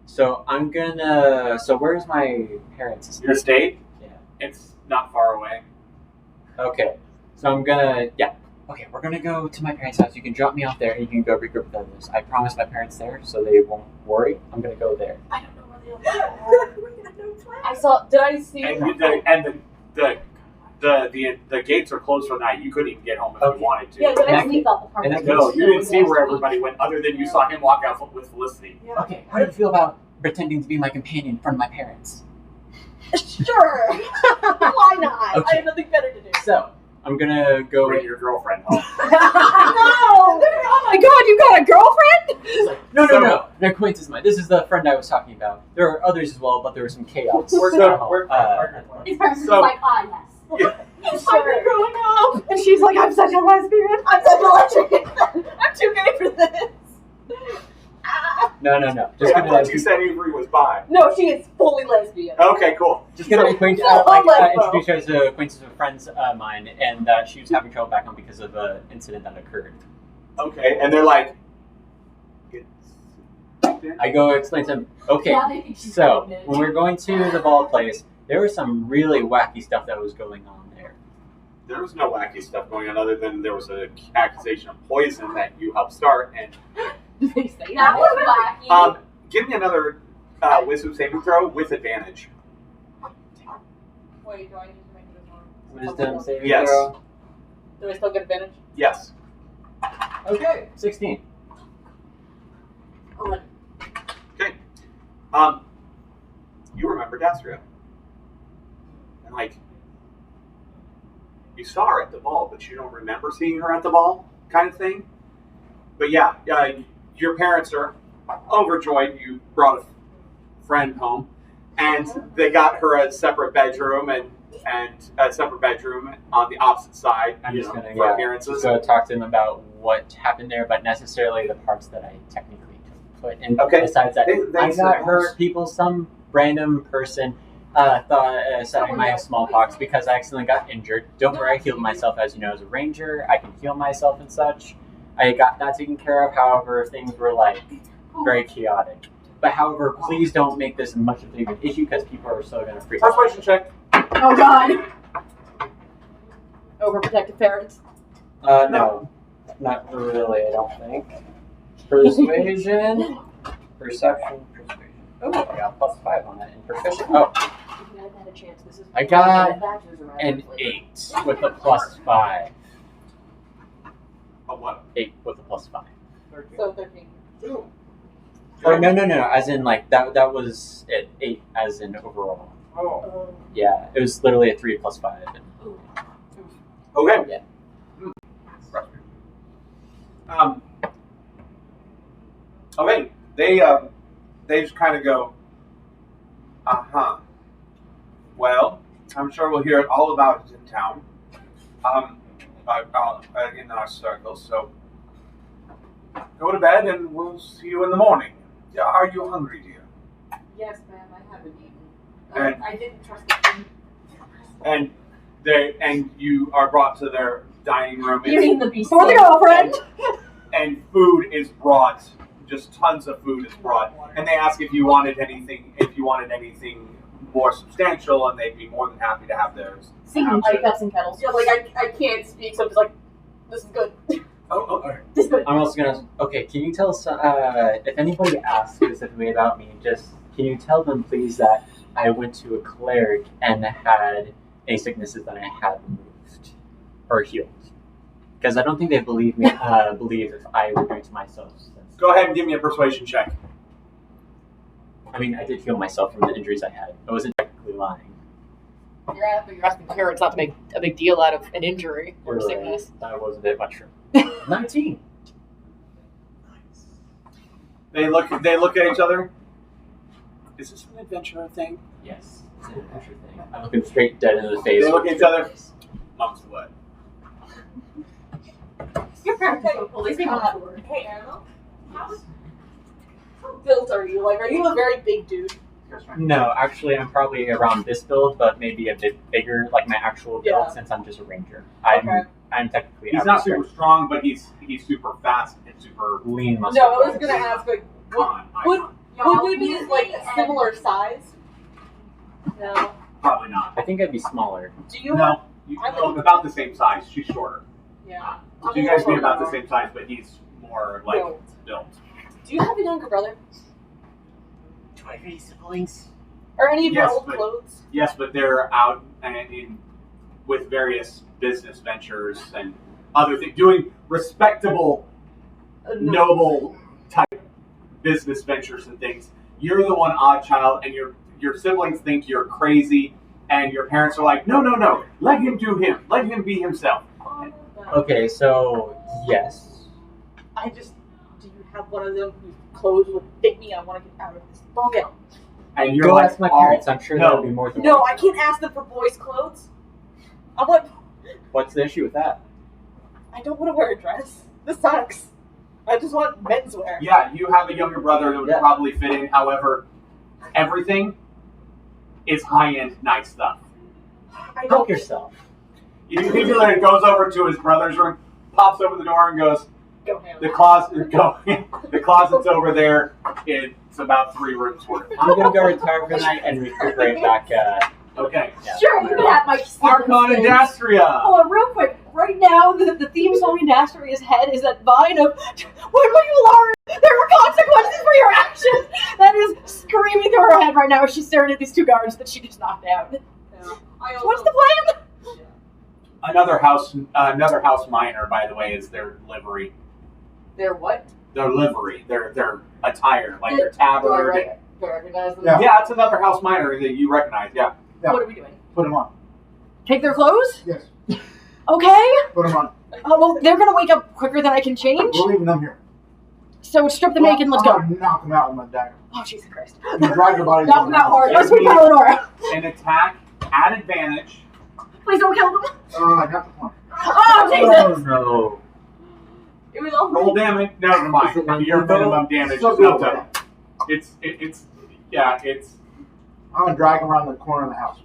So I'm gonna. So where's my parents' Your estate? Yeah. It's not far away. Okay. So I'm gonna. Yeah. Okay, we're gonna go to my parents' house. You can drop me off there, and you can go regroup with others. I promise my parents there, so they won't worry. I'm gonna go there. I don't know where they are. I saw. Did I see? The gates are closed for the night. You couldn't even get home if Okay. you wanted to. Yeah, did And I that- see? Out the party. and that- No, you didn't see where everybody went, other than you saw him walk out with Felicity. Okay. How do you feel about pretending to be my companion in front of my parents? Sure. Why not? Okay. I have nothing better to do. So I'm gonna go. Bring your girlfriend home. No! Oh my god, you got a girlfriend? No. An acquaintance of mine. This is the friend I was talking about. There are others as well, but there was some chaos. Where's So, This person's So- like, yes. Yeah. Sure. growing up. And she's like, I'm such a lesbian. I'm such a lesbian. I'm too gay for this. No. Just I gonna thought you said Avery was bi. No, she is fully lesbian. Okay, cool. just gonna Full on lesbo. introduce her as an acquaintance of friends of mine, and she was having trouble back home because of an incident that occurred. Okay, and they're like, I go explain to them. Okay, Yeah, they think she's so pregnant. when we were going to the ball place, there was some really wacky stuff that was going on there. there was no wacky stuff going on other than there was an accusation of poison that you helped start. And Did they say That was wacky. give me another wisdom saving throw with advantage. Wait, do I need to make it as well? Wisdom saving Yes. throw. Do I still get advantage? Yes. Okay, 16. Oh, Okay. You remember Dasria. And like, you saw her at the ball, but you don't remember seeing her at the ball, kind of thing. But yeah, your parents are overjoyed you brought a friend home, and they got her a separate bedroom and a separate bedroom on the opposite side. I'm just gonna for appearances. go talk to them about what happened there, but necessarily the parts that I technically put in. Okay. Besides that, They I got said- hurt people. Some random person thought said I might have smallpox because I accidentally got injured. Don't worry, I healed myself, as you know, as a ranger. I can heal myself and such. I got that taken care of. However, things were like very chaotic. But however, please don't make this much of an issue because people are still going to freak out. Persuasion check. Oh God. Overprotective parents. No, not really. I don't think. Persuasion, perception, persuasion. Oh, I got +5 on that. And proficient. Oh, I got an 8 with a +5. A what? 8 with a +5. so 13. Oh no! As in like that was it. 8 as in overall. Oh. Yeah, it was literally a 3 +5. Okay. Yeah. Okay. They just kind of go, well, I'm sure we'll hear all about it in town, in our circles. So go to bed, and we'll see you in the morning. Are you hungry, dear? Yes, ma'am, I haven't eaten. And- I didn't trust the And you are brought to their dining room. You mean the beast? For the girlfriend. And food is brought. Just tons of food is brought, and they ask if you wanted anything more substantial, and they'd be more than happy to have theirs. Singing teacups and kettles. Yeah, like I can't speak, so I'm just like, this is good. Oh, okay. This is good. I'm also gonna. Okay, can you tell us if anybody asks specifically about me? Just can you tell them please that I went to a cleric and had any sicknesses that I had removed or healed? Because I don't think they believe me. Believe if I were doing to myself. Go ahead and give me a persuasion check. I mean, I did heal myself from the injuries I had. I wasn't technically lying. You're asking parents not to make a big deal out of an injury or Right. sickness. That was a bit much. 19. They look at each other. Is this an adventure thing? Yes, it's an adventure thing. I look him straight dead in the face. They look at each other. Mom's what? Your parents are so cool. They seem on board. Hey, Anna. How built are you? Like, are you a very big dude? No, actually, I'm probably around this build, but maybe a bit bigger, like my actual build, Yeah. since I'm just a ranger. Okay. I'm technically He's average not super strength. strong, but he's super fast and super. Lean muscle. No, I was gonna ask, like, Con, would Y'all we be like a similar size? No. Probably not. I think I'd be smaller. Do you have? No, about the same size. She's shorter. Yeah. So you guys be about the same size, but he's more like built. Do you have a younger brother? Do I have any siblings? Or any of your Yes, old but- clothes? Yes, but they're out and with various business ventures and other things, doing respectable, noble type business ventures and things. You're the one odd child, and your siblings think you're crazy, and your parents are like, no, let him do him, let him be himself. Okay, so yes. I just. Do you have one of them whose clothes would fit me? I want to get out of this ball gown. And you're Go like, ask my all- parents. I'm sure no. that would be more than No, one. I can't ask them for boys' clothes. I want. What's the issue with that? I don't want to wear a dress. This sucks. I just want menswear. Yeah, you have a younger brother that would Yeah. probably fit in. However, everything is high-end, nice stuff. Help yourself. You literally goes over to his brother's room, pops open the door, and goes, Go ham. the closet's over there. It's about 3 rooms worth. I'm gonna go retire for the night and recuperate back. Okay. Yeah. Sure, you can have my Archon and Dastria. Hold on, real quick. Right now, the theme song in Dastria's head is that vine of, when will you learn? There are consequences for your actions! That is screaming through her head right now as she's staring at these 2 guards that she just knocked out. What's the plan? Another house minor, by the way, is their livery. They're what? Their livery, their attire, like their tabard. Do I recognize them? Yeah. Yeah, it's another house minor that you recognize. Yeah. Yeah. What are we doing? Put him on. Take their clothes? Yes. Okay. Put him on. Oh, well, they're gonna wake up quicker than I can change. We're leaving them here. So strip them naked and let's go. I'm gonna knock him out with my dagger. Oh, Jesus Christ. You drag your bodies Knock on them the out house. hard. Yeah. Let's sweep Eleonora. An attack at advantage. Please don't kill them. I got the point. Oh, Jesus. no. It was all Roll damage. No, never mind. Your minimum damage is So no good. total. It's. I'm gonna drag him around the corner of the house.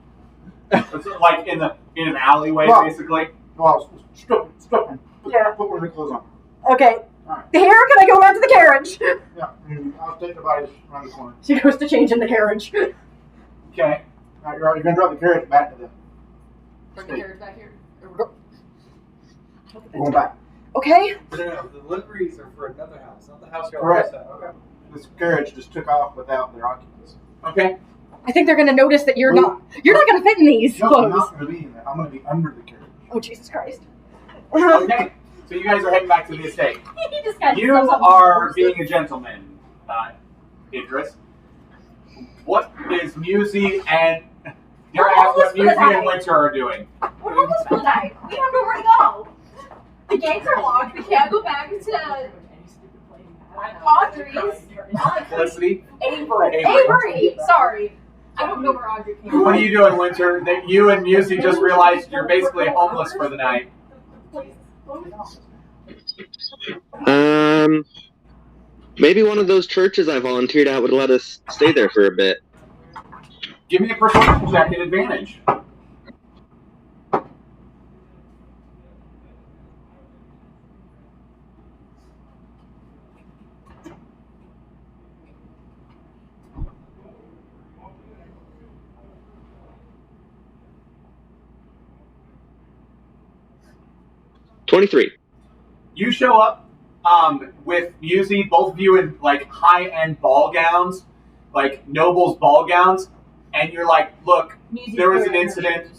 It's like in an alleyway, Well- basically. Well, strip him. Yeah. Put one of the clothes on. Okay. Alright. Here, can I go back to the carriage? Yeah. And I'll take the bodies around the corner. She goes to change in the carriage. Okay. Alright, you're gonna drive the carriage back to the. Bring the carriage back here. We're going back. Okay. No, the liveries are for another house, not the house you're Correct. at. Okay. This carriage just took off without their occupants. Okay. I think they're gonna notice that you're not gonna fit in these No, I'm clothes. not gonna be in there. I'm gonna be under the carriage. Oh, Jesus Christ. Okay. So you guys are heading back to the estate. He disguised You himself as are horses. being a gentleman, Idris. What is Musy and you're We're asked what almost for the Musy and night. Winter are doing? We're almost for the night. We have nowhere to go. The gates are locked. We can't go back to Audrey's. Felicity. Avery. Sorry. I don't know where Audrey came from. What are you doing, Winter? That you and Musy just realized you're basically homeless for the night. Maybe one of those churches I volunteered at would let us stay there for a bit. Give me a perception check at advantage. $23. You show up with Musy, both of you in like high-end ball gowns, like nobles ball gowns, and you're like, look, there was an incident.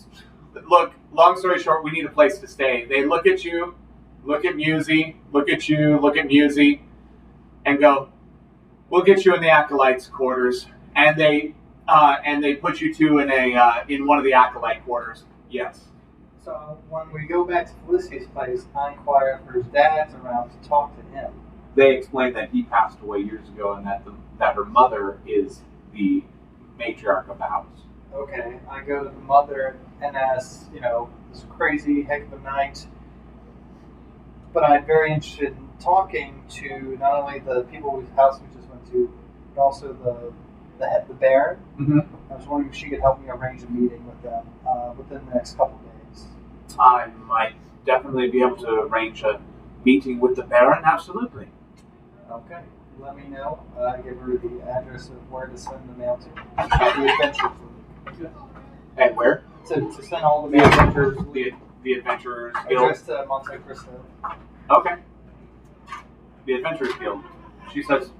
Look, long story short, we need a place to stay. They look at you, look at Musy, look at you, look at Musy, and go, we'll get you in the acolytes' quarters. And they put you two in one of the acolyte quarters. Yes. So when we go back to Felicity's place, I inquire if her dad's around to talk to him. They explained that he passed away years ago, and that her mother is the matriarch of the house. Okay, I go to the mother and ask, this crazy heck of a night. But I'm very interested in talking to not only the people whose house we just went to, but also the Baron. Mm-hmm. I was wondering if she could help me arrange a meeting with them within the next couple of days. I might definitely be able to arrange a meeting with the Baron, absolutely. Okay, let me know. I give her the address of where to send the mail to. The adventure fleet. And where? To send all the The mail Adventurers, the Adventurers Guild. address to Monte Cristo. Okay. The Adventurers Guild. She says,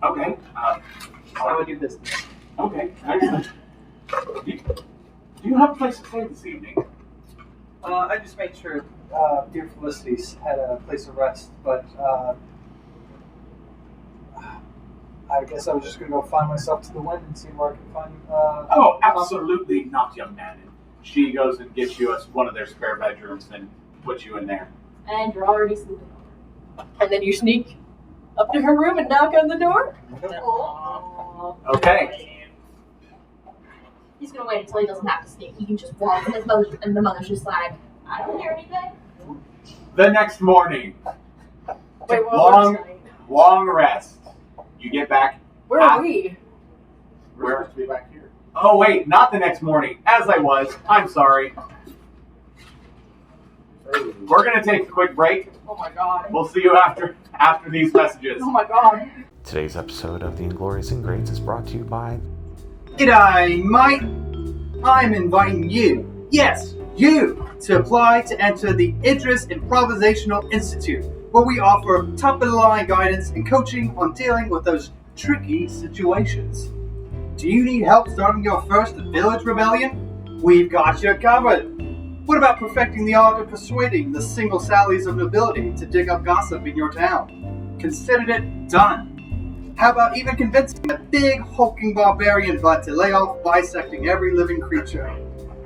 okay. How would do business? Okay. Excellent. Do you have a place to stay this evening? I just made sure dear Felicity's had a place of rest, but I guess I was just going to go find myself to the wind and see where I can find. Oh, absolutely not, young man. And she goes and gets you one of their spare bedrooms and puts you in there. And you're already sleeping. And then you sneak up to her room and knock on the door. Okay. He's gonna wait until he doesn't have to sneak. He can just walk, and the mother's just like, I don't hear anything. The next morning, Wait, what? long, long rest. You get back. Where are we? We're supposed to be back here. Oh wait, not the next morning. As I was. I'm sorry. We're gonna take a quick break. Oh my god. We'll see you after these messages. Oh my god. Today's episode of the Inglorious Ingrates is brought to you by... G'day, mate. I'm inviting you, yes, you, to apply to enter the Idris Improvisational Institute, where we offer top-of-the-line guidance and coaching on dealing with those tricky situations. Do you need help starting your first village rebellion? We've got you covered. What about perfecting the art of persuading the single sallies of nobility to dig up gossip in your town? Considered it done. How about even convincing a big hulking barbarian butt to lay off bisecting every living creature?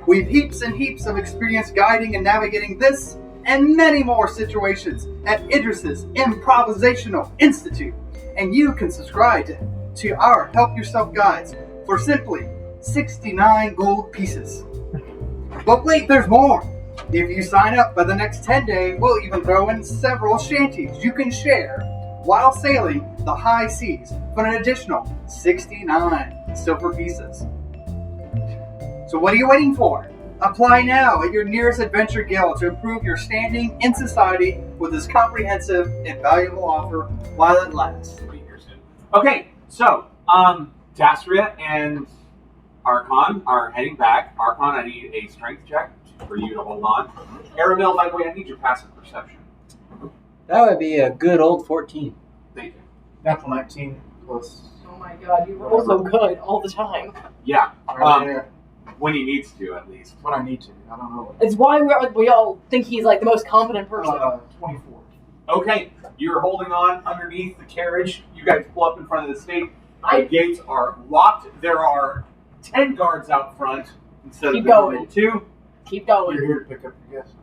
We've heaps and heaps of experience guiding and navigating this and many more situations at Idris's Improvisational Institute, and you can subscribe to our Help Yourself guides for simply 69 gold pieces. But wait, there's more! If you sign up by the next 10 days, we'll even throw in several shanties you can share while sailing the high seas for an additional 69 silver pieces. So what are you waiting for? Apply now at your nearest adventure guild to improve your standing in society with this comprehensive and valuable offer while it lasts. Okay, so Dasria and Archon are heading back. Archon, I need a strength check for you to hold on. Aramil, by the way, I need your passive perception. That would be a good old 14. Thank you. Natural 19 plus. Oh my god, you roll so good all the time. Yeah, Yeah, when he needs to, at least. when I need to. I don't know. It's why we all think he's like the most competent person. 24. Okay, you're holding on underneath the carriage. You guys pull up in front of the state. The gates are locked. There are 10 guards out front instead Keep of the normal going. 2. Keep going. You're here to pick up your guests.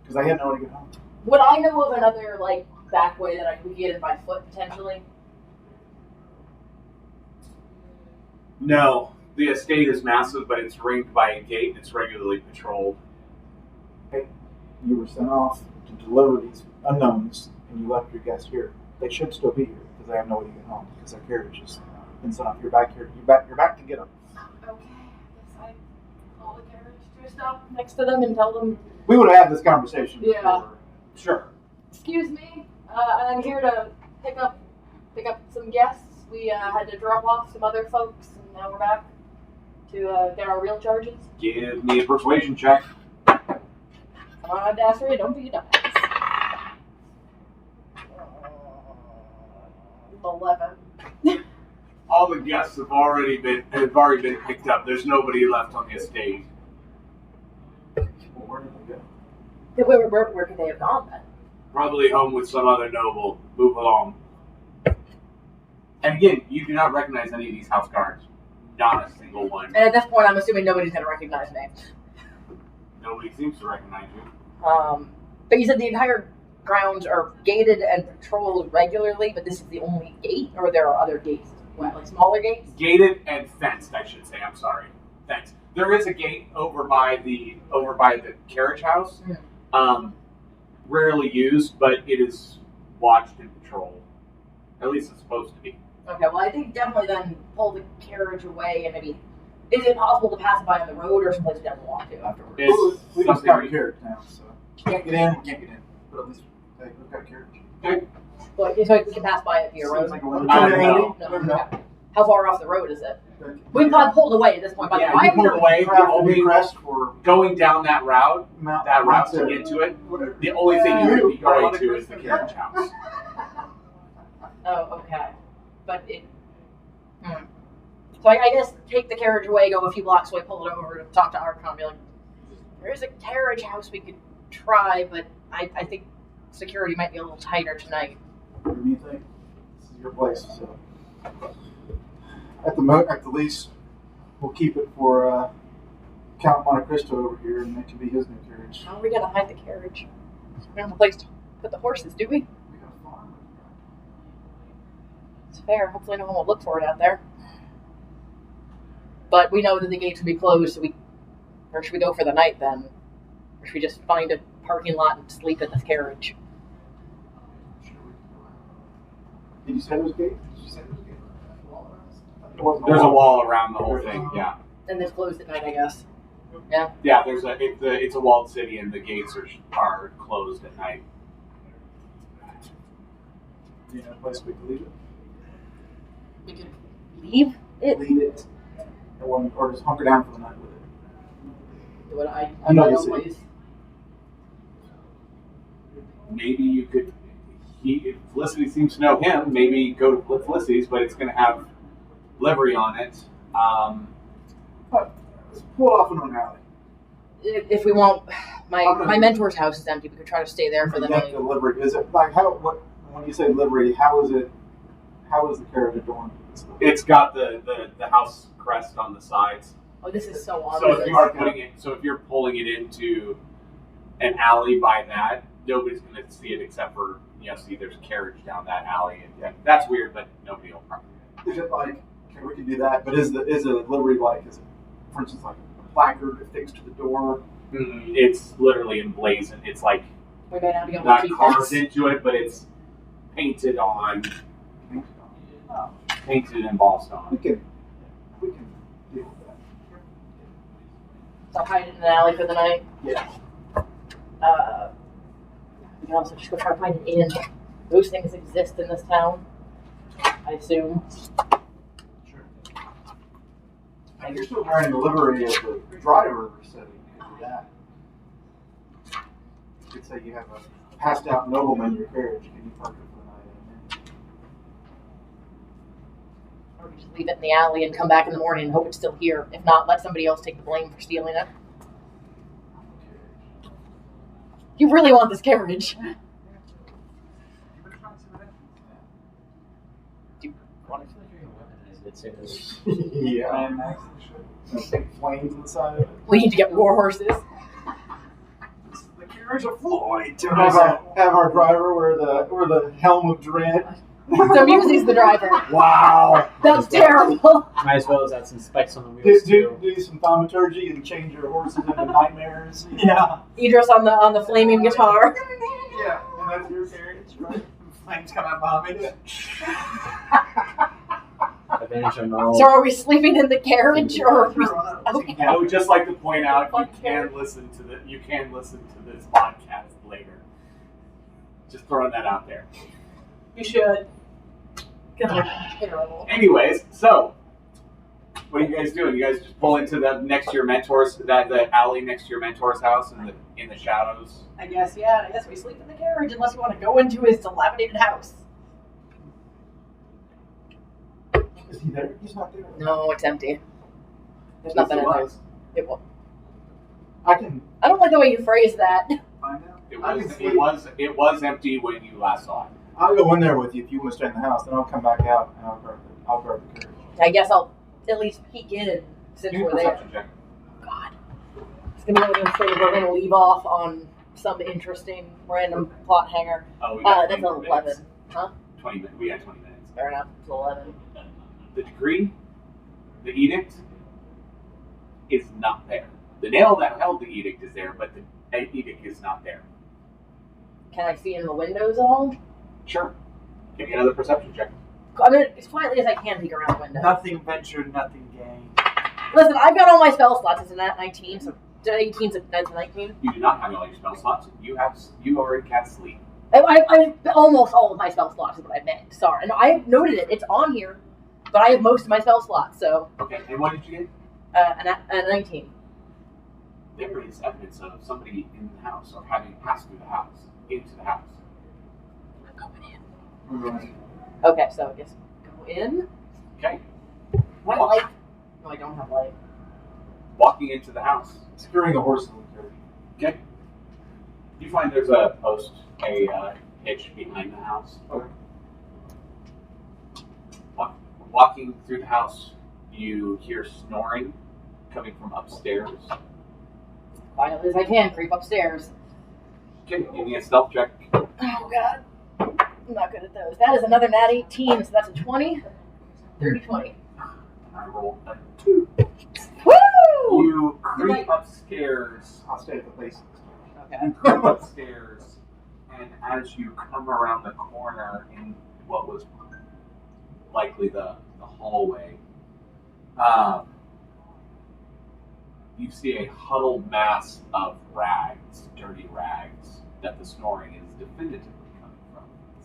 Because I had no way to get home. Would I know of another like back way that I could get in by foot potentially? No, the estate is massive, but it's ringed by a gate and it's regularly patrolled. You were sent off to deliver these unknowns, and you left your guests here. They should still be here because they have no way to get home because their carriage has been sent off. You're back here. You're back to get them. Okay, I guess I call the carriage to a stop next to them and tell them. We would have had this conversation. Yeah. Before. Sure. Excuse me, I'm here to pick up some guests. We had to drop off some other folks, and now we're back to get our real charges. Give me a persuasion check. Come on, Dassery, don't be a dumbass. 11. All the guests have already been picked up. There's nobody left on the estate. Well, where did they go? Where could they have gone then? Probably home with some other noble. Move along. And again, you do not recognize any of these house guards. Not a single one. And at this point, I'm assuming nobody's going to recognize me. Nobody seems to recognize you. But you said the entire grounds are gated and patrolled regularly, but this is the only gate, or there are other gates, like smaller gates? Gated and fenced, I should say. I'm sorry. Fenced. There is a gate over by the carriage house. Rarely used, but it is watched and patrolled. At least it's supposed to be. Okay, well, I think definitely then pull the carriage away and maybe. Is it possible to pass it by on the road or someplace we have to walk to afterwards? It's We just something got a we- carriage now, so can't get in. We can't get in. But at least hey, we've got a carriage. Okay. Well, so we can pass by it via road? Seems like a little I bit don't No, maybe. okay. How far off the road is it? We've probably pulled away at this point. By Yeah, the you way, pulled away. The Craft only request for going down that route to to get to it, the only thing you would be going to is the carriage house. Oh, okay. But it. So I guess take the carriage away, go a few blocks away, pull it over, and talk to Archon, be like, "There's a carriage house we could try, but I think security might be a little tighter tonight." What do you think? This is your place, so at the least, we'll keep it for Count Monte Cristo over here, and it can be his new carriage. How are we gonna hide the carriage? We don't have a place to put the horses, do we? We got a farm. It's fair. Hopefully, no one will look for it out there. But we know that the gates will be closed, so or should we go for the night then? Or should we just find a parking lot and sleep in the carriage? Did you say there's a gate? Did you say there's a gate? It wasn't There's a wall around the whole thing. Yeah. And it's closed at night, I guess. Yeah. It's a walled city, and the gates are closed at night. Do you know a place we could leave it? We could leave it. Leave it. Or just hunker down for the night with it. What I I know my the own city. place. Maybe you could. If Felicity seems to know him, maybe go to Felicity's, but it's going to have livery on it. Let's pull off in an alley. If we want, I'm gonna- my mentor's house is empty. We could try to stay there for the Get night. the livery. Is it like how? What? When you say livery, how is it? How is the carriage adorned? It's got the house crest on the sides. Oh, this is so So obvious. if you're pulling it into an alley by that, nobody's going to see it except for see there's a carriage down that alley, and that's weird, but nobody will probably. Is it like? Okay, we can do that. But is a livery like? Is it, for instance, like a placard affixed to the door? It's literally emblazoned. It's like We may not be able to not keep carved this. into it, but it's painted on, Oh, painted and embossed we on. can deal with that. So I'll hide it in an alley for the night. Yeah. We can also just go try to find an inn. Those things exist in this town, I assume. Sure. And you're still wearing the livery of the driver, so you can do that. You could say you have a passed out nobleman in your carriage. Can you park it for the night? Or we just leave it in the alley and come back in the morning and hope it's still here. If not, let somebody else take the blame for stealing it. You really want this carriage. Do you want it? Yeah. Big flames inside of it. We need to get more horses. The carriage of Floyd. Have our driver wear the helm of dread. So Musie's the driver. Wow. That's terrible. Might as well as add some spikes on the wheels too. Do some thaumaturgy and change your horses into nightmares. Yeah. Idris on the flaming guitar. Yeah. And that's your carriage, right? Flames come out behind it. Advantage on all. So are we sleeping in the carriage or are we... Okay. I would just like to point out you can listen to this podcast later. Just throwing that out there. You should. God, terrible. Anyways, so what are you guys doing? You guys just pull into the next to your mentor's the alley next to your mentor's house in the shadows. I guess, yeah. I guess we sleep in the carriage unless we want to go into his dilapidated house. Is he there? He's not there. No, it's empty. There's Yes, nothing it in there. was. It will. I can I don't like the way you phrase that. find out. It was empty when you last saw it. I'll go in there with you if you want to stay in the house. Then I'll come back out and I'll guard the carriage. I guess I'll at least peek in since Do a we're there. perception check. God. It's going to be one of those things we're going to leave off on some interesting random plot hanger. Oh, we got That's 20 an minutes. 11. Huh? 20 minutes. We got 20 minutes. Fair enough. It's 11. The decree, the edict, is not there. The nail that held the edict is there, but the edict is not there. Can I see in the windows at all? Sure. Give me another perception check. I'm going to, as quietly as I can, peek around the window. Nothing ventured, nothing gained. Listen, I've got all my spell slots. It's a nat 19, so 18 to 19. You do not have all your spell slots. You already cast sleep. I almost all of my spell slots is what I meant. Sorry. And I noted it. It's on here, but I have most of my spell slots, so Okay, and what did you get? a 19. There is evidence of somebody in the house or having passed through the house, into the house. I'm going in. Right. Okay, so I guess go in. Okay. What light? No, I don't have light. Walking into the house. Securing the horses in the carriage. Okay. You find there's a post, a hitch behind the house. Okay. Walking through the house, you hear snoring coming from upstairs. Quietly as I can, creep upstairs. Okay, give me a stealth check. Oh god. I'm not good at those. That is another nat 18, so that's a 20. 30, 20. I rolled a 2. Woo! You creep upstairs. I'll stay at the base. Okay. You creep upstairs, and as you come around the corner in what was likely the hallway, you see a huddled mass of rags, dirty rags, that the snoring is definitively coming from.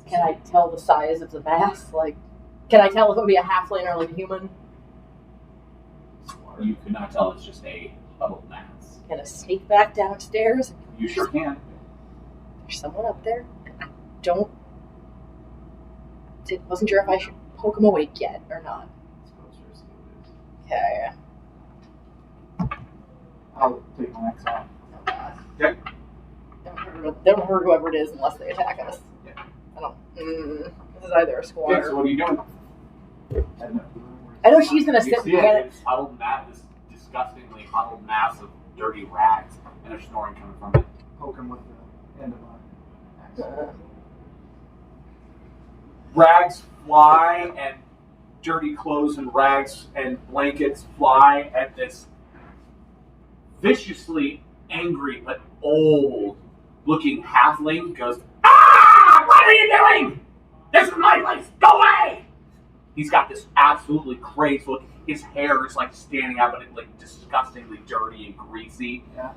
Can I tell the size of the mass? Like, can I tell if it would be a halfling or like a human? You cannot tell, it's just a huddled mass. Can I sneak back downstairs? You sure can. There's someone up there. Wasn't sure if I should poke him awake yet or not. Okay. I'll take my next on. Okay. Don't hurt whoever it is unless they attack us. Yeah. I don't. This is either a Okay, squad. so what are you doing? I know she's gonna You sit see and get it. this huddled mass, this disgustingly huddled mass of dirty rags, and there's snoring coming from it. Poke him with the end of my axe. Rags fly, and dirty clothes and rags and blankets fly at this viciously angry but old-looking halfling who goes, "Ah! What are you doing? This is my place. Go away!" He's got this absolutely crazed look. His hair is like standing out, but it's like disgustingly dirty and greasy. Yeah.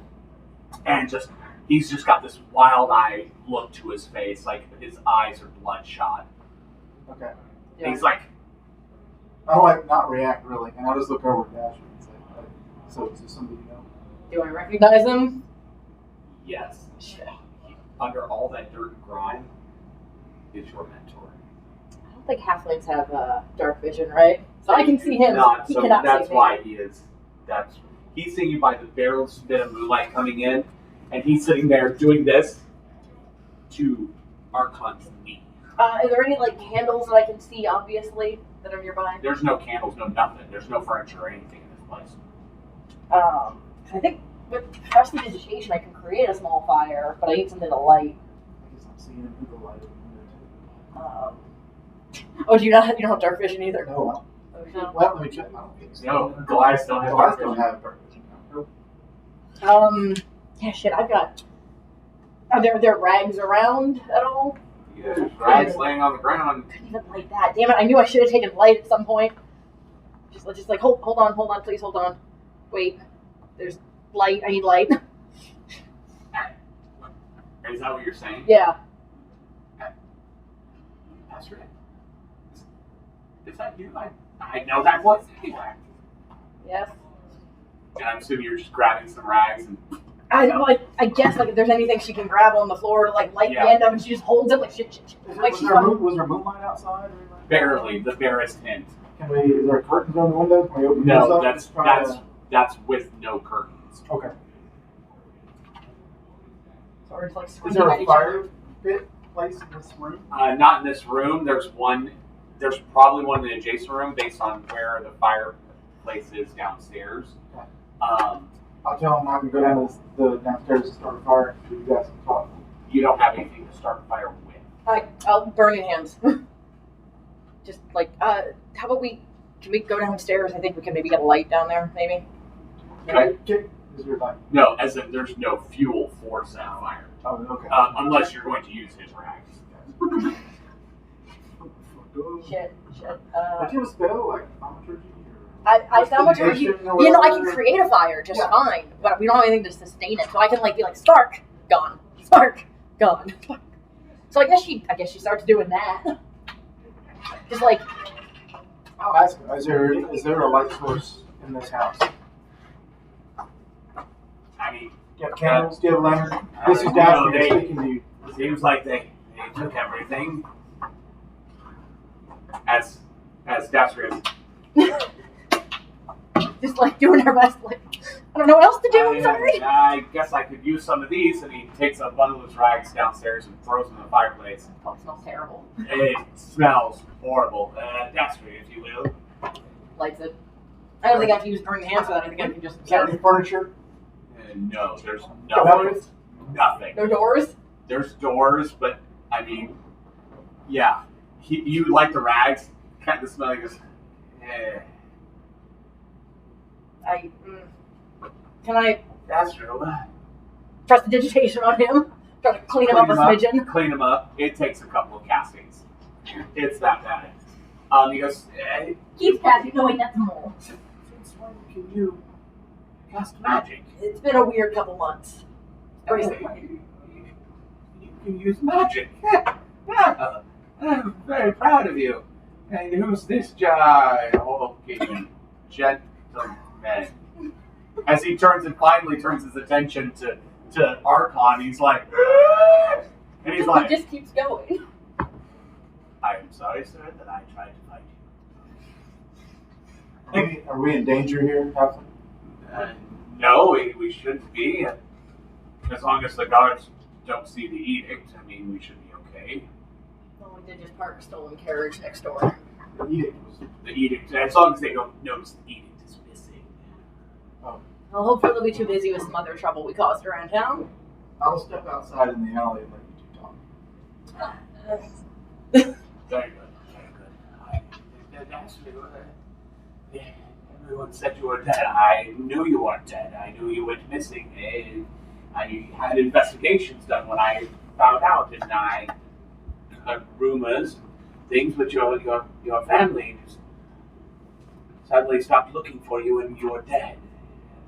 And he's just got this wild-eyed look to his face, like his eyes are bloodshot. Okay. And he's like, I'll like not react really, and I'll just look over at Dasher and say, "So is this somebody you know?" Do I recognize him? yes. Shit. Under all that dirt and grime is your mentor. I don't think halflings have dark vision, right? So I can see him. Not, He so cannot that's see me. why he's seeing you by the barely bit of moonlight coming in, and he's sitting there doing this to Archon's knee. Is there any like candles that I can see, obviously, that are nearby? There's no candles, no nothing. There's no furniture or anything in this place. I think with prestidigitation I can create a small fire, but I need something to light. I guess I'm seeing him through the light of the window Oh, do you not? You don't have dark vision either. too. No, Oh, no. well, let me check. I don't think so. No, Goliath don't have Goliath dark don't vision. have dark vision. No. Yeah, shit. I've got. Are there rags around at all? Yeah, there's rags laying on the ground. Couldn't even light that. Damn it! I knew I should have taken light at some point. Just like hold on, please hold on. Wait, there's light. I need light. Is that what you're saying? Yeah. That's right. Is that you? I know that was anyway. Yes. And I'm assuming you're just grabbing some rags and I know. I guess like if there's anything she can grab on the floor to like light Yeah. the end of, and she just holds it like shit. Like she's fucking. Was there moonlight outside? Or anything? barely the barest hint. Is there curtains on the window? Can we open those No, up? that's with no curtains. Okay. So we're just like Is squinting there at a each other. fire pit place in this room? Not in this room. There's one. There's probably one in the adjacent room based on where the fireplace is downstairs. Okay. Um, I'll tell him I can go down to the downstairs and start a fire so you guys can talk. you don't have anything to start a fire with. I'll burn your hands. Just like, how about can we go downstairs? I think we can maybe get a light down there, maybe. Okay. Is there like, No, as in there's no fuel for said fire, oh, okay. unless you're going to use his rags. Shit. Do you have a spell like thaumaturgy? I found what you Prestidigitation or you know, I whatever? can create a fire just Yeah. fine, but we don't have anything to sustain it. So I can like be like spark, gone, spark, gone. So I guess she starts doing that. Just like I'll ask him, is there a light source in this house? Do I mean, you have candles? Do you have a lantern? This is No, Daphne they- speaking to you. it seems like they took everything. As Dasher is. just like doing her best. Like I don't know what else to do. I'm sorry. I guess I could use some of these, and he takes a bundle of his rags downstairs and throws them in the fireplace. Oh, it smells terrible. It smells horrible. Dasher, if you will. Lights it. I don't think I have to use burning hands for that. I think I can just Is there any furniture? No, there's Nothing? nothing. no doors. There's doors, but I mean, yeah. You like the rags, kind of smell. He goes, eh. Can I That's true. press the digitation on him? Try to clean him up a smidgen. Clean him up. It takes a couple of castings. It's that bad. He goes, Keeps casting. No, wait, that's a mole. since when can you cast magic? It's been a weird couple months. You can use magic. I'm very proud of you. And who's this gentleman? As he finally turns his attention to Archon, he's like, and he's like, He just keeps going. I am sorry, sir, that I tried to fight you. Are we in danger here, Captain? No, we shouldn't be. As long as the guards don't see the edict, I mean, we should be okay. Well, we did just park a stolen carriage next door. The edict was. The edict, as long as they don't notice the edict is missing. Well, hopefully they'll be too busy with some other trouble we caused around town. I'll step outside in the alley and let you two talk. Very good, very good. Everyone said you were dead. I knew you weren't dead. I knew you went missing. I had investigations done when I found out, and I heard rumors, things, but your family just suddenly stopped looking for you, and you were dead.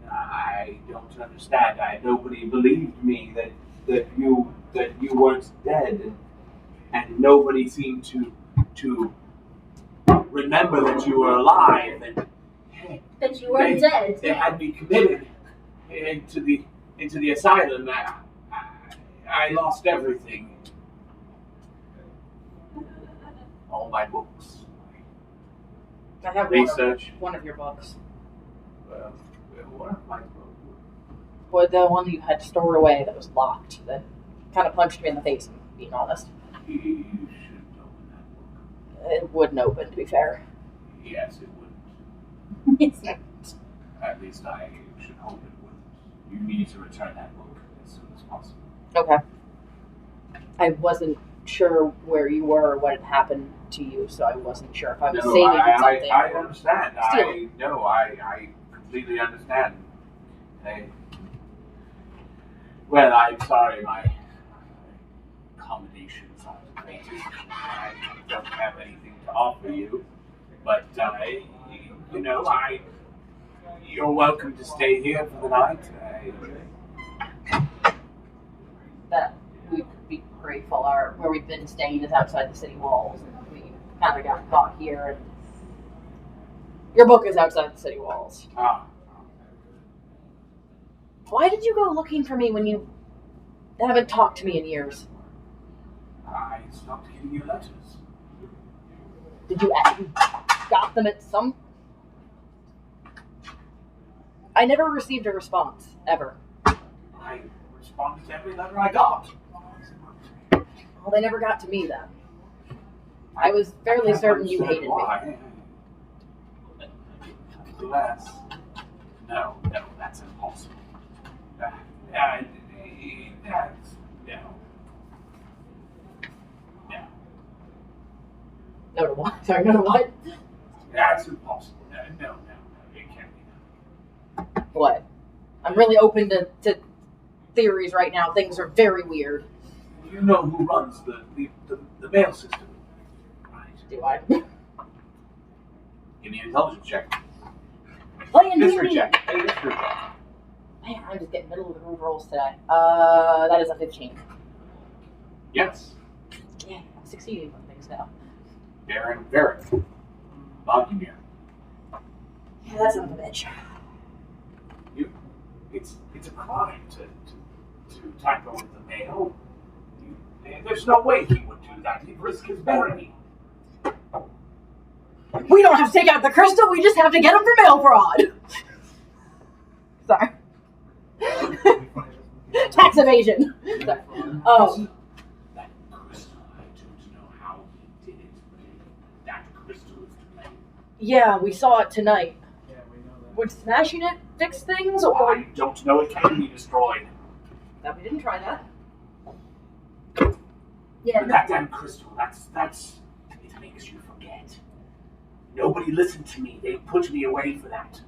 And I don't understand. Nobody believed me that you weren't dead, and nobody seemed to remember that you were alive, and That you weren't dead. they had me committed into the asylum. I lost everything. All my books. I have Research. one of your books. What are my books? Well, the one that you had stored away that was locked, that kind of punched me in the face, being honest. You should open that book. It wouldn't open, to be fair. Yes, it would. It's At least I should hope it would. You need to return that book as soon as possible. Okay. I wasn't sure where you were or what had happened to you, so I wasn't sure if I was saving something. I understand. Steal. I completely understand. Well, I'm sorry, my accommodations are depleted. I don't have anything to offer you, but you're welcome to stay here for the night. That we could be grateful. Where we've been staying is outside the city walls, and we kind of got caught here. And your book is outside the city walls. Why did you go looking for me when you haven't talked to me in years? I stopped getting your letters. Did you got them at some? I never received a response ever. I responded to every letter I got. Well, they never got to me then. I was fairly certain you hated me. Why? Unless, no, that's impossible. No to what? Sorry, no to what? That's impossible. No, it can't be done. What? I'm really open to theories right now. Things are very weird. You know who runs the mail system, right? Do I? Give me an intelligence check. Playing History D&D. check. Hey, history check. Man, I'm just getting middle of the road rolls today. That is a 15. Yes. Yeah, I'm succeeding on things now. Baron Vladimir. Yeah, that's son of a bitch. It's a crime to tamper with the mail. There's no way he would do that. He'd risk his barony. We don't have to take out the crystal, we just have to get him for mail fraud. Sorry. Tax evasion. Sorry. That crystal, I don't know how he did it, but that crystal is to blame. Yeah, we saw it tonight. Yeah, we know that. Would smashing it fix things, or I don't know. It can be destroyed. that we didn't try that? Yeah, But that damn crystal, that's it makes you forget. Nobody listened to me. They put me away for that.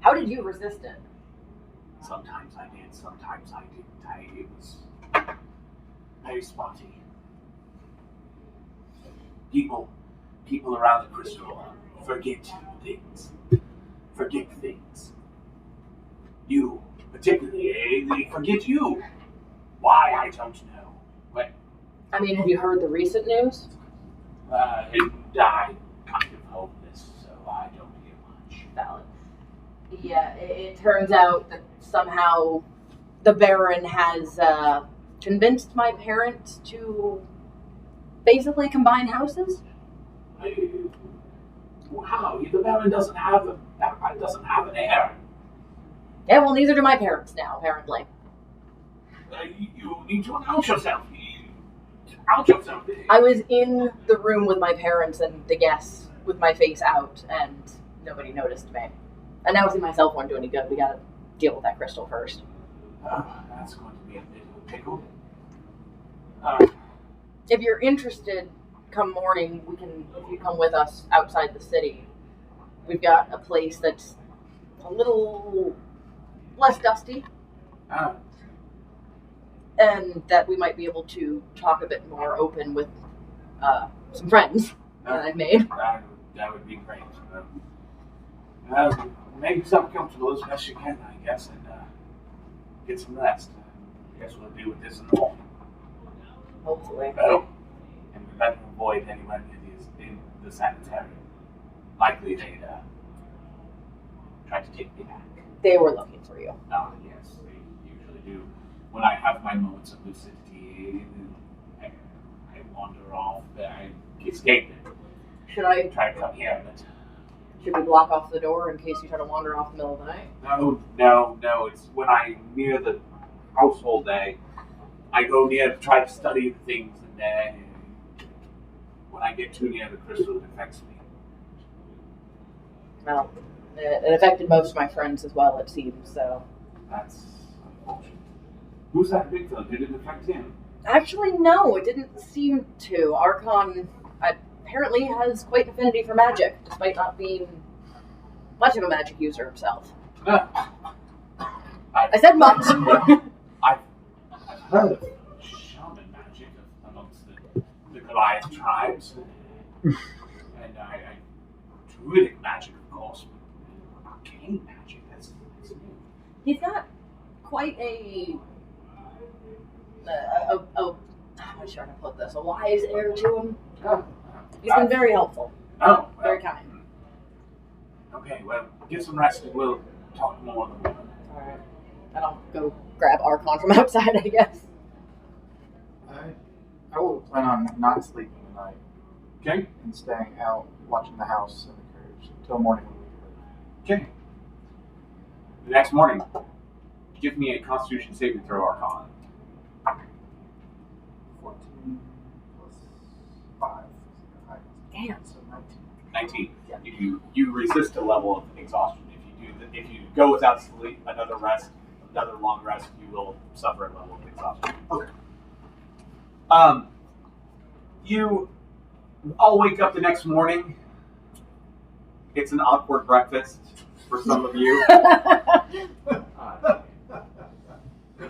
How did you resist it? Sometimes I did, sometimes I didn't. It was very spotty. People people around the crystal forget things. Forget things. You, particularly, they forget you. Why, I don't know. But, I mean, have you heard the recent news? I kind of hopeless, so I don't hear much. Valid. Yeah, it turns out that somehow the Baron has convinced my parents to basically combine houses. Wow, the Baron doesn't have an heir. Yeah, well, neither do my parents now, apparently. You need to announce yourself. Announce yourself. I was in the room with my parents and the guests with my face out, and nobody noticed me. Announcing myself won't do any good. We gotta deal with that crystal first. That's going to be a bit of a pickle. If you're interested, come morning, if you come with us outside the city, we've got a place that's a little less dusty, and that we might be able to talk a bit more open with some friends that I've made. That would be great. Make yourself comfortable as best you can, I guess, and get some rest. I guess we'll deal with this in the morning. Hopefully. Oh, and we better avoid anywhere near the sanitarium. Likely they'd try to take me back. They were looking for you. Ah, yes, they usually do. When I have my moments of lucidity, I wander off. I escape it. Should I Try to come here, but should we block off the door in case you try to wander off in the middle of the night? no. It's when I'm near the household day, I go near to try to study the things, and then when I get too near the crystal, it affects me. Well, it affected most of my friends as well, it seems, so. That's unfortunate. Who's that big fella? Did it affect him? Actually, no, it didn't seem to. Archon apparently has quite an affinity for magic, despite not being much of a magic user himself. I said much. I've heard of shaman magic amongst the Goliath tribes, and I druidic magic, of course, but arcane magic, that's new. He's got quite how should I put this? A wise air to him. He's been very helpful. Oh, well, Very kind. Okay, well, get some rest and we'll talk more in the morning. Alright. And I'll go grab Archon from outside, I guess. I will plan on not sleeping tonight Okay? and staying out, watching the house and the carriage until morning when we get Okay. The next morning, give me a Constitution saving throw, Archon. 14 plus 5. Damn. So 19. 19. Yeah. If you resist a level of exhaustion. If you go without sleep, another long rest, you will suffer a level of exhaustion. Okay. You all wake up the next morning. It's an awkward breakfast for some of you.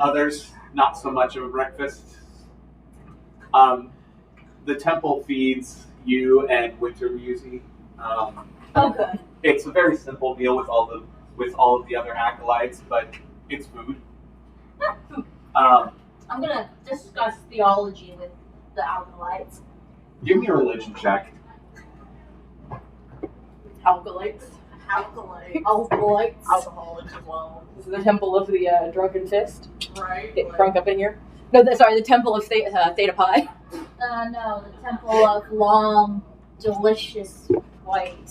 Others, not so much of a breakfast. The temple feeds you and Winter Musey. Oh, good. It's a very simple meal with all of the other acolytes, but it's food. I'm gonna discuss theology with the alkalites. Give me a religion check. Alkalites. Alkalites. Alcoholics as well. This is the temple of the drunken fist. Right? Get crunk up in here. No, sorry, the temple of Theta Pi. No, the temple of long, delicious white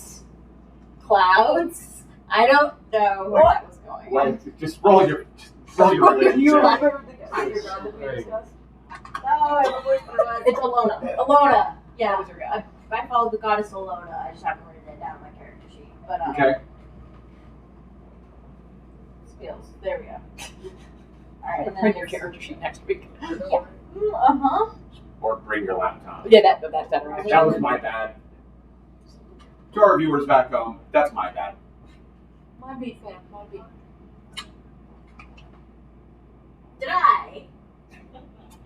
clouds. I don't know where that was going. Well, just roll your religion You check. remember the guy you discussed? No, I don't know what it was. It's Alona. Alona. Yeah, That was her guy. I followed the goddess Alona. I just haven't written it down on my character sheet. But Okay. skills. There we go. All right, and then Print your character sheet next week. Uh-huh. Or bring your laptop. Yeah, that's better. Actually. That was my bad. To our viewers back home, that's my bad. My beat, fam. My beat. Did I?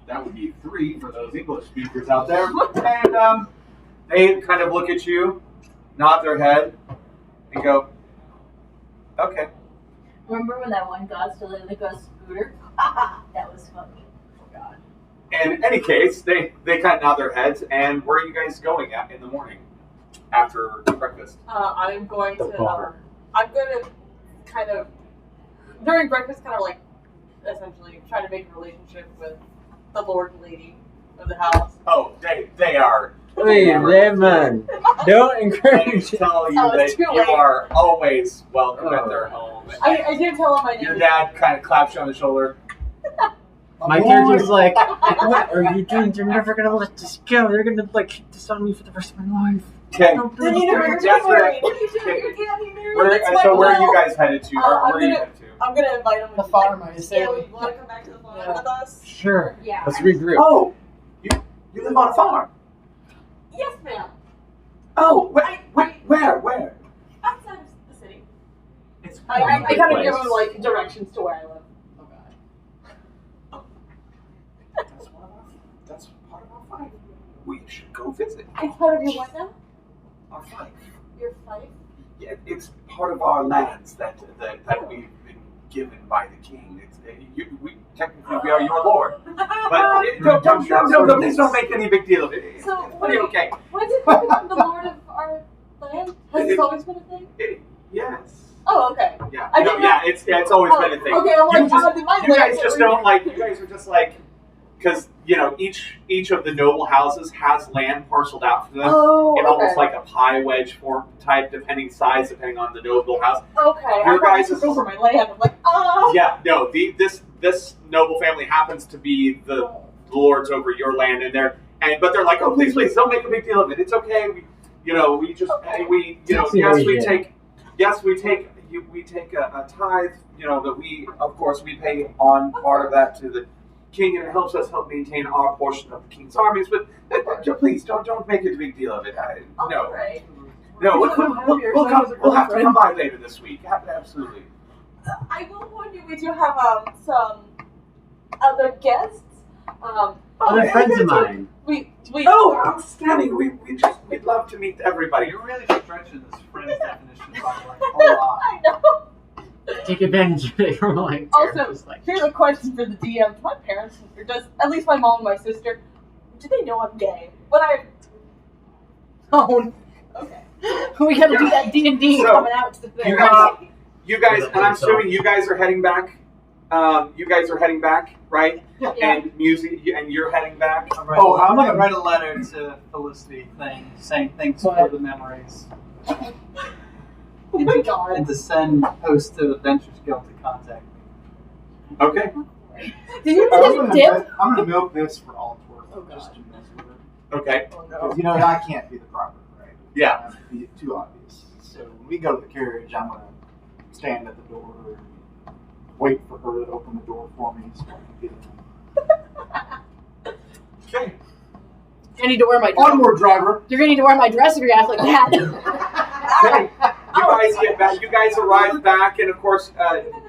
That would be 3 for those English speakers out there. And They kind of look at you, nod their head, and go, "Okay." Remember when that one got still in the ghost scooter? That was funny. Oh God. In any case, they kind of nod their heads. And where are you guys going at in the morning after breakfast? I'm going The to. bar. I'm going to kind of during breakfast, kind of like essentially try to make a relationship with the lord and lady of the house. Oh, they are. Hey, Lemon! Don't They encourage it. tell you Oh, that it's too you late. are always welcome at their home. I did tell him my name. Your dad kind of claps you on the shoulder. My character's like, what are you doing? You're never gonna let this go. They're gonna like keep this on me for the rest of my life. Okay. Then you never That's get where- married. What are you doing? You can't be married. Where, That's my so where are you will. guys headed to? Or I'm where are you gonna- headed to? I'm gonna invite him. The farm, I Yeah, assume. you want to come back to the farm Yeah. with us? Sure. Yeah. Let's regroup. Oh, you live on a farm. Yes, ma'am. Oh, where? Outside of the city. It's I kind of place. give him like directions to where I live. Oh God. That's part of our fight. We should go visit It's part of your what now? our fight. Your fight? Yeah, it's part of our lands that we've been given by the king. It's technically we are your lord, but don't please don't make any big deal of it. It's So, pretty wait. okay. When did you become the lord of our land? Has this always been a thing? Yes. Oh, okay. Yeah. I No, didn't yeah. know- It's always been a thing. Okay, I'm like, You guys just don't like. You guys are just like, because each of the noble houses has land parceled out for them. Oh, in okay. almost like a pie wedge form type, depending on the noble house. Okay, Your I thought guys' you took over my land. I'm like, oh. Yeah, no, this noble family happens to be the lords over your land, but they're like, oh, please, don't make a big deal of it. It's okay. We just we take a tithe. That we of course we pay on part of that to the king, and it helps us help maintain our portion of the king's armies. But please don't make a big deal of it. No. All right. No, we'll have to come by later this week. Absolutely. I will warn you, we do have some other guests. Other friends of mine. We Oh, outstanding! We'd love to meet everybody. You're really stretching this friend's definition by like a lot. I know. Take advantage of it. Like, Also, just like, here's a question for the DM. Do my parents, or does at least my mom and my sister, do they know I'm gay? But Oh, okay. we gotta do that D&D So, coming out to the thing. You guys, and I'm assuming you guys are heading back. Right? Yeah. And you're heading back. I'm gonna write a letter to Felicity saying thanks for the memories. Oh my god. And to send post to Adventures Guild to contact me. Okay. Did you I'm just gonna, dip? I'm gonna milk this for all it's worth. Oh, God. Just to mess with it. Okay. Because I can't be the prophet, right? Yeah. That would be too obvious. So when we go to the carriage, I'm gonna stand at the door and wait for her to open the door for me so I can get in. Okay. I need to wear my dress. Onward, driver. You're gonna need to wear my dress if you act like that. Okay. You guys get back. You guys arrive back, and of course,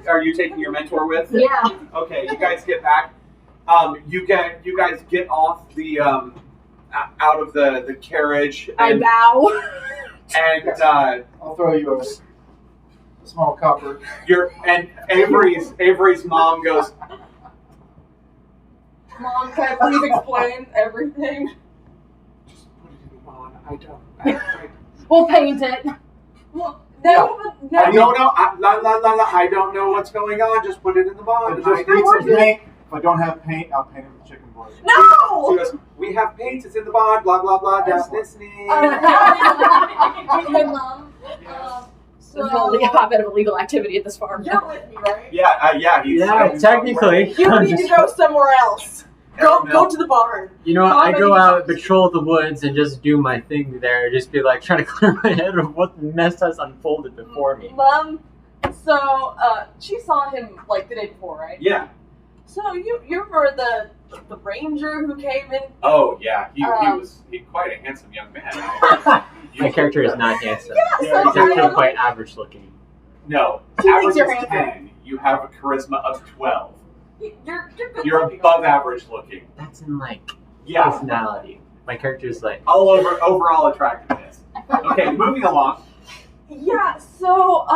are you taking your mentor with? Yeah. Okay. You guys get back. You guys get off the out of the carriage. I And, bow. and I'll throw you a small copper. Avery's mom goes, Mom, can I please explain everything? just put it in the bond. I We'll paint it. Well, no. don't know. I don't know what's going on. Just put it in the bond. I just need some paint. If I don't have paint, I'll paint it with chicken blood. She No! goes, we have paint. It's in the bond. Blah blah blah. Just listening. Okay, Mom. This is a hotbed of illegal activity at this farm. You're with me, right? Yeah. yeah, technically. You I'm need to just- go somewhere else. Go to the barn. You know what? I go How out, patrol the woods, and just do my thing there. Just be like trying to clear my head of what mess has unfolded before me. Mom, so she saw him like the day before, right? Yeah. So you remember the ranger who came in? Oh yeah. He was quite a handsome young man. My character is not handsome. Yeah, He's so actually quite average looking. No. She thinks Average you're is handsome. 10. You have a charisma of 12. you're good You're looking. above average looking. That's in like Yeah. personality. my character's like, All over overall attractiveness. Okay, moving along. Yeah, so,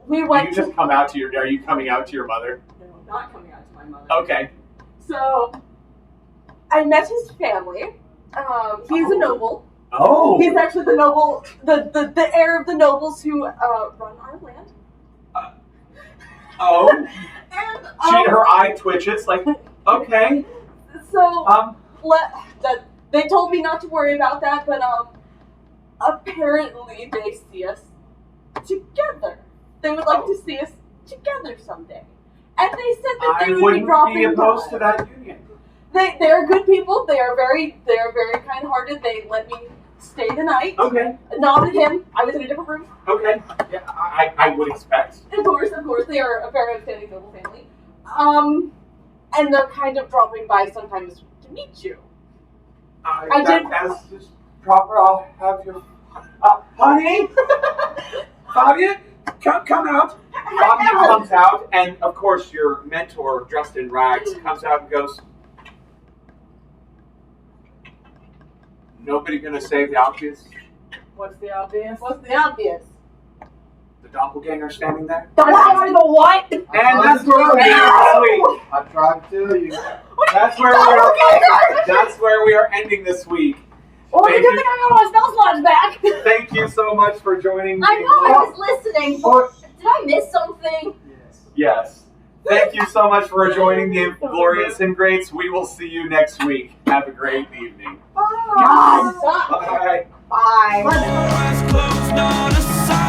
we Do went you just come out to your? Are you coming out to your mother? No, not coming out to my mother. Okay. So, I met his family. He's a noble. Oh. He's actually the noble, the heir of the nobles who run our land. Oh. And Her eye twitches. Like, okay. so they told me not to worry about that, but apparently they see us together. They would like to see us together someday. And they said that they I would be wouldn't dropping be opposed by. to that union. They are good people. They are very kind-hearted. They let me stay the night. Okay. Not at him. I was in a different room. Okay. Yeah, I would expect. Of course, they are a very outstanding noble family. And they're kind of dropping by sometimes to meet you. I did. As is proper, I'll have your. Honey, Fabian, come out. Fabian comes out, and of course, your mentor, dressed in rags, comes out and goes. Nobody gonna say the obvious? What's the obvious? What's the obvious? The doppelganger standing there? The what? And that's where we're ending this week. I tried to tell you. That's where we are. That's where we are ending this week. Well, Thank good you. thing I got my spell slots back. Thank you so much for joining me. I know, I was listening. Did I miss something? Yes. Thank you so much for joining the Inglorious Ingrates. We will see you next week. Have a great evening. God. Bye. Bye. Eyes closed, not a sign.